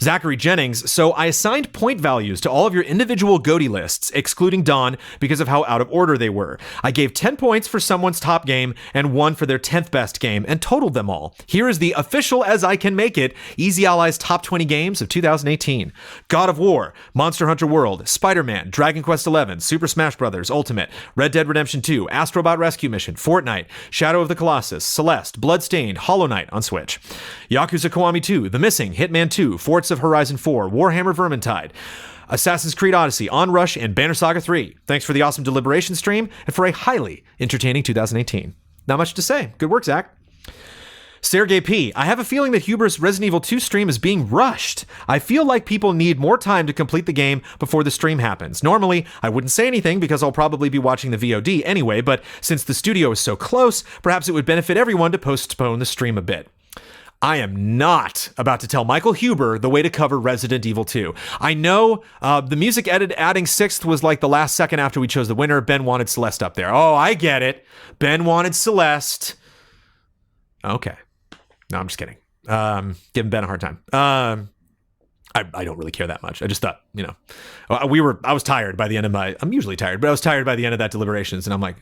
Zachary Jennings, so I assigned point values to all of your individual GOTY lists, excluding Dawn, because of how out of order they were. I gave 10 points for someone's top game and 1 for their 10th best game, and totaled them all. Here is the official as I can make it Easy Allies top 20 games of 2018. God of War, Monster Hunter World, Spider-Man, Dragon Quest XI, Super Smash Bros. Ultimate, Red Dead Redemption 2, Astrobot Rescue Mission, Fortnite, Shadow of the Colossus, Celeste, Bloodstained, Hollow Knight on Switch, Yakuza Kiwami 2, The Missing, Hitman 2, Forza Horizon 4, Warhammer Vermintide, Assassin's Creed Odyssey, Onrush, and Banner Saga 3. Thanks for the awesome deliberation stream and for a highly entertaining 2018. Not much to say. Good work, Zach. Sergey P. I have a feeling that Huber's Resident Evil 2 stream is being rushed. I feel like people need more time to complete the game before the stream happens. Normally, I wouldn't say anything because I'll probably be watching the VOD anyway, but since the studio is so close, perhaps it would benefit everyone to postpone the stream a bit. I am not about to tell Michael Huber the way to cover Resident Evil 2. I know the music edit adding 6th was like the last second after we chose the winner. Ben wanted Celeste up there. Oh, I get it. Ben wanted Celeste. Okay. No, I'm just kidding. Giving Ben a hard time. I don't really care that much. I just thought, you know, I was tired by the end of I'm usually tired, but I was tired by the end of that deliberations. And I'm like,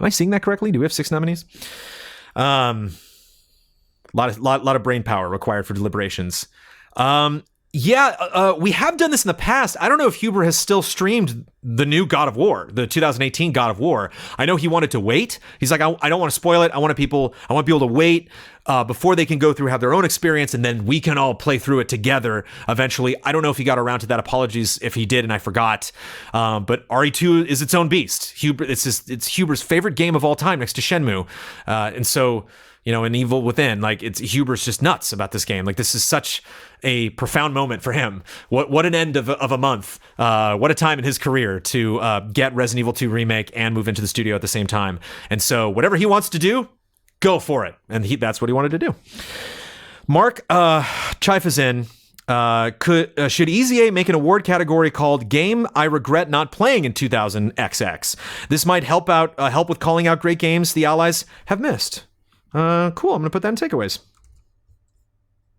Am I seeing that correctly? Do we have 6 nominees? Lot of brain power required for deliberations. We have done this in the past. I don't know if Huber has still streamed the new God of War, the 2018 God of War. I know he wanted to wait. He's like, I don't want to spoil it. I want people to wait before they can go through, have their own experience, and then we can all play through it together eventually. I don't know if he got around to that. Apologies if he did and I forgot. But RE2 is its own beast. It's Huber's favorite game of all time next to Shenmue. And so, in Evil Within, like, Huber's just nuts about this game. Like, this is such a profound moment for him. What an end of a month. What a time in his career to get Resident Evil 2 remake and move into the studio at the same time. And so whatever he wants to do, go for it. And that's what he wanted to do. Mark Chifa's in. Should EZA make an award category called Game I Regret Not Playing in 2000XX? This might help with calling out great games the Allies have missed. Cool. I'm going to put that in takeaways.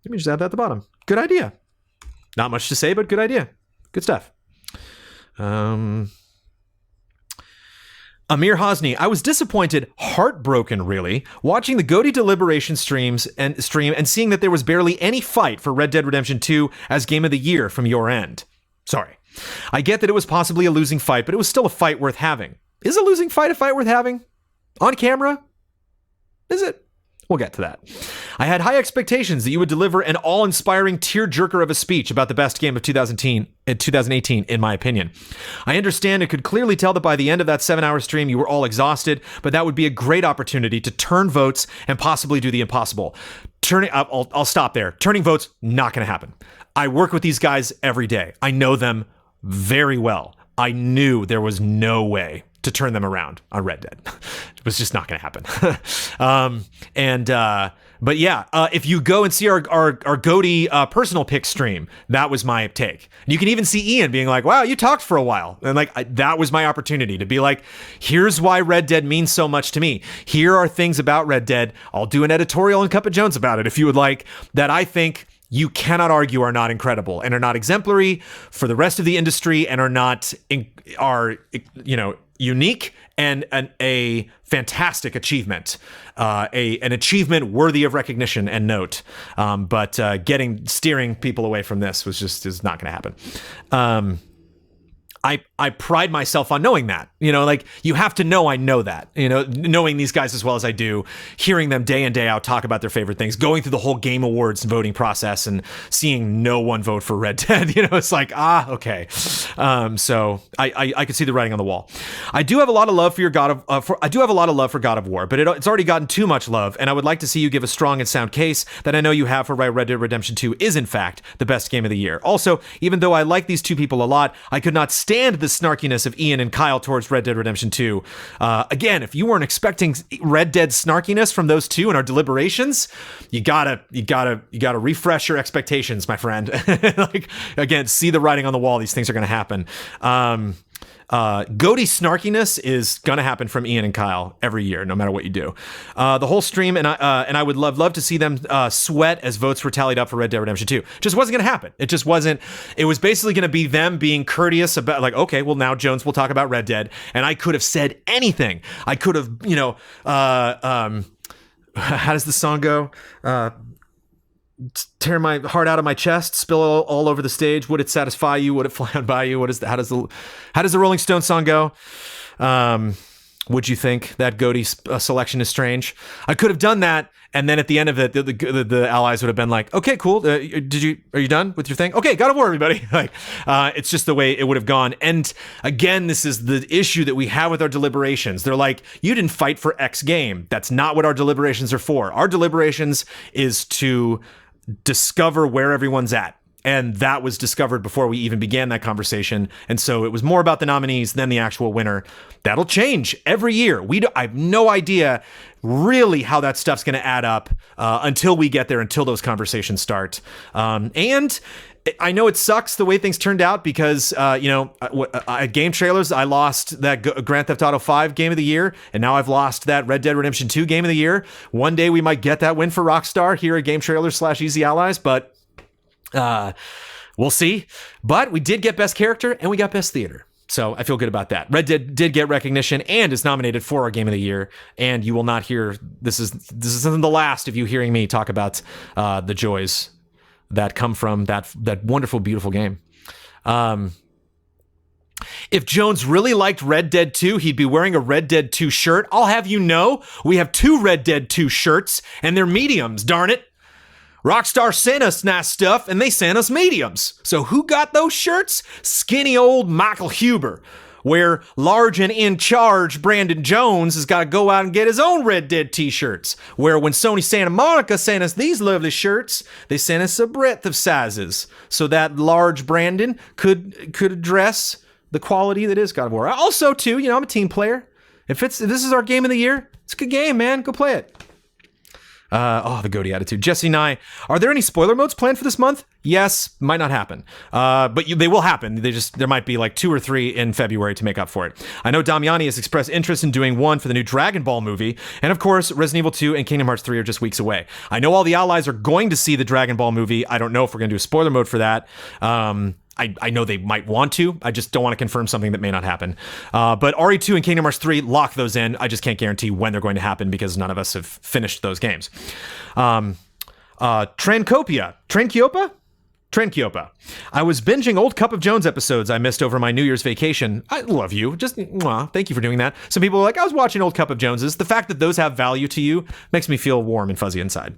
Let me just add that at the bottom. Good idea. Not much to say, but good idea. Good stuff. Amir Hosni, I was disappointed, heartbroken really, watching the GOTY Deliberation stream and seeing that there was barely any fight for Red Dead Redemption 2 as Game of the Year from your end. Sorry. I get that it was possibly a losing fight, but it was still a fight worth having. Is a losing fight a fight worth having? On camera? Is it? We'll get to that. I had high expectations that you would deliver an all-inspiring tear-jerker of a speech about the best game of 2018, in my opinion. I understand it could clearly tell that by the end of that 7-hour stream you were all exhausted, but that would be a great opportunity to turn votes and possibly do the impossible. I'll stop there. Turning votes, not going to happen. I work with these guys every day. I know them very well. I knew there was no way to turn them around on Red Dead. It was just not going to happen. But yeah, if you go and see our GOTY personal pick stream, that was my take. You can even see Ian being like, wow, you talked for a while. And that was my opportunity to be like, here's why Red Dead means so much to me. Here are things about Red Dead. I'll do an editorial in Cup of Jones about it if you would like, that I think you cannot argue are not incredible and are not exemplary for the rest of the industry and are unique and a fantastic achievement, an achievement worthy of recognition and note. But steering people away from this is not going to happen. I pride myself on knowing that, you have to know I know that, knowing these guys as well as I do, hearing them day in, day out talk about their favorite things, going through the whole Game Awards voting process and seeing no one vote for Red Dead, it's like, okay. So I could see the writing on the wall. I do have a lot of love for God of War, but it's already gotten too much love, and I would like to see you give a strong and sound case that I know you have for why Red Dead Redemption 2 is in fact the best game of the year. Also, even though I like these two people a lot, I could not stand the snarkiness of Ian and Kyle towards Red Dead Redemption 2. Again, if you weren't expecting Red Dead snarkiness from those two in our deliberations, you gotta refresh your expectations, my friend. Again, see the writing on the wall. These things are going to happen. GOTY snarkiness is gonna happen from Ian and Kyle every year, no matter what you do. The whole stream, and I would love to see them sweat as votes were tallied up for Red Dead Redemption 2. Just wasn't gonna happen. It just wasn't. It was basically gonna be them being courteous about, like, okay, well now Jones will talk about Red Dead, and I could have said anything. I could have, how does the song go? Tear my heart out of my chest, spill all over the stage. Would it satisfy you? Would it fly on by you? How does the Rolling Stones song go? Would you think that GOTY selection is strange? I could have done that, and then at the end of it, the allies would have been like, "Okay, cool. Are you done with your thing? Okay, God of War, everybody." It's just the way it would have gone. And again, this is the issue that we have with our deliberations. They're like, "You didn't fight for X game." That's not what our deliberations are for. Our deliberations is to discover where everyone's at. And that was discovered before we even began that conversation. And so it was more about the nominees than the actual winner. That'll change every year. I have no idea really how that stuff's going to add up until we get there, until those conversations start. And I know it sucks the way things turned out because, at Game Trailers, I lost that Grand Theft Auto 5 Game of the Year, and now I've lost that Red Dead Redemption 2 Game of the Year. One day we might get that win for Rockstar here at Game Trailers /Easy Allies, but we'll see. But we did get Best Character, and we got Best Theater. So I feel good about that. Red Dead did get recognition and is nominated for our Game of the Year. And you will not hear this isn't the last of you hearing me talk about the joys that come from that wonderful, beautiful game. If Jones really liked Red Dead 2, he'd be wearing a Red Dead 2 shirt. I'll have you know, we have 2 Red Dead 2 shirts, and they're mediums, darn it. Rockstar sent us nice stuff, and they sent us mediums. So who got those shirts? Skinny old Michael Huber. Where large and in charge Brandon Jones has got to go out and get his own Red Dead t-shirts. Where when Sony Santa Monica sent us these lovely shirts, they sent us a breadth of sizes. So that large Brandon could address the quality that is God of War. Also, too, I'm a team player. If this is our Game of the Year, it's a good game, man. Go play it. The goatee attitude. Jesse Nye, are there any spoiler modes planned for this month? Yes, might not happen. But they will happen. There might be like 2 or 3 in February to make up for it. I know Damiani has expressed interest in doing one for the new Dragon Ball movie. And of course, Resident Evil 2 and Kingdom Hearts 3 are just weeks away. I know all the allies are going to see the Dragon Ball movie. I don't know if we're going to do a spoiler mode for that. I know they might want to. I just don't want to confirm something that may not happen. But RE2 and Kingdom Hearts 3, lock those in. I just can't guarantee when they're going to happen because none of us have finished those games. Trankyopa. I was binging old Cup of Jones episodes I missed over my New Year's vacation. I love you. Just thank you for doing that. Some people are like, I was watching old Cup of Joneses. The fact that those have value to you makes me feel warm and fuzzy inside.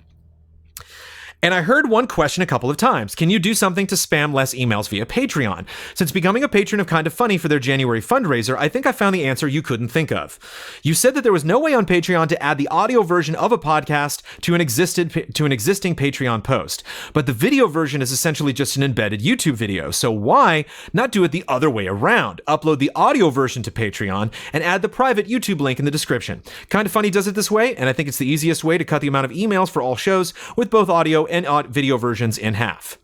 And I heard one question a couple of times. Can you do something to spam less emails via Patreon? Since becoming a patron of Kind of Funny for their January fundraiser, I think I found the answer you couldn't think of. You said that there was no way on Patreon to add the audio version of a podcast to an existing Patreon post. But the video version is essentially just an embedded YouTube video. So why not do it the other way around? Upload the audio version to Patreon and add the private YouTube link in the description. Kind of Funny does it this way, and I think it's the easiest way to cut the amount of emails for all shows with both audio and video versions in half.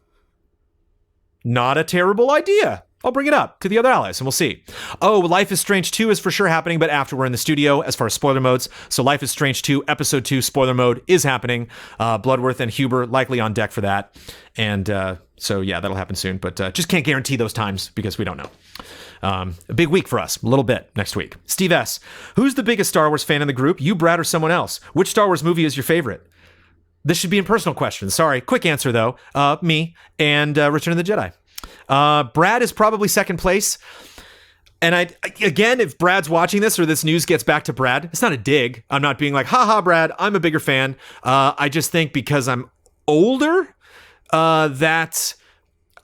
Not a terrible idea. I'll bring it up to the other allies and we'll see. Oh, Life is Strange 2 is for sure happening, but after we're in the studio as far as spoiler modes. So Life is Strange 2 Episode 2 spoiler mode is happening. Bloodworth and Huber likely on deck for that. And so yeah, that'll happen soon, but just can't guarantee those times because we don't know. A big week for us, a little bit next week. Steve S. Who's the biggest Star Wars fan in the group? You, Brad, or someone else? Which Star Wars movie is your favorite? This should be a personal question. Sorry. Quick answer, though. Me and Return of the Jedi. Brad is probably second place. And again, if Brad's watching this or this news gets back to Brad, it's not a dig. I'm not being like, haha, Brad, I'm a bigger fan. I just think because I'm older, that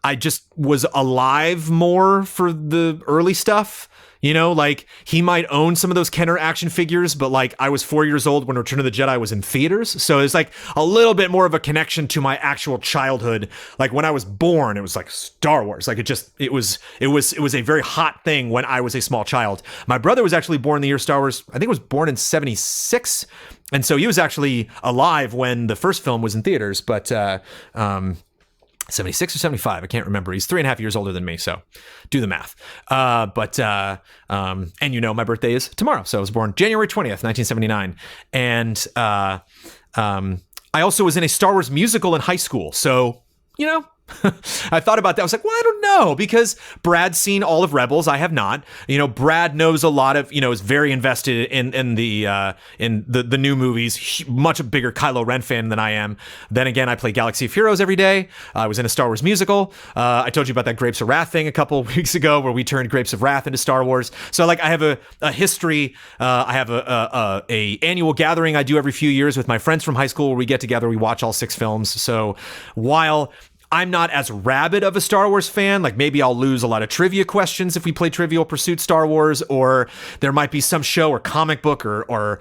I just was alive more for the early stuff. Like he might own some of those Kenner action figures, but like I was 4 years old when Return of the Jedi was in theaters. So it's like a little bit more of a connection to my actual childhood. Like when I was born, it was like Star Wars. Like it was a very hot thing when I was a small child. My brother was actually born the year Star Wars, I think was born in 1976. And so he was actually alive when the first film was in theaters, but 76 or 75, I can't remember. He's 3.5 years older than me, so do the math. And my birthday is tomorrow. So I was born January 20th, 1979. And I also was in a Star Wars musical in high school. So, I thought about that. I was like, well, I don't know, because Brad's seen all of Rebels. I have not. Brad knows a lot of, is very invested in the new movies. Much a bigger Kylo Ren fan than I am. Then again, I play Galaxy of Heroes every day. I was in a Star Wars musical. I told you about that Grapes of Wrath thing a couple of weeks ago, where we turned Grapes of Wrath into Star Wars. So like, I have a history. I have a annual gathering I do every few years with my friends from high school, where we get together, we watch all 6 films. So while I'm not as rabid of a Star Wars fan, like maybe I'll lose a lot of trivia questions if we play Trivial Pursuit Star Wars, or there might be some show or comic book or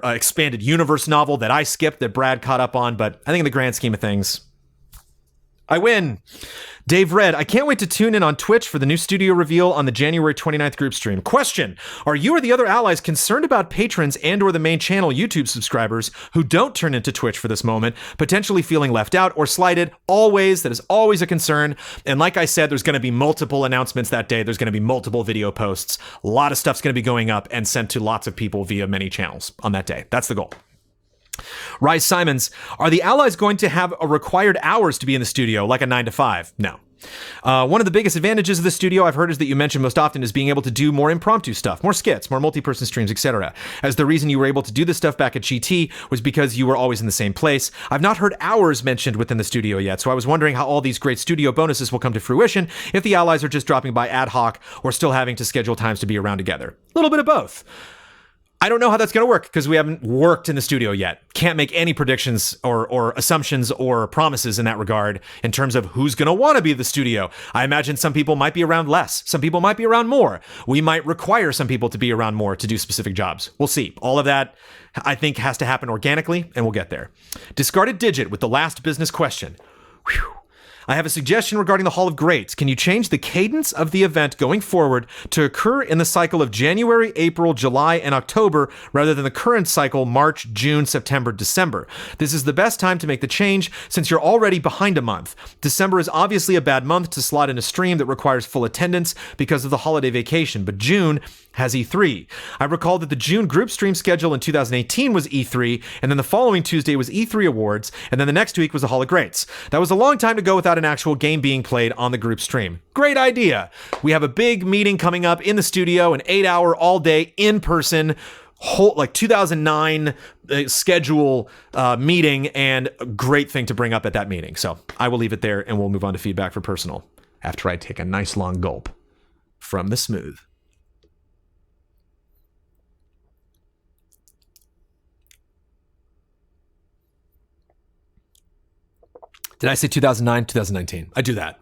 expanded universe novel that I skipped that Brad caught up on. But I think in the grand scheme of things, I win. Dave Red, I can't wait to tune in on Twitch for the new studio reveal on the January 29th group stream. Question, are you or the other allies concerned about patrons and or the main channel YouTube subscribers who don't turn into Twitch for this moment, potentially feeling left out or slighted? Always, that is always a concern. And like I said, there's going to be multiple announcements that day. There's going to be multiple video posts. A lot of stuff's going to be going up and sent to lots of people via many channels on that day. That's the goal. Rise Simons, are the allies going to have a required hours to be in the studio, like a 9 to 5? No. One of the biggest advantages of the studio I've heard is that you mentioned most often is being able to do more impromptu stuff, more skits, more multi-person streams, etc. As the reason you were able to do this stuff back at GT was because you were always in the same place. I've not heard hours mentioned within the studio yet, so I was wondering how all these great studio bonuses will come to fruition if the allies are just dropping by ad hoc or still having to schedule times to be around together. A little bit of both. I don't know how that's going to work because we haven't worked in the studio yet. Can't make any predictions or assumptions or promises in that regard in terms of who's going to want to be the studio. I imagine some people might be around less. Some people might be around more. We might require some people to be around more to do specific jobs. We'll see. All of that, I think, has to happen organically, and we'll get there. Discarded Digit with the last business question. Whew. I have a suggestion regarding the Hall of Greats. Can you change the cadence of the event going forward to occur in the cycle of January, April, July, and October rather than the current cycle, March, June, September, December? This is the best time to make the change since you're already behind a month. December is obviously a bad month to slot in a stream that requires full attendance because of the holiday vacation, but June has E3. I recall that the June group stream schedule in 2018 was E3, and then the following Tuesday was E3 Awards, and then the next week was the Hall of Greats. That was a long time to go without an actual game being played on the group stream. Great idea. We have a big meeting coming up in the studio, an 8-hour all-day in-person whole 2009 schedule meeting, and a great thing to bring up at that meeting. So I will leave it there, and we'll move on to feedback for personal after I take a nice long gulp from the smooth. Did I say 2009, 2019? I do that.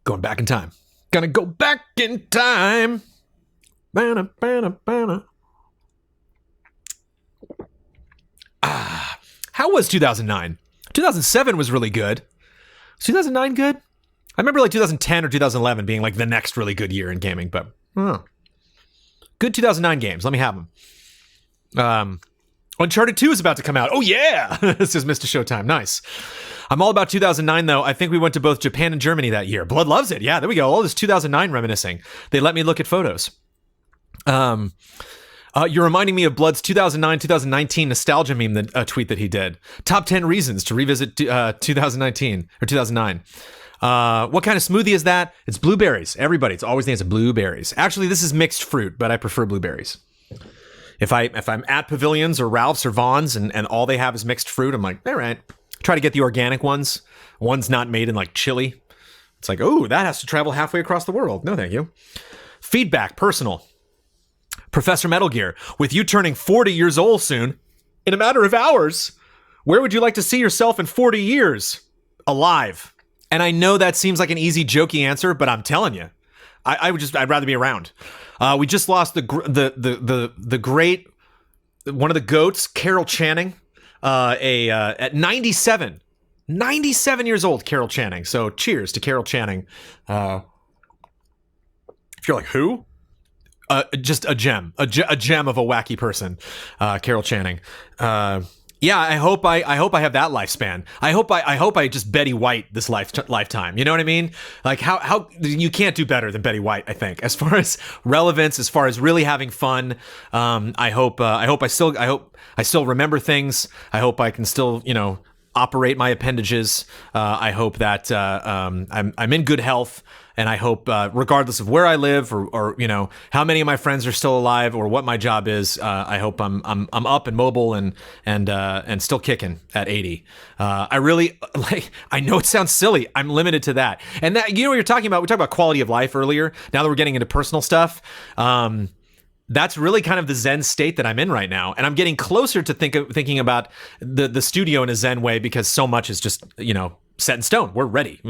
Going back in time. Gonna go back in time. Banna, banna, banna. How was 2009? 2007 was really good. Was 2009 good? I remember 2010 or 2011 being the next really good year in gaming, but good 2009 games. Let me have them. Uncharted 2 is about to come out. Oh yeah! This is Mr. Showtime. Nice. I'm all about 2009 though. I think we went to both Japan and Germany that year. Blood loves it. Yeah, there we go. All this 2009 reminiscing. They let me look at photos. You're reminding me of Blood's 2009-2019 nostalgia meme tweet that he did. Top 10 reasons to revisit 2019 or 2009. What kind of smoothie is that? It's blueberries. Everybody, it's always the answer, blueberries. Actually, this is mixed fruit, but I prefer blueberries. If I'm at Pavilions or Ralph's or Vaughn's and all they have is mixed fruit, I'm like, all right. Try to get the organic ones. One's not made in Chile. It's oh, that has to travel halfway across the world. No, thank you. Feedback, personal. Professor Metal Gear, with you turning 40 years old soon, in a matter of hours, where would you like to see yourself in 40 years? Alive. And I know that seems like an easy, jokey answer, but I'm telling you, I'd rather be around. We just lost the great, one of the GOATs, Carol Channing, at 97 years old, Carol Channing. So cheers to Carol Channing. If you're like, who? Just a gem of a wacky person, Carol Channing. Yeah, I hope I have that lifespan. I hope I just Betty White this lifetime. You know what I mean? How you can't do better than Betty White, I think, as far as relevance, as far as really having fun. I hope I still remember things. I hope I can still, operate my appendages. I hope that I'm in good health. And I hope, regardless of where I live or how many of my friends are still alive or what my job is, I hope I'm up and mobile and still kicking at 80. I really I know it sounds silly. I'm limited to that. And that, what you're talking about, we talked about quality of life earlier. Now that we're getting into personal stuff, that's really kind of the Zen state that I'm in right now. And I'm getting closer to thinking about the studio in a Zen way because so much is just, set in stone. We're ready.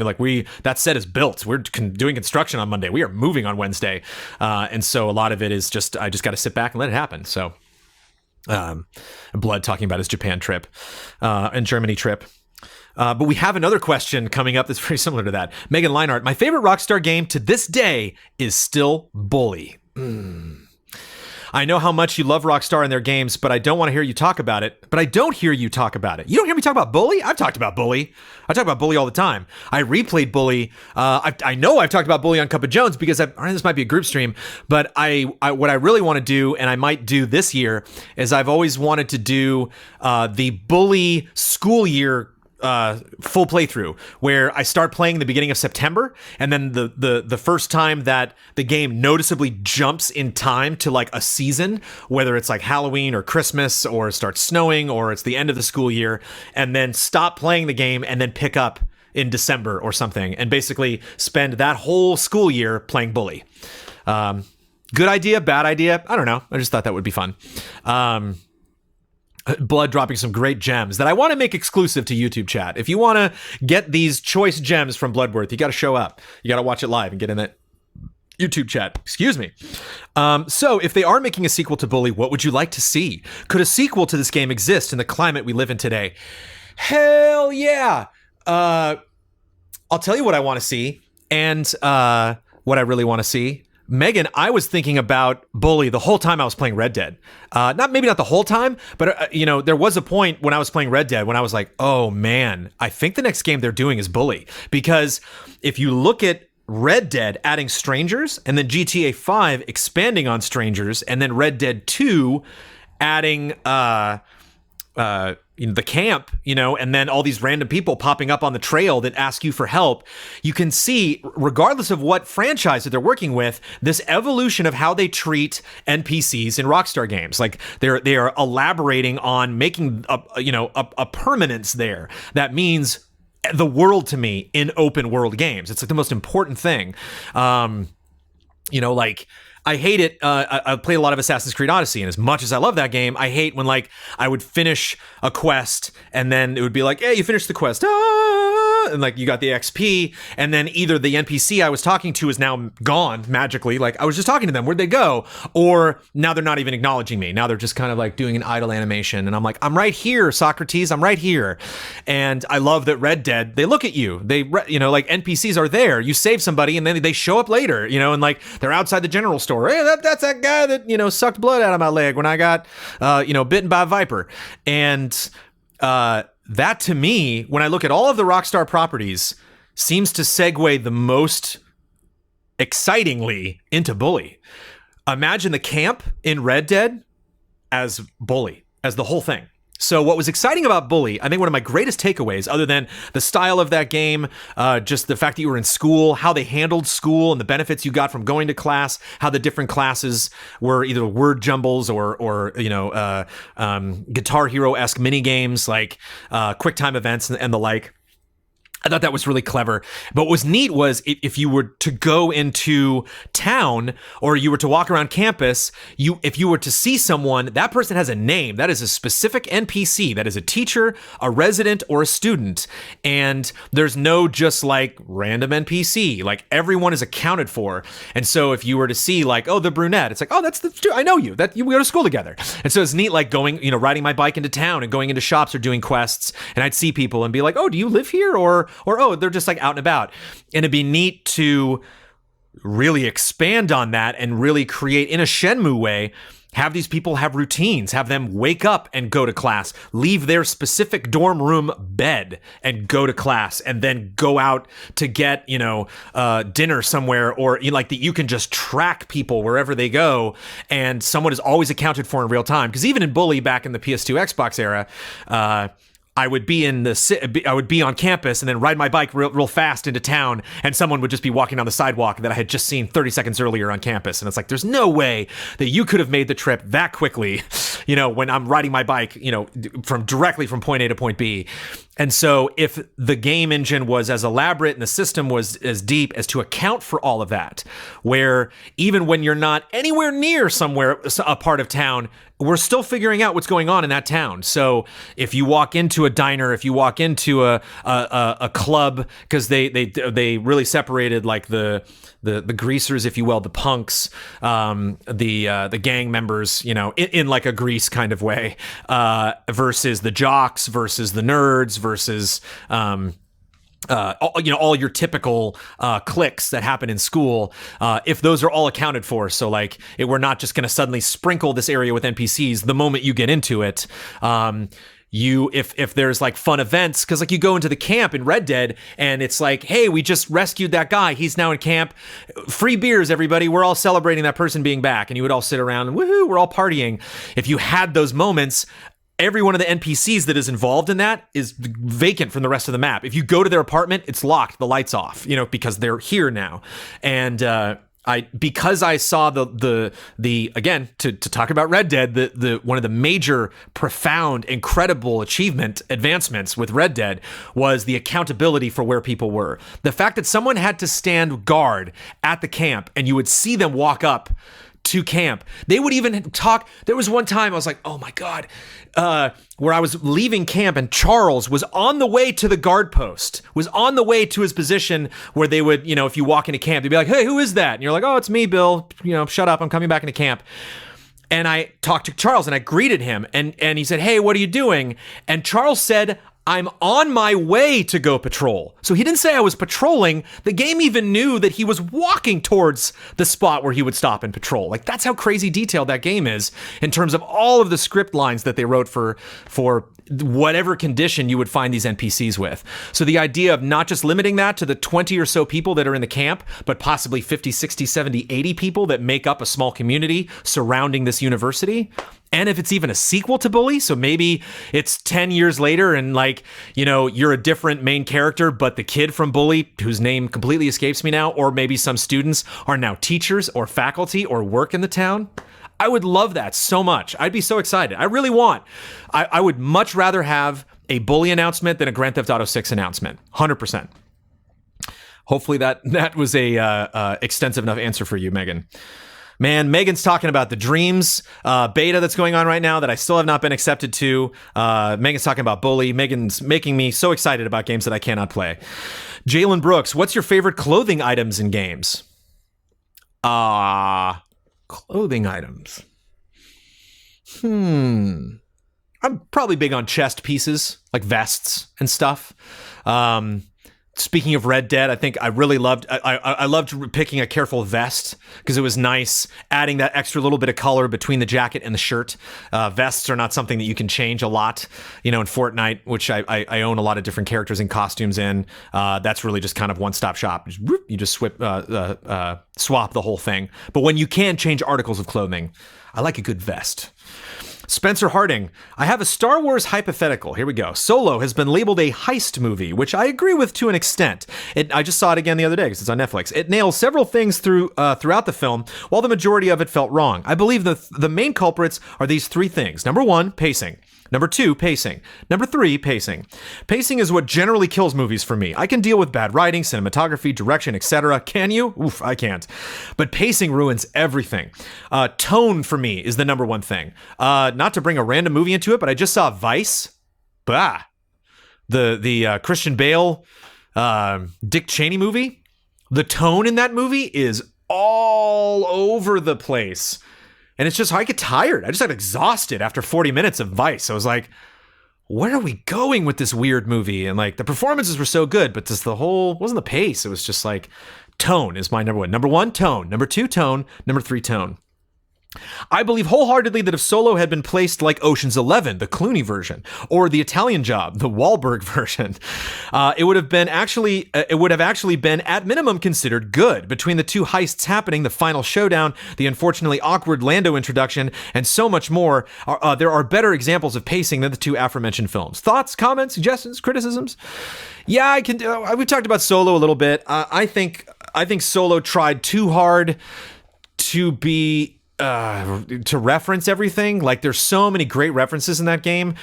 That set is built. We're doing construction on Monday. We are moving on Wednesday. And so a lot of it is I just got to sit back and let it happen. So, Blood talking about his Japan trip, and Germany trip. But we have another question coming up that's very similar to that. Megan Leinart, my favorite Rockstar game to this day is still Bully. I know how much you love Rockstar and their games, but I don't want to hear you talk about it. But I don't hear you talk about it. You don't hear me talk about Bully? I've talked about Bully. I talk about Bully all the time. I replayed Bully. I know I've talked about Bully on Cup of Jones because this might be a group stream, but what I really want to do, and I might do this year, is I've always wanted to do the Bully school year full playthrough, where I start playing in the beginning of September, and then the first time that the game noticeably jumps in time to like a season, whether it's like Halloween or Christmas or it starts snowing or it's the end of the school year, and then stop playing the game and then pick up in December or something, and basically spend that whole school year playing Bully. Good idea, bad idea? I don't know. I just thought that would be fun. Blood dropping some great gems that I want to make exclusive to YouTube chat. If you want to get these choice gems from Bloodworth, you got to show up. You got to watch it live and get in that YouTube chat. Excuse me. So if they are making a sequel to Bully, what would you like to see? Could a sequel to this game exist in the climate we live in today? Hell yeah. I'll tell you what I want to see and what I really want to see. Megan, I was thinking about Bully the whole time I was playing Red Dead. Maybe not the whole time, but there was a point when I was playing Red Dead when I was like, oh man, I think the next game they're doing is Bully. Because if you look at Red Dead adding strangers, and then GTA 5 expanding on strangers, and then Red Dead 2 adding the camp, and then all these random people popping up on the trail that ask you for help, you can see, regardless of what franchise that they're working with, this evolution of how they treat NPCs in Rockstar games. Like they are elaborating on making a permanence there. That means the world to me in open world games. It's like the most important thing. I hate it. I play a lot of Assassin's Creed Odyssey, and as much as I love that game, I hate when like I would finish a quest and then it would be like, hey, you finished the quest. And like you got the XP, and then either the NPC I was talking to is now gone magically, like I was just talking to them, where'd they go? Or now they're not even acknowledging me. Now they're just kind of like doing an idle animation, and I'm like, I'm right here, Socrates, I'm right here. And I love that Red Dead, they look at you, they like NPCs are there, you save somebody and then they show up later, and like they're outside the general store. Hey, that's that guy that sucked blood out of my leg when I got bitten by a viper. And that to me, when I look at all of the Rockstar properties, seems to segue the most excitingly into Bully. Imagine the camp in Red Dead as Bully, as the whole thing. So what was exciting about Bully, I think one of my greatest takeaways, other than the style of that game, just the fact that you were in school, how they handled school and the benefits you got from going to class, how the different classes were either word jumbles or Guitar Hero-esque mini games like QuickTime events and the like. I thought that was really clever. But what was neat was if you were to go into town or you were to walk around campus, if you were to see someone, that person has a name. That is a specific NPC. That is a teacher, a resident, or a student. And there's no just like random NPC. Like everyone is accounted for. And so if you were to see like, oh, the brunette, it's like, oh, that's I know you. We go to school together. And so it's neat like going, riding my bike into town and going into shops or doing quests. And I'd see people and be like, oh, do you live here? Or oh, they're just like out and about. And it'd be neat to really expand on that and really create, in a Shenmue way, have these people have routines, have them wake up and go to class, leave their specific dorm room bed and go to class, and then go out to get, dinner somewhere, or like that you can just track people wherever they go, and someone is always accounted for in real time. Because even in Bully back in the PS2 Xbox era, I would be on campus and then ride my bike real fast into town, and someone would just be walking down the sidewalk that I had just seen 30 seconds earlier on campus. And it's like, there's no way that you could have made the trip that quickly, when I'm riding my bike, directly from point A to point B. And so if the game engine was as elaborate and the system was as deep as to account for all of that, where even when you're not anywhere near a part of town, we're still figuring out what's going on in that town. So if you walk into a diner, if you walk into a club, because they really separated like the greasers, if you will, the punks, the gang members, in like a Grease kind of way, versus the jocks, versus the nerds, versus all your typical cliques that happen in school, if those are all accounted for. So like, we're not just going to suddenly sprinkle this area with NPCs the moment you get into it. If there's like fun events, because like you go into the camp in Red Dead and it's like, hey, we just rescued that guy, he's now in camp, free beers, everybody, we're all celebrating that person being back, and you would all sit around and woohoo, we're all partying. If you had those moments, every one of the NPCs that is involved in that is vacant from the rest of the map. If you go to their apartment, it's locked, the lights off, because they're here now. And because I saw the again, to talk about Red Dead, the one of the major, profound, incredible advancements with Red Dead was the accountability for where people were. The fact that someone had to stand guard at the camp and you would see them walk up to camp. They would even talk. There was one time I was like, oh my God, where I was leaving camp and Charles was on the way to the guard post, was on the way to his position where they would, if you walk into camp, they'd be like, hey, who is that? And you're like, oh, it's me, Bill. Shut up. I'm coming back into camp. And I talked to Charles and I greeted him and he said, hey, what are you doing? And Charles said, I'm on my way to go patrol. So he didn't say I was patrolling. The game even knew that he was walking towards the spot where he would stop and patrol. Like, that's how crazy detailed that game is in terms of all of the script lines that they wrote for whatever condition you would find these NPCs with. So the idea of not just limiting that to the 20 or so people that are in the camp, but possibly 50, 60, 70, 80 people that make up a small community surrounding this university. And if it's even a sequel to Bully, so maybe it's 10 years later and like, you're a different main character, but the kid from Bully, whose name completely escapes me now, or maybe some students are now teachers or faculty or work in the town. I would love that so much. I'd be so excited. I really want. I would much rather have a Bully announcement than a Grand Theft Auto 6 announcement. 100%. Hopefully that was a extensive enough answer for you, Megan. Man, Megan's talking about the Dreams beta that's going on right now that I still have not been accepted to. Megan's talking about Bully. Megan's making me so excited about games that I cannot play. Jalen Brooks, what's your favorite clothing items in games? Clothing items. I'm probably big on chest pieces, like vests and stuff. Speaking of Red Dead, I think I really loved, I loved picking a careful vest because it was nice, adding that extra little bit of color between the jacket and the shirt. Vests are not something that you can change a lot, in Fortnite, which I own a lot of different characters and costumes in. That's really just kind of one-stop shop. You just swap the whole thing. But when you can change articles of clothing, I like a good vest. Spencer Harding, I have a Star Wars hypothetical. Here we go. Solo has been labeled a heist movie, which I agree with to an extent. I just saw it again the other day because it's on Netflix. It nails several things throughout the film, while the majority of it felt wrong. I believe the main culprits are these three things. Number one, pacing. Number two, pacing. Number three, pacing. Pacing is what generally kills movies for me. I can deal with bad writing, cinematography, direction, etc. Can you? Oof, I can't. But pacing ruins everything. Tone for me is the number one thing. Not to bring a random movie into it, but I just saw Vice. Bah. The Christian Bale, Dick Cheney movie. The tone in that movie is all over the place. And it's just, I get tired. I just got exhausted after 40 minutes of Vice. I was like, where are we going with this weird movie? And like, the performances were so good, but just wasn't the pace. It was just like, tone is my number one. Number one, tone. Number two, tone. Number three, tone. I believe wholeheartedly that if Solo had been placed like Ocean's 11, the Clooney version, or The Italian Job, the Wahlberg version, it would have actually been at minimum considered good. Between the two heists happening, the final showdown, the unfortunately awkward Lando introduction, and so much more, there are better examples of pacing than the two aforementioned films. Thoughts, comments, suggestions, criticisms? Yeah, I can. We talked about Solo a little bit. I think Solo tried too hard to be. To reference everything. Like, there's so many great references in that game.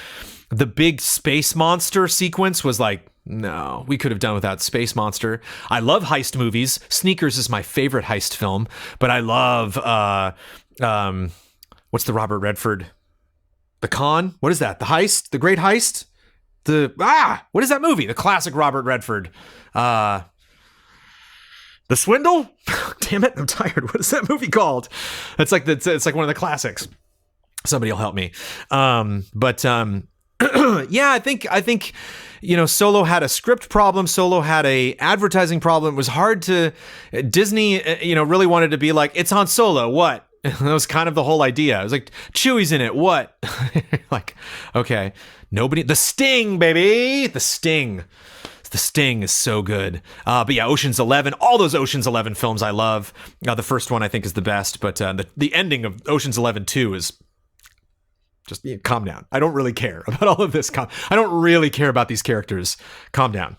The big space monster sequence was like, no, we could have done without Space Monster. I love heist movies. Sneakers is my favorite heist film, but I love what's the Robert Redford? The Con? What is that? The Heist? The Great Heist? What is that movie? The classic Robert Redford. The Swindle? Damn it, I'm tired. What is that movie called? It's like one of the classics. Somebody will help me. Yeah, I think Solo had a script problem. Solo had a advertising problem. It was hard to Disney. Really wanted to be like, it's Han Solo. What? That was kind of the whole idea. It was like, Chewie's in it. What? Like, okay, nobody. The Sting, baby. The Sting. The Sting is so good. But yeah, Ocean's 11, all those Ocean's 11 films I love. The first one I think is the best, but the ending of Ocean's 11 2 is just calm down. I don't really care about all of this. I don't really care about these characters. Calm down.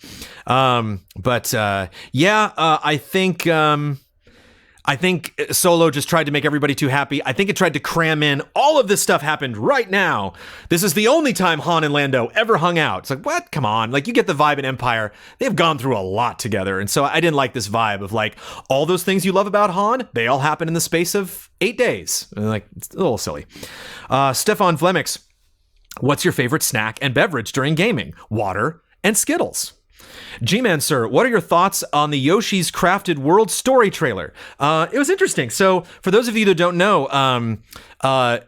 I think Solo just tried to make everybody too happy. I think it tried to cram in all of this stuff happened right now. This is the only time Han and Lando ever hung out. It's like, what? Come on. Like, you get the vibe in Empire. They've gone through a lot together. And so I didn't like this vibe of like, all those things you love about Han, they all happen in the space of 8 days. And like, it's a little silly. Stefan Flemix, what's your favorite snack and beverage during gaming? Water and Skittles. G-Man, sir, what are your thoughts on the Yoshi's Crafted World story trailer? It was interesting. So, for those of you that don't know,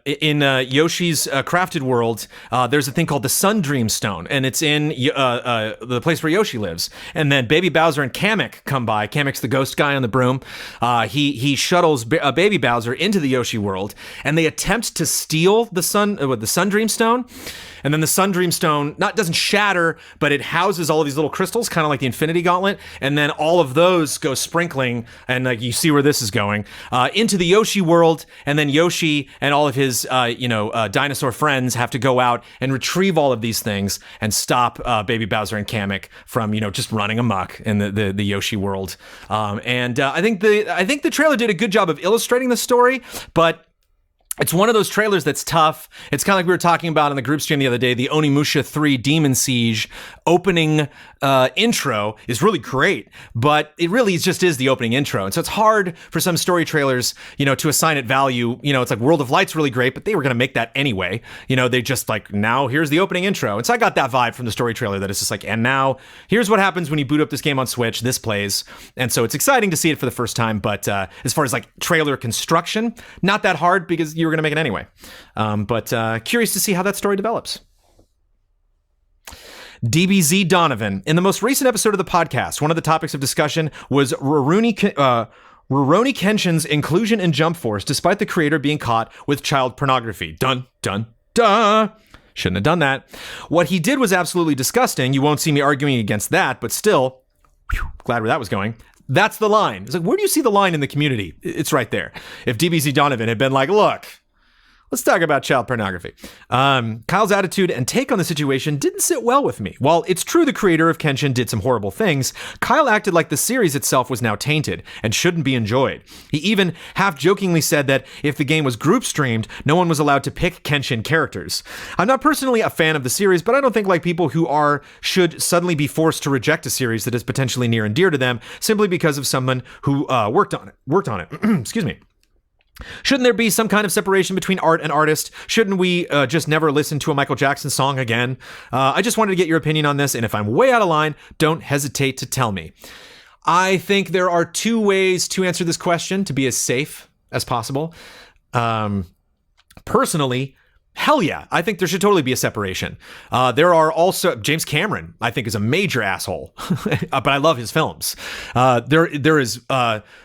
in Yoshi's Crafted World, there's a thing called the Sundream Stone, and it's in the place where Yoshi lives. And then Baby Bowser and Kamek come by. Kamek's the ghost guy on the broom. He shuttles Baby Bowser into the Yoshi world, and they attempt to steal the Sundream Stone. And then the Sundream Stone doesn't shatter, but it houses all of these little crystals, kind of like the Infinity Gauntlet. And then all of those go sprinkling, and like you see where this is going, into the Yoshi world. And then Yoshi and all of his, dinosaur friends have to go out and retrieve all of these things and stop Baby Bowser and Kamek from, just running amok in the Yoshi world. I think the trailer did a good job of illustrating the story, but it's one of those trailers that's tough. It's kind of like we were talking about in the group stream the other day. The Onimusha 3 Demon Siege opening intro is really great, but it really just is the opening intro. And so it's hard for some story trailers, to assign it value. It's like World of Light's really great, but they were going to make that anyway. They just like, now here's the opening intro. And so I got that vibe from the story trailer that it's just like, and now here's what happens when you boot up this game on Switch. This plays. And so it's exciting to see it for the first time. But as far as like trailer construction, not that hard because you're going to make it anyway. But curious to see how that story develops. DBZ Donovan. In the most recent episode of the podcast, one of the topics of discussion was Rurouni Kenshin's inclusion in Jump Force, despite the creator being caught with child pornography. Dun, dun, dun. Shouldn't have done that. What he did was absolutely disgusting. You won't see me arguing against that, but still, glad where that was going. That's the line. It's like, where do you see the line in the community? It's right there. If DBZ Donovan had been like, look, let's talk about child pornography. Kyle's attitude and take on the situation didn't sit well with me. While it's true the creator of Kenshin did some horrible things, Kyle acted like the series itself was now tainted and shouldn't be enjoyed. He even half-jokingly said that if the game was group streamed, no one was allowed to pick Kenshin characters. I'm not personally a fan of the series, but I don't think like people who are should suddenly be forced to reject a series that is potentially near and dear to them simply because of someone who worked on it. Excuse me. Shouldn't there be some kind of separation between art and artist? Shouldn't we just never listen to a Michael Jackson song again? I just wanted to get your opinion on this, and if I'm way out of line, don't hesitate to tell me. I think there are two ways to answer this question to be as safe as possible. Personally, hell yeah, I think there should totally be a separation. There are also James Cameron, I think, is a major asshole, but I love his films. There is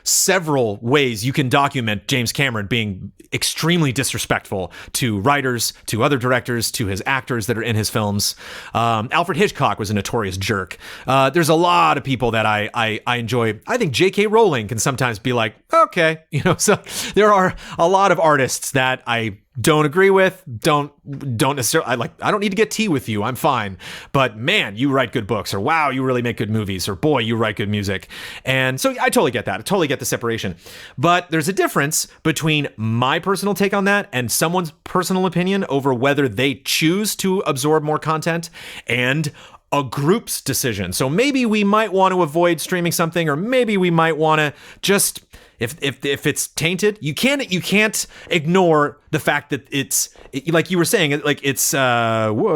several ways you can document James Cameron being extremely disrespectful to writers, to other directors, to his actors that are in his films. Alfred Hitchcock was a notorious jerk. There's a lot of people that I enjoy. I think J.K. Rowling can sometimes be like, okay, so there are a lot of artists that I don't agree with, don't necessarily, I don't need to get tea with you, I'm fine, but man, you write good books, or wow, you really make good movies, or boy, you write good music. And so I totally get that. I totally get the separation. But there's a difference between my personal take on that and someone's personal opinion over whether they choose to absorb more content and a group's decision. So maybe we might want to avoid streaming something, or maybe we might want to just, if it's tainted, you can't ignore the fact that it's like you were saying, like it's Kyle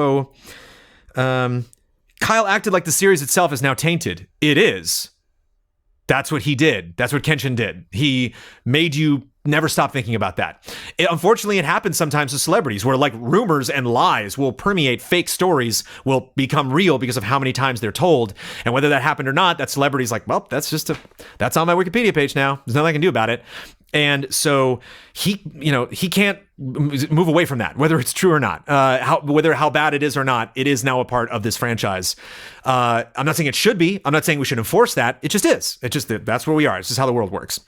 acted like the series itself is now tainted. It is. That's what he did. That's what Kenshin did. He made you never stop thinking about that. Unfortunately, it happens sometimes to celebrities where like rumors and lies will permeate, fake stories will become real because of how many times they're told. And whether that happened or not, that celebrity's like, well, that's on my Wikipedia page now. There's nothing I can do about it. And so he can't move away from that, whether it's true or not, how bad it is or not. It is now a part of this franchise. I'm not saying it should be. I'm not saying we should enforce that. It just is. That's where we are. It's just how the world works.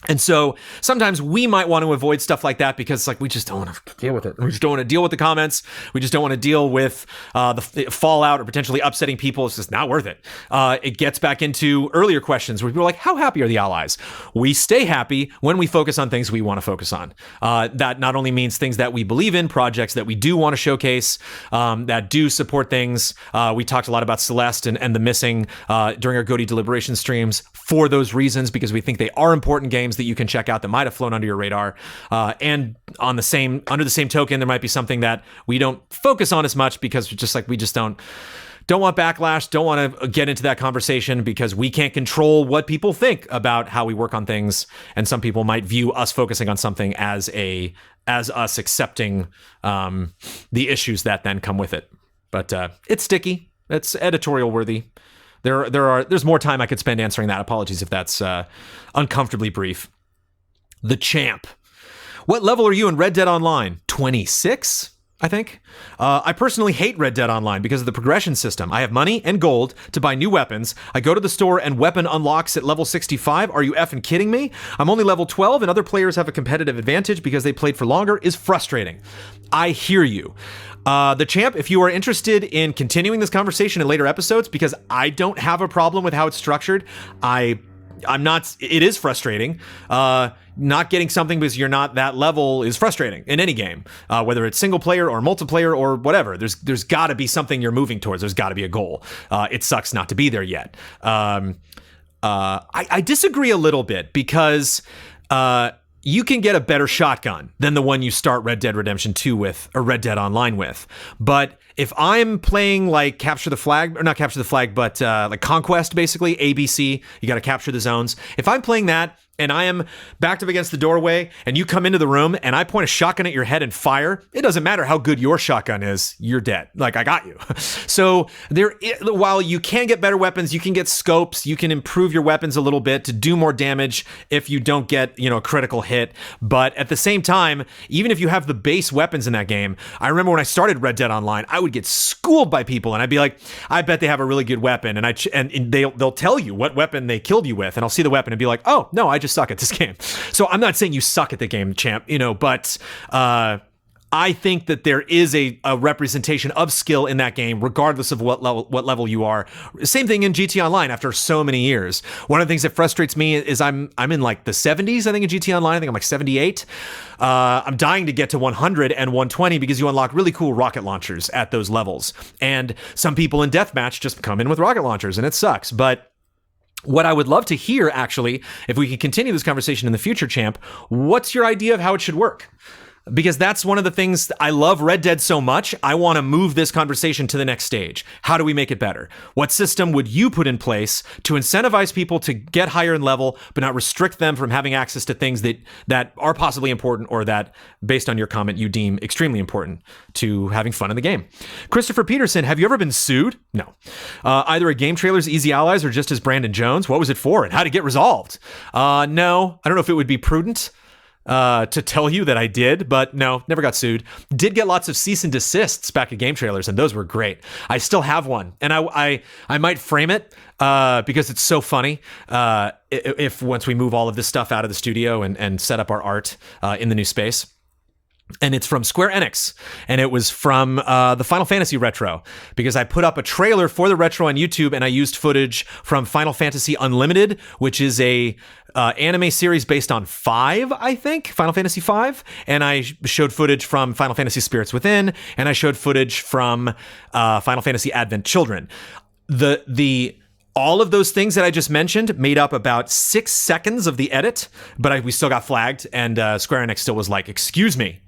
And so sometimes we might want to avoid stuff like that because like we just don't want to deal with it. We just don't want to deal with the comments. We just don't want to deal with the fallout or potentially upsetting people. It's just not worth it. It gets back into earlier questions where people are like, how happy are the allies? We stay happy when we focus on things we want to focus on. That not only means things that we believe in, projects that we do want to showcase, that do support things. We talked a lot about Celeste and the missing during our GOTY deliberation streams for those reasons, because we think they are important games that you can check out that might have flown under your radar. And under the same token, there might be something that we don't focus on as much because we just don't want backlash, don't want to get into that conversation because we can't control what people think about how we work on things. And some people might view us focusing on something as us accepting the issues that then come with it. But it's sticky. It's editorial worthy. There's more time I could spend answering that. Apologies if that's uncomfortably brief. The Champ. What level are you in Red Dead Online? 26, I think. I personally hate Red Dead Online because of the progression system. I have money and gold to buy new weapons. I go to the store and weapon unlocks at level 65. Are you effing kidding me? I'm only level 12 and other players have a competitive advantage because they played for longer. Is frustrating. I hear you. The Champ, if you are interested in continuing this conversation in later episodes, because I don't have a problem with how it's structured, I'm not, it is frustrating. Not getting something because you're not that level is frustrating in any game, whether it's single player or multiplayer or whatever. There's got to be something you're moving towards. There's got to be a goal. It sucks not to be there yet. I disagree a little bit because you can get a better shotgun than the one you start Red Dead Redemption 2 with or Red Dead Online with. But if I'm playing like Capture the Flag, or not Capture the Flag, but like Conquest, basically, ABC, you got to capture the zones. If I'm playing that and I am backed up against the doorway and you come into the room and I point a shotgun at your head and fire, it doesn't matter how good your shotgun is, you're dead. Like, I got you. So while you can get better weapons, you can get scopes, you can improve your weapons a little bit to do more damage if you don't get, a critical hit. But at the same time, even if you have the base weapons in that game, I remember when I started Red Dead Online, I would get schooled by people and I'd be like, I bet they have a really good weapon. And they'll tell you what weapon they killed you with. And I'll see the weapon and be like, oh, no, I just suck at this game. So I'm not saying you suck at the game, Champ, but I think that there is a representation of skill in that game, regardless of what level you are. Same thing in GT Online after so many years. One of the things that frustrates me is I'm in like the 70s, I think, in GT Online. I think I'm like 78. I'm dying to get to 100 and 120 because you unlock really cool rocket launchers at those levels. And some people in Deathmatch just come in with rocket launchers and it sucks. But what I would love to hear, actually, if we can continue this conversation in the future, Champ, what's your idea of how it should work? Because that's one of the things, I love Red Dead so much, I want to move this conversation to the next stage. How do we make it better? What system would you put in place to incentivize people to get higher in level, but not restrict them from having access to things that are possibly important or that, based on your comment, you deem extremely important to having fun in the game? Christopher Peterson, have you ever been sued? No. Either at Game Trailers, Easy Allies, or just as Brandon Jones? What was it for and how did it get resolved? No, I don't know if it would be prudent to tell you that I did, but no, never got sued. Did get lots of cease and desists back at Game Trailers, and those were great. I still have one, and I might frame it because it's so funny. If once we move all of this stuff out of the studio and set up our art in the new space. And it's from Square Enix, and it was from the Final Fantasy Retro, because I put up a trailer for the Retro on YouTube, and I used footage from Final Fantasy Unlimited, which is a anime series based on 5, I think, Final Fantasy 5, and I showed footage from Final Fantasy Spirits Within, and I showed footage from Final Fantasy Advent Children. All of those things that I just mentioned made up about 6 seconds of the edit, but we still got flagged, and Square Enix still was like, excuse me,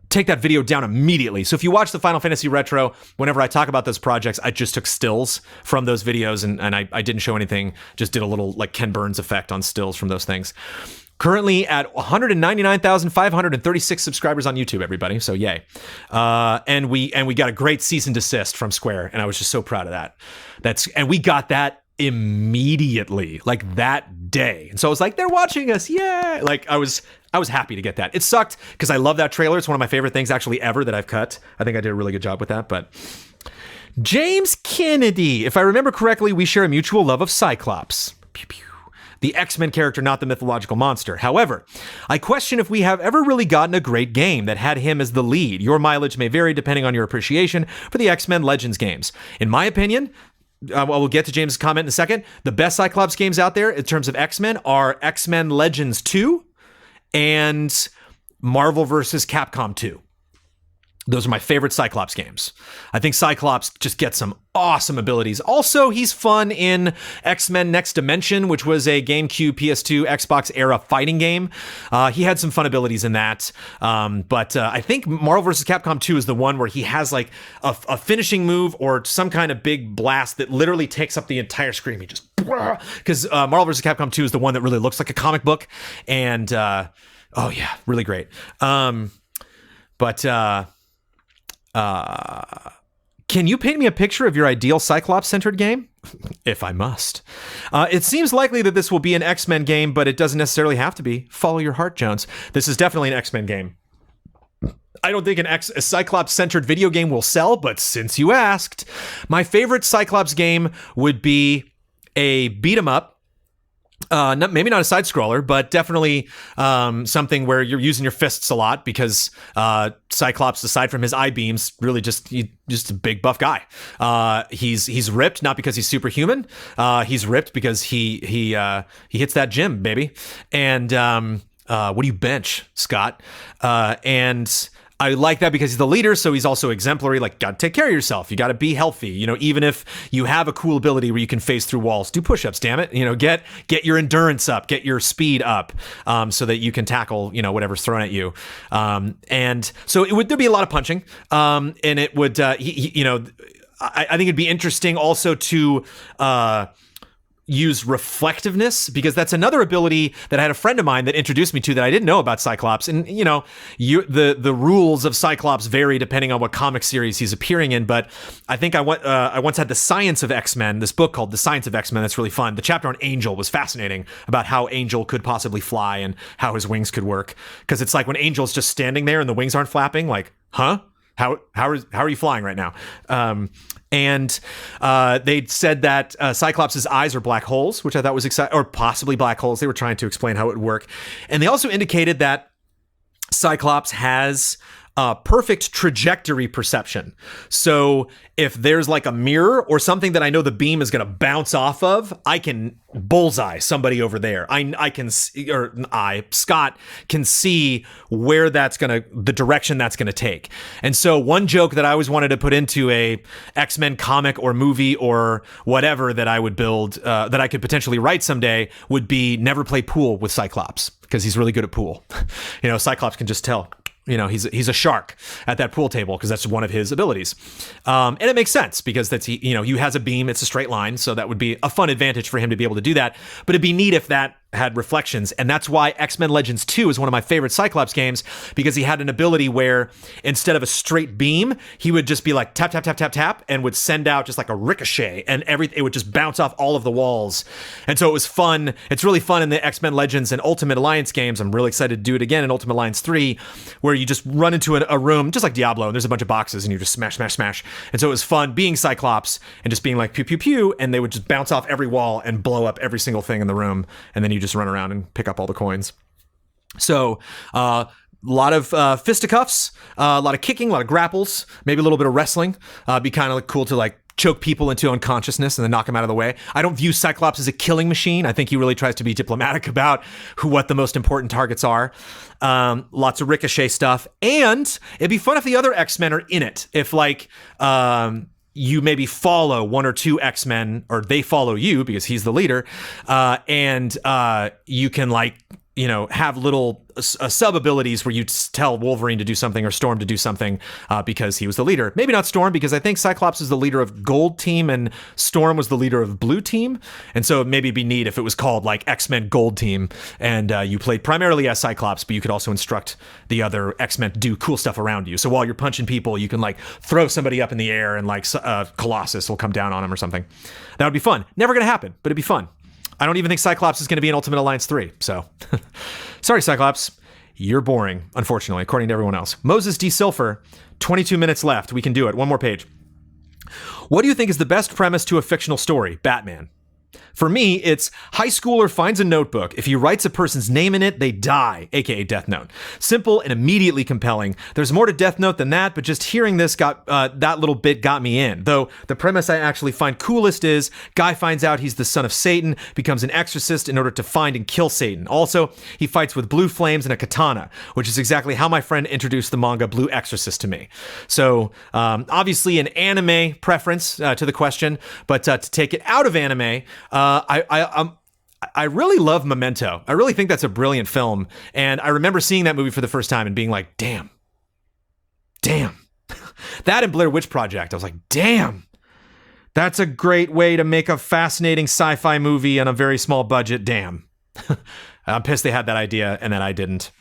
take that video down immediately. So if you watch the Final Fantasy Retro, whenever I talk about those projects, I just took stills from those videos and I didn't show anything, just did a little like Ken Burns effect on stills from those things. Currently at 199,536 subscribers on YouTube, everybody. So yay. And we got a great cease and desist from Square, and I was just so proud of that. And we got that immediately, like that day. And so I was like, they're watching us, yeah. Like I was happy to get that. It sucked because I love that trailer. It's one of my favorite things actually ever that I've cut. I think I did a really good job with that, but James Kennedy, if I remember correctly, we share a mutual love of Cyclops. Pew, pew. The X-Men character, not the mythological monster. However, I question if we have ever really gotten a great game that had him as the lead. Your mileage may vary depending on your appreciation for the X-Men Legends games. In my opinion, we'll get to James' comment in a second. The best Cyclops games out there in terms of X-Men are X-Men Legends 2 and Marvel vs. Capcom 2. Those are my favorite Cyclops games. I think Cyclops just gets some awesome abilities. Also, he's fun in X-Men Next Dimension, which was a GameCube, PS2, Xbox era fighting game. He had some fun abilities in that. But I think Marvel vs. Capcom 2 is the one where he has like a finishing move or some kind of big blast that literally takes up the entire screen. He just, because Marvel vs. Capcom 2 is the one that really looks like a comic book. And oh yeah, really great. Can you paint me a picture of your ideal Cyclops-centered game? If I must. It seems likely that this will be an X-Men game, but it doesn't necessarily have to be. Follow your heart, Jones. This is definitely an X-Men game. I don't think a Cyclops-centered video game will sell, but since you asked, my favorite Cyclops game would be a beat-em-up. Maybe not a side scroller, but definitely something where you're using your fists a lot because Cyclops, aside from his eye beams, really just a big buff guy. He's ripped not because he's superhuman. He's ripped because he hits that gym, baby. And what do you bench, Scott? And I like that because he's the leader, so he's also exemplary. Like, gotta take care of yourself. You gotta be healthy. You know, even if you have a cool ability where you can phase through walls, do push-ups. Damn it! You know, get your endurance up, get your speed up, so that you can tackle whatever's thrown at you. And so there'd be a lot of punching. And it would I think it'd be interesting also to use reflectiveness, because that's another ability that I had a friend of mine that introduced me to that I didn't know about Cyclops. And the rules of Cyclops vary depending on what comic series he's appearing in. But I think I once had The Science of X-Men, this book called The Science of X-Men. That's really fun. The chapter on Angel was fascinating about how Angel could possibly fly and how his wings could work. Because it's like when Angel's just standing there and the wings aren't flapping, like, huh? How are you flying right now? And they said that Cyclops' eyes are black holes, which I thought was exciting, or possibly black holes. They were trying to explain how it would work. And they also indicated that Cyclops has perfect trajectory perception. So if there's like a mirror or something that I know the beam is going to bounce off of, I can bullseye somebody over there. Scott can see where the direction that's going to take. And so one joke that I always wanted to put into a X-Men comic or movie or whatever that I would build, that I could potentially write someday, would be never play pool with Cyclops, because he's really good at pool. Cyclops can just tell. He's a shark at that pool table because that's one of his abilities. And it makes sense because he has a beam, it's a straight line. So that would be a fun advantage for him to be able to do that. But it'd be neat if that had reflections. And that's why X-Men Legends 2 is one of my favorite Cyclops games, because he had an ability where instead of a straight beam, he would just be like tap, tap, tap, tap, tap, and would send out just like a ricochet, and it would just bounce off all of the walls. And so it was fun. It's really fun in the X-Men Legends and Ultimate Alliance games. I'm really excited to do it again in Ultimate Alliance 3, where you just run into a room, just like Diablo, and there's a bunch of boxes, and you just smash, smash, smash. And so it was fun being Cyclops and just being like pew, pew, pew, and they would just bounce off every wall and blow up every single thing in the room, and then you just run around and pick up all the coins. So a lot of fisticuffs, a lot of kicking, a lot of grapples, maybe a little bit of wrestling. Be kind of cool to like choke people into unconsciousness and then knock them out of the way. I don't view Cyclops as a killing machine. I think he really tries to be diplomatic about what the most important targets are. Lots of ricochet stuff. And it'd be fun if the other X-Men are in it. If like you maybe follow one or two X-Men, or they follow you because he's the leader, and you can like have little sub abilities where you tell Wolverine to do something or Storm to do something because he was the leader. Maybe not Storm, because I think Cyclops is the leader of Gold Team and Storm was the leader of Blue Team. And so maybe it'd be neat if it was called like X-Men Gold Team and you played primarily as Cyclops, but you could also instruct the other X-Men to do cool stuff around you. So while you're punching people, you can like throw somebody up in the air and like Colossus will come down on him or something. That would be fun. Never going to happen, but it'd be fun. I don't even think Cyclops is going to be in Ultimate Alliance 3, so sorry, Cyclops. You're boring, unfortunately, according to everyone else. Moses D. Silfer, 22 minutes left. We can do it. One more page. What do you think is the best premise to a fictional story? Batman. For me, it's high schooler finds a notebook. If he writes a person's name in it, they die, aka Death Note. Simple and immediately compelling. There's more to Death Note than that, but just hearing this that little bit got me in. Though the premise I actually find coolest is guy finds out he's the son of Satan, becomes an exorcist in order to find and kill Satan. Also, he fights with blue flames and a katana, which is exactly how my friend introduced the manga Blue Exorcist to me. So obviously an anime preference to the question, but to take it out of anime, I really love Memento. I really think that's a brilliant film. And I remember seeing that movie for the first time and being like, damn. That and Blair Witch Project. I was like, damn. That's a great way to make a fascinating sci-fi movie on a very small budget. Damn. I'm pissed they had that idea and that I didn't.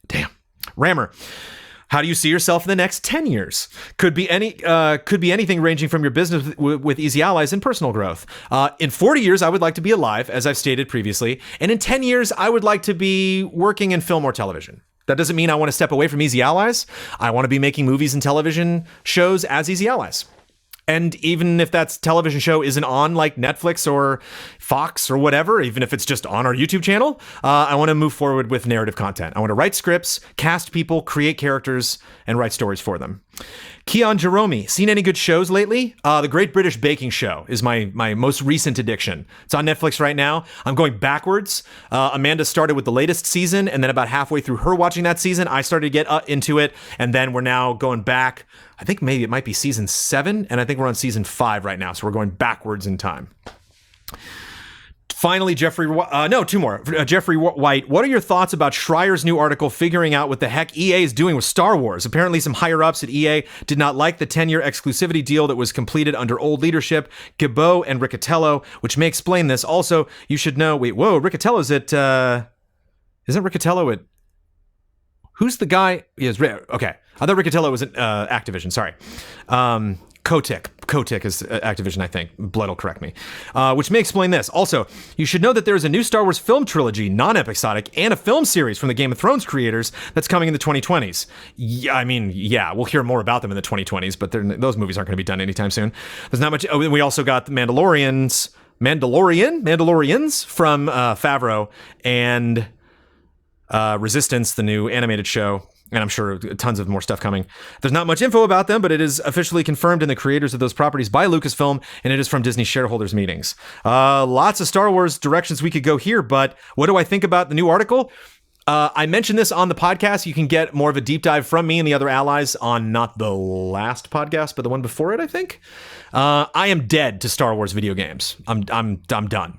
Damn. Rammer. How do you see yourself in the next 10 years? Could be anything ranging from your business with Easy Allies and personal growth. In 40 years, I would like to be alive, as I've stated previously. And in 10 years, I would like to be working in film or television. That doesn't mean I want to step away from Easy Allies. I want to be making movies and television shows as Easy Allies. And even if that television show isn't on like Netflix or Fox or whatever, even if it's just on our YouTube channel, I want to move forward with narrative content. I want to write scripts, cast people, create characters, and write stories for them. Keon Jerome, seen any good shows lately? The Great British Baking Show is my most recent addiction. It's on Netflix right now. I'm going backwards. Amanda started with the latest season, and then about halfway through her watching that season, I started to get into it, and then we're now going back. I think maybe it might be season 7, and I think we're on season 5 right now, so we're going backwards in time. Finally, two more. Jeffrey White, what are your thoughts about Schreier's new article figuring out what the heck EA is doing with Star Wars? Apparently, some higher-ups at EA did not like the 10-year exclusivity deal that was completed under old leadership, Gibeau and Riccatello, which may explain this. Also, you should know, Riccatello's at... Isn't Riccatello at... Who's the guy? Yes, okay. I thought Riccatello was at Activision, sorry. Kotick is Activision, I think. Blood will correct me. Which may explain this. Also, you should know that there is a new Star Wars film trilogy, non-episodic, and a film series from the Game of Thrones creators that's coming in the 2020s. Yeah, we'll hear more about them in the 2020s, but those movies aren't going to be done anytime soon. There's not much. Oh, we also got the Mandalorians from Favreau and Resistance, the new animated show. And I'm sure tons of more stuff coming. There's not much info about them, but it is officially confirmed in the creators of those properties by Lucasfilm, and it is from Disney shareholders meetings. Lots of Star Wars directions we could go here, but what do I think about the new article? I mentioned this on the podcast. You can get more of a deep dive from me and the other allies on not the last podcast, but the one before it, I think. I am dead to Star Wars video games. I'm done.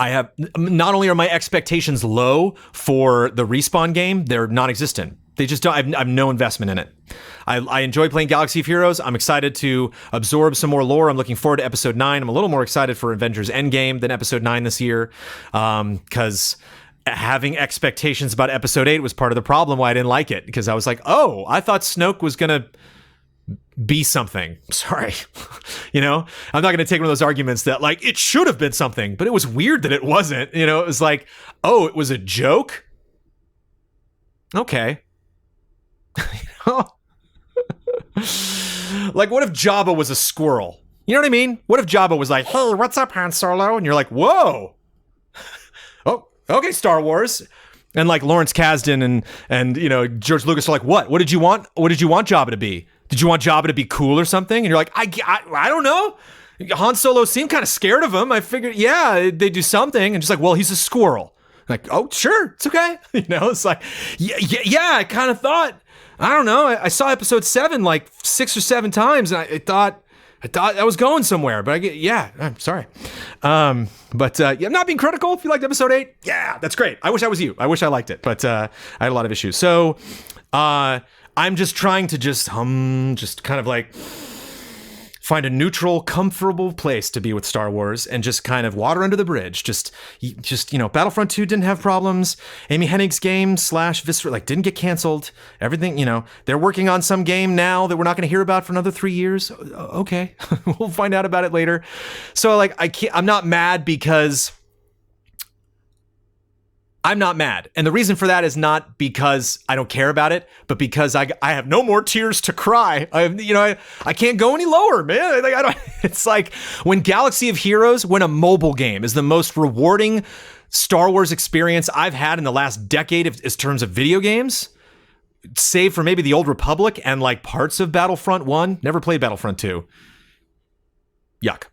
Not only are my expectations low for the Respawn game, they're non-existent. They just don't, I have no investment in it. I enjoy playing Galaxy of Heroes. I'm excited to absorb some more lore. I'm looking forward to episode 9. I'm a little more excited for Avengers Endgame than episode 9 this year. Because having expectations about episode 8 was part of the problem why I didn't like it. Because I was like, oh, I thought Snoke was going to be something. Sorry. I'm not going to take one of those arguments that like it should have been something, but it was weird that it wasn't. It was like, oh, it was a joke. Okay. Like, what if Jabba was a squirrel? You know what I mean? What if Jabba was like, hey, what's up, Han Solo? And you're like, whoa. Oh, okay, Star Wars. And like Lawrence Kasdan and George Lucas are like, what? What did you want? What did you want Jabba to be? Did you want Jabba to be cool or something? And you're like, I don't know. Han Solo seemed kind of scared of him. I figured, yeah, they do something. And just like, well, he's a squirrel. Like, oh, sure, it's okay. It's like, yeah, I kind of thought, I don't know. I saw episode 7 like 6 or 7 times, and I thought I thought I was going somewhere, but I'm sorry. I'm not being critical. If you liked episode 8, yeah, that's great. I wish I was you. I wish I liked it, but I had a lot of issues. So I'm just trying to just kind of like find a neutral, comfortable place to be with Star Wars and just kind of water under the bridge. Just Battlefront 2 didn't have problems. Amy Hennig's game / Visceral didn't get canceled. Everything, they're working on some game now that we're not going to hear about for another 3 years. Okay, we'll find out about it later. So I'm not mad because I'm not mad. And the reason for that is not because I don't care about it, but because I have no more tears to cry. I can't go any lower, man. It's like when Galaxy of Heroes, when a mobile game is the most rewarding Star Wars experience I've had in the last decade in terms of video games, save for maybe the Old Republic and parts of Battlefront 1. Never played Battlefront 2. Yuck.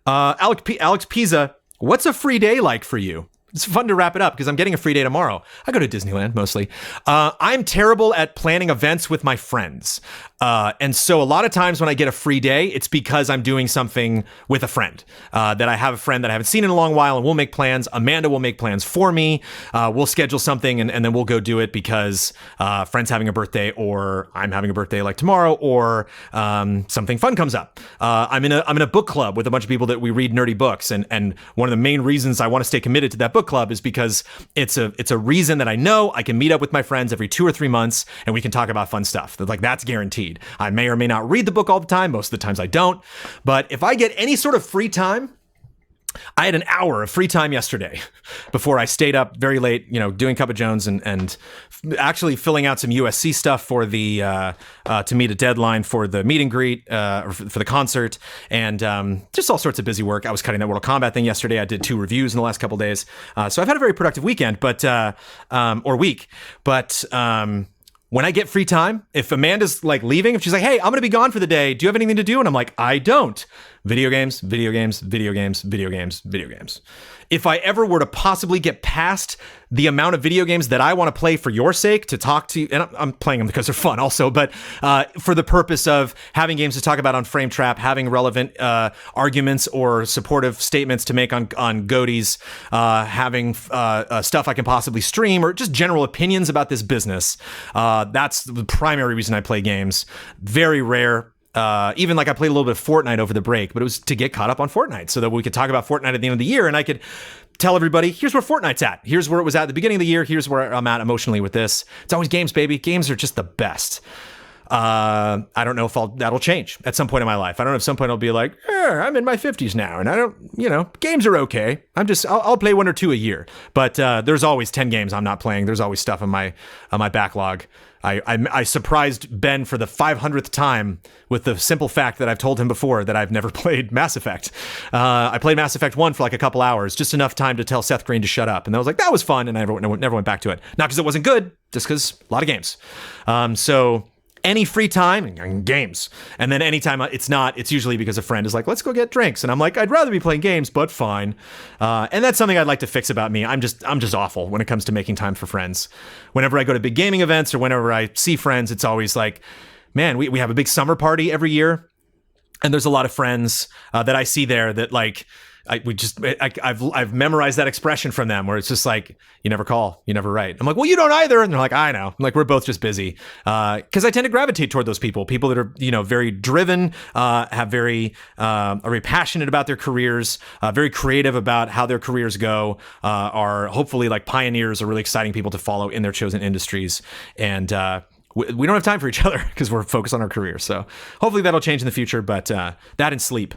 Alex Pisa, what's a free day like for you? It's fun to wrap it up because I'm getting a free day tomorrow. I go to Disneyland mostly. I'm terrible at planning events with my friends. And so a lot of times when I get a free day, it's because I'm doing something with a friend. That I have a friend that I haven't seen in a long while, and we'll make plans. Amanda will make plans for me. We'll schedule something and then we'll go do it because friend's having a birthday, or I'm having a birthday like tomorrow, or something fun comes up. I'm in a book club with a bunch of people that we read nerdy books, and one of the main reasons I want to stay committed to that book club is because it's a reason that I know I can meet up with my friends every 2 or 3 months and we can talk about fun stuff. That's guaranteed. I may or may not read the book all the time. Most of the times I don't. But if I get any sort of free time, I had an hour of free time yesterday before I stayed up very late, doing Cup of Jones and actually filling out some USC stuff for the to meet a deadline for the meet and greet for the concert, and just all sorts of busy work. I was cutting that Mortal Kombat thing yesterday. I did 2 reviews in the last couple of days, so I've had a very productive weekend, or week. But when I get free time, if Amanda's leaving, if she's like, hey, I'm going to be gone for the day, do you have anything to do? And I'm like, I don't. Video games, video games, video games, video games, video games. If I ever were to possibly get past the amount of video games that I want to play for your sake, to talk to you, and I'm playing them because they're fun also, but for the purpose of having games to talk about on Frame Trap, having relevant arguments or supportive statements to make on GOTYs, having stuff I can possibly stream, or just general opinions about this business, that's the primary reason I play games. Very rare. Even I played a little bit of Fortnite over the break, but it was to get caught up on Fortnite so that we could talk about Fortnite at the end of the year, and I could tell everybody, here's where Fortnite's at. Here's where it was at the beginning of the year. Here's where I'm at emotionally with this. It's always games, baby. Games are just the best. I don't know if that'll change at some point in my life. I don't know if some point I'll be like, I'm in my 50s now, and I don't, games are okay. I'll play 1 or 2 a year, but there's always 10 games I'm not playing. There's always stuff on my backlog. I surprised Ben for the 500th time with the simple fact that I've told him before that I've never played Mass Effect. I played Mass Effect 1 for a couple hours, just enough time to tell Seth Green to shut up. And I was like, that was fun. And I never went back to it. Not because it wasn't good, just because a lot of games. So any free time and games. And then anytime it's usually because a friend is like, let's go get drinks. And I'm like, I'd rather be playing games, but fine. And that's something I'd like to fix about me. I'm just awful when it comes to making time for friends. Whenever I go to big gaming events or whenever I see friends, it's always like, man, we have a big summer party every year. And there's a lot of friends that I see there that I've memorized that expression from them where it's just like, you never call, you never write. I'm like, well, you don't either. And they're like, I know. I'm like, we're both just busy. Cause I tend to gravitate toward those people that are, very driven, are very passionate about their careers, very creative about how their careers go, are hopefully pioneers or really exciting people to follow in their chosen industries. And, we don't have time for each other because we're focused on our careers. So hopefully that'll change in the future, but that and sleep.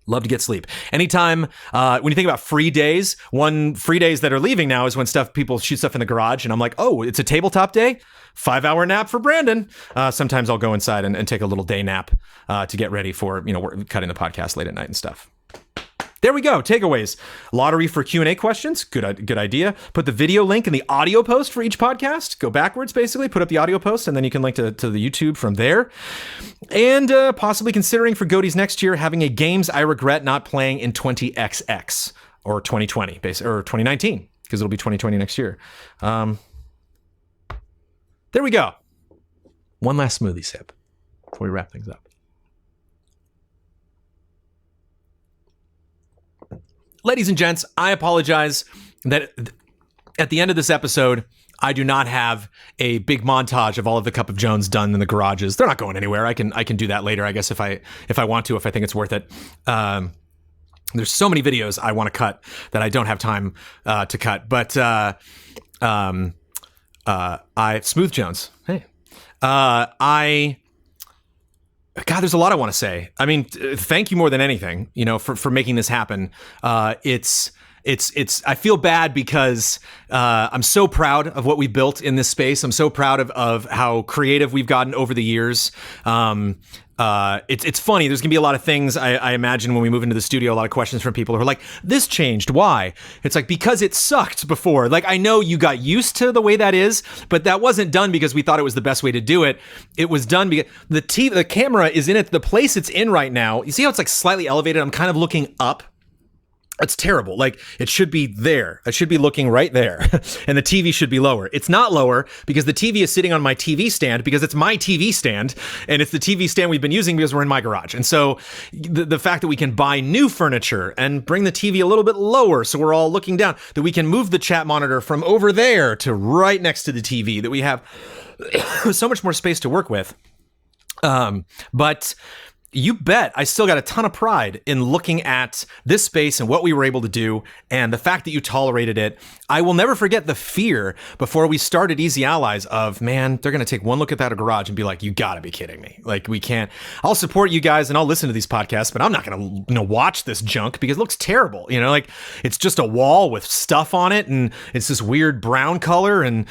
Love to get sleep. Anytime, when you think about free days, one free days that are leaving now is when people shoot stuff in the garage and I'm like, oh, it's a tabletop day? 5-hour nap for Brandon. Sometimes I'll go inside and take a little day nap to get ready for, we're cutting the podcast late at night and stuff. There we go. Takeaways. Lottery for Q&A questions. Good idea. Put the video link in the audio post for each podcast. Go backwards, basically. Put up the audio post, and then you can link to the YouTube from there. And possibly considering for GOTYs next year having a games I regret not playing in 20XX or 2020, or 2019, because it'll be 2020 next year. There we go. One last smoothie sip before we wrap things up. ladies and gents, I apologize that at the end of this episode, I do not have a big montage of all of the Cup of Jones done in the garages. They're not going anywhere. I can do that later, I guess, if I want to, if I think it's worth it. There's so many videos I want to cut that I don't have time to cut. But Smooth Jones. Hey, God, there's a lot I want to say. I mean, thank you more than anything, for making this happen. It's I feel bad because I'm so proud of what we built in this space. I'm so proud of how creative we've gotten over the years. It's funny. There's gonna be a lot of things I imagine when we move into the studio. A lot of questions from people who are like, "This changed. Why?" It's like, because it sucked before. Like, I know you got used to the way that is, but that wasn't done because we thought it was the best way to do it. It was done because the camera is in it. The place it's in right now. You see how it's like slightly elevated? I'm kind of looking up. It's terrible. Like, it should be there. I should be looking right there. And the TV should be lower. It's not lower because the TV is sitting on my TV stand because it's my TV stand. And it's the TV stand we've been using because we're in my garage. And so the fact that we can buy new furniture and bring the TV a little bit lower so we're all looking down, that we can move the chat monitor from over there to right next to the TV, that we have so much more space to work with. But you bet I still got a ton of pride in looking at this space and what we were able to do, and the fact that you tolerated it. I will never forget the fear before we started Easy Allies of, man, they're going to take one look at that garage and be like, you got to be kidding me. Like, we can't. I'll support you guys and I'll listen to these podcasts, but I'm not going to watch this junk because it looks terrible. Like, it's just a wall with stuff on it and it's this weird brown color and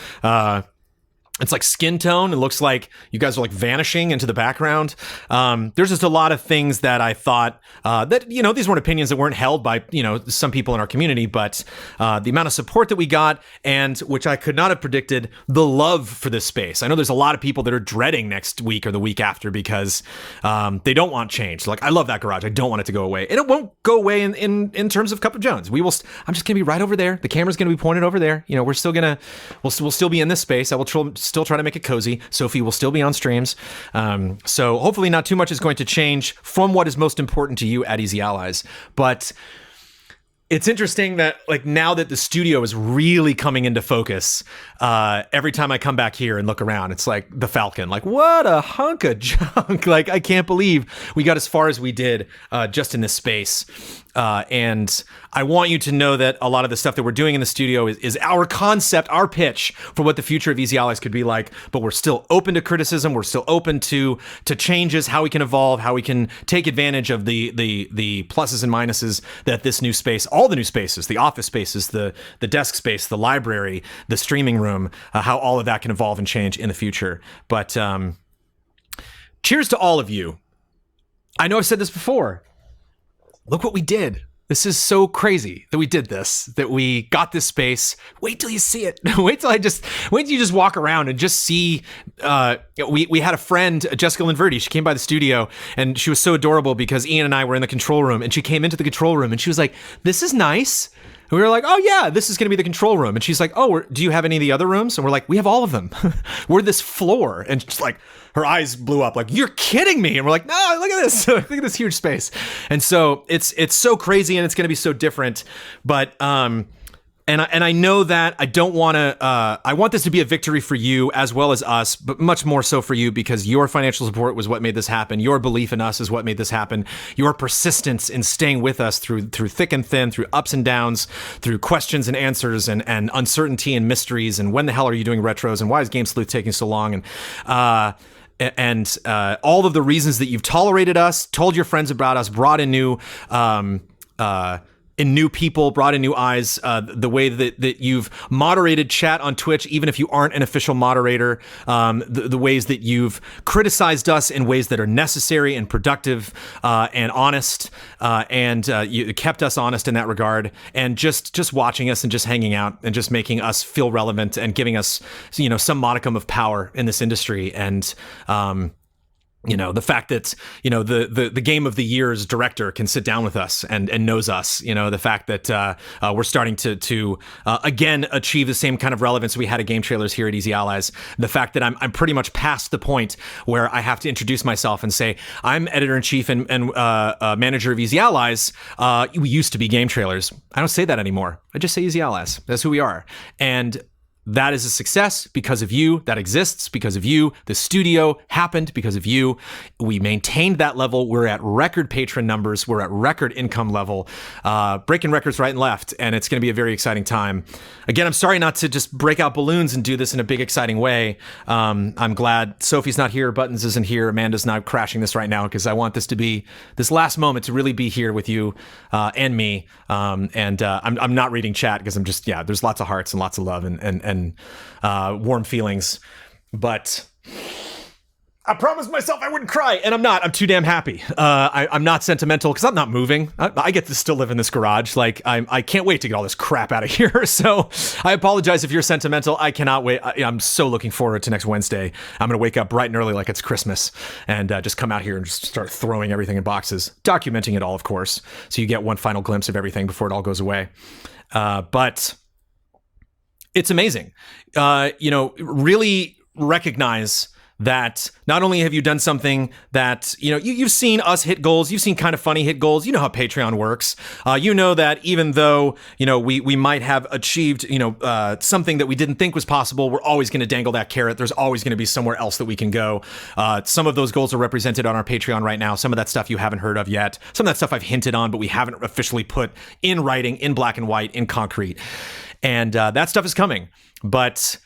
it's like skin tone. It looks like you guys are like vanishing into the background. There's just a lot of things that I thought that, these weren't opinions that weren't held by, some people in our community, but the amount of support that we got, and which I could not have predicted, the love for this space. I know there's a lot of people that are dreading next week or the week after because they don't want change. Like, I love that garage. I don't want it to go away. And it won't go away in terms of Cup of Jones. I'm just going to be right over there. The camera's going to be pointed over there. We're still going to, we'll still be in this space. I will still try to make it cozy. Sophie will still be on streams. So hopefully not too much is going to change from what is most important to you at Easy Allies. But it's interesting that, like, now that the studio is really coming into focus, every time I come back here and look around, it's like the Falcon. Like, what a hunk of junk. Like, I can't believe we got as far as we did just in this space. And I want you to know that a lot of the stuff that we're doing in the studio is our concept, our pitch for what the future of Easy Allies could be like. But we're still open to criticism. We're still open to changes, how we can evolve, how we can take advantage of the pluses and minuses that this new space, all the new spaces, the office spaces, the desk space, the library, the streaming room, how all of that can evolve and change in the future. But cheers to all of you. I know I've said this before. Look what we did. This is so crazy that we did this, that we got this space. Wait till you see it. Wait till you just walk around and just see. We had a friend, Jessica Linverdi. She came by the studio and she was so adorable because Ian and I were in the control room, and she came into the control room and she was like, "This is nice." And we were like, "Oh yeah, this is going to be the control room." And she's like, "Oh, do you have any of the other rooms?" And we're like, "We have all of them. We're this floor." And just like, her eyes blew up like, "You're kidding me." And we're like, "No, look at this. Look at this huge space." And so it's so crazy, and it's going to be so different. But and I know that I don't want to. I want this to be a victory for you as well as us, but much more so for you, because your financial support was what made this happen. Your belief in us is what made this happen. Your persistence in staying with us through thick and thin, through ups and downs, through questions and answers, and uncertainty and mysteries, and when the hell are you doing retros, and why is Game Sleuth taking so long, and all of the reasons that you've tolerated us, told your friends about us, brought in new people, brought in new eyes, the way that you've moderated chat on Twitch, even if you aren't an official moderator, the ways that you've criticized us in ways that are necessary and productive and honest, and you kept us honest in that regard, and just watching us and just hanging out and just making us feel relevant and giving us, some modicum of power in this industry. And The fact that the game of the year's director can sit down with us and knows us, the fact that we're starting to again achieve the same kind of relevance we had at Game Trailers here at Easy Allies, the fact that I'm pretty much past the point where I have to introduce myself and say I'm editor-in-chief and manager of Easy Allies. We used to be Game Trailers. I don't say that anymore. I just say Easy Allies. That's who we are. And that is a success because of you. That exists because of you. The studio happened because of you. We maintained that level. We're at record patron numbers. We're at record income level, breaking records right and left. And it's going to be a very exciting time. Again, I'm sorry not to just break out balloons and do this in a big, exciting way. I'm glad Sophie's not here. Buttons isn't here. Amanda's not crashing this right now because I want this to be this last moment to really be here with you and me. I'm not reading chat because I'm just, there's lots of hearts and lots of love and warm feelings, but I promised myself I wouldn't cry, and I'm not. I'm too damn happy. I'm not sentimental because I'm not moving. I get to still live in this garage. Like I can't wait to get all this crap out of here. So I apologize if you're sentimental. I cannot wait. I'm so looking forward to next Wednesday. I'm gonna wake up bright and early like it's Christmas, and just come out here and just start throwing everything in boxes, documenting it all, of course, so you get one final glimpse of everything before it all goes away. But it's amazing. Really recognize that not only have you done something that, you've seen us hit goals, you've seen Kind of Funny hit goals, you know how Patreon works. You know that even though, we might have achieved, something that we didn't think was possible, we're always going to dangle that carrot. There's always going to be somewhere else that we can go. Some of those goals are represented on our Patreon right now. Some of that stuff you haven't heard of yet. Some of that stuff I've hinted on, but we haven't officially put in writing, in black and white, in concrete. And that stuff is coming. But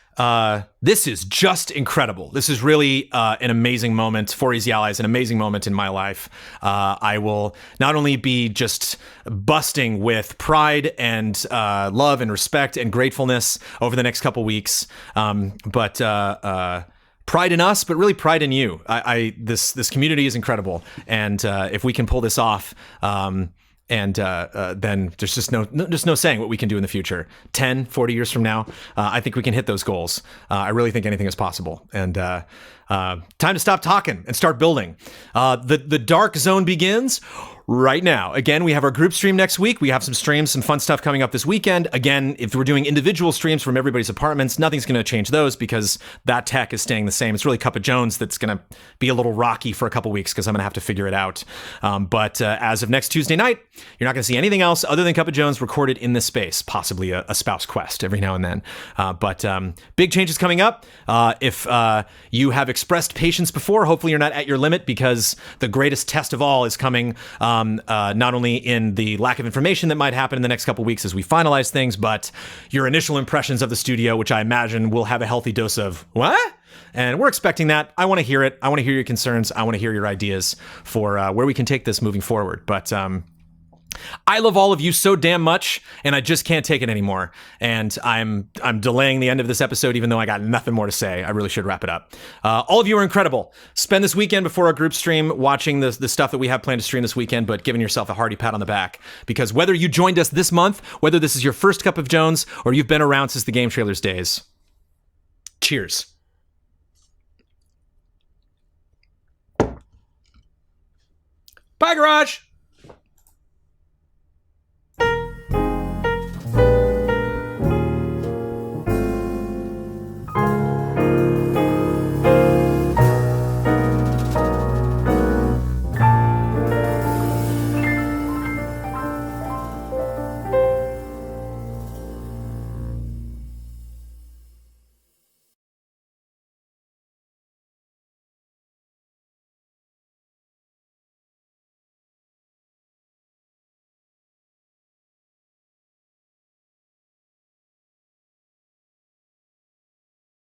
this is just incredible. This is really an amazing moment for Easy Allies, an amazing moment in my life. I will not only be just busting with pride and love and respect and gratefulness over the next couple weeks, but pride in us, but really pride in you. This community is incredible. And if we can pull this off, then there's just no saying what we can do in the future. 10, 40 years from now, I think we can hit those goals. I really think anything is possible. And time to stop talking and start building. The dark zone begins right now. Again, we have our group stream next week. We have some streams, some fun stuff coming up this weekend. Again, if we're doing individual streams from everybody's apartments, nothing's going to change those because that tech is staying the same. It's really Cup of Jones that's going to be a little rocky for a couple weeks because I'm going to have to figure it out. But as of next Tuesday night, you're not going to see anything else other than Cup of Jones recorded in this space, possibly a spouse quest every now and then. But big changes coming up. If you have expressed patience before, hopefully you're not at your limit because the greatest test of all is coming. Not only in the lack of information that might happen in the next couple of weeks as we finalize things, but your initial impressions of the studio, which I imagine will have a healthy dose of, what? And we're expecting that. I want to hear it. I want to hear your concerns. I want to hear your ideas for where we can take this moving forward. But I love all of you so damn much, and I just can't take it anymore. And I'm delaying the end of this episode, even though I got nothing more to say. I really should wrap it up. All of you are incredible. Spend this weekend before our group stream watching the stuff that we have planned to stream this weekend, but giving yourself a hearty pat on the back. Because whether you joined us this month, whether this is your first Cup of Jones, or you've been around since the Game Trailers days, cheers. Bye, Garage!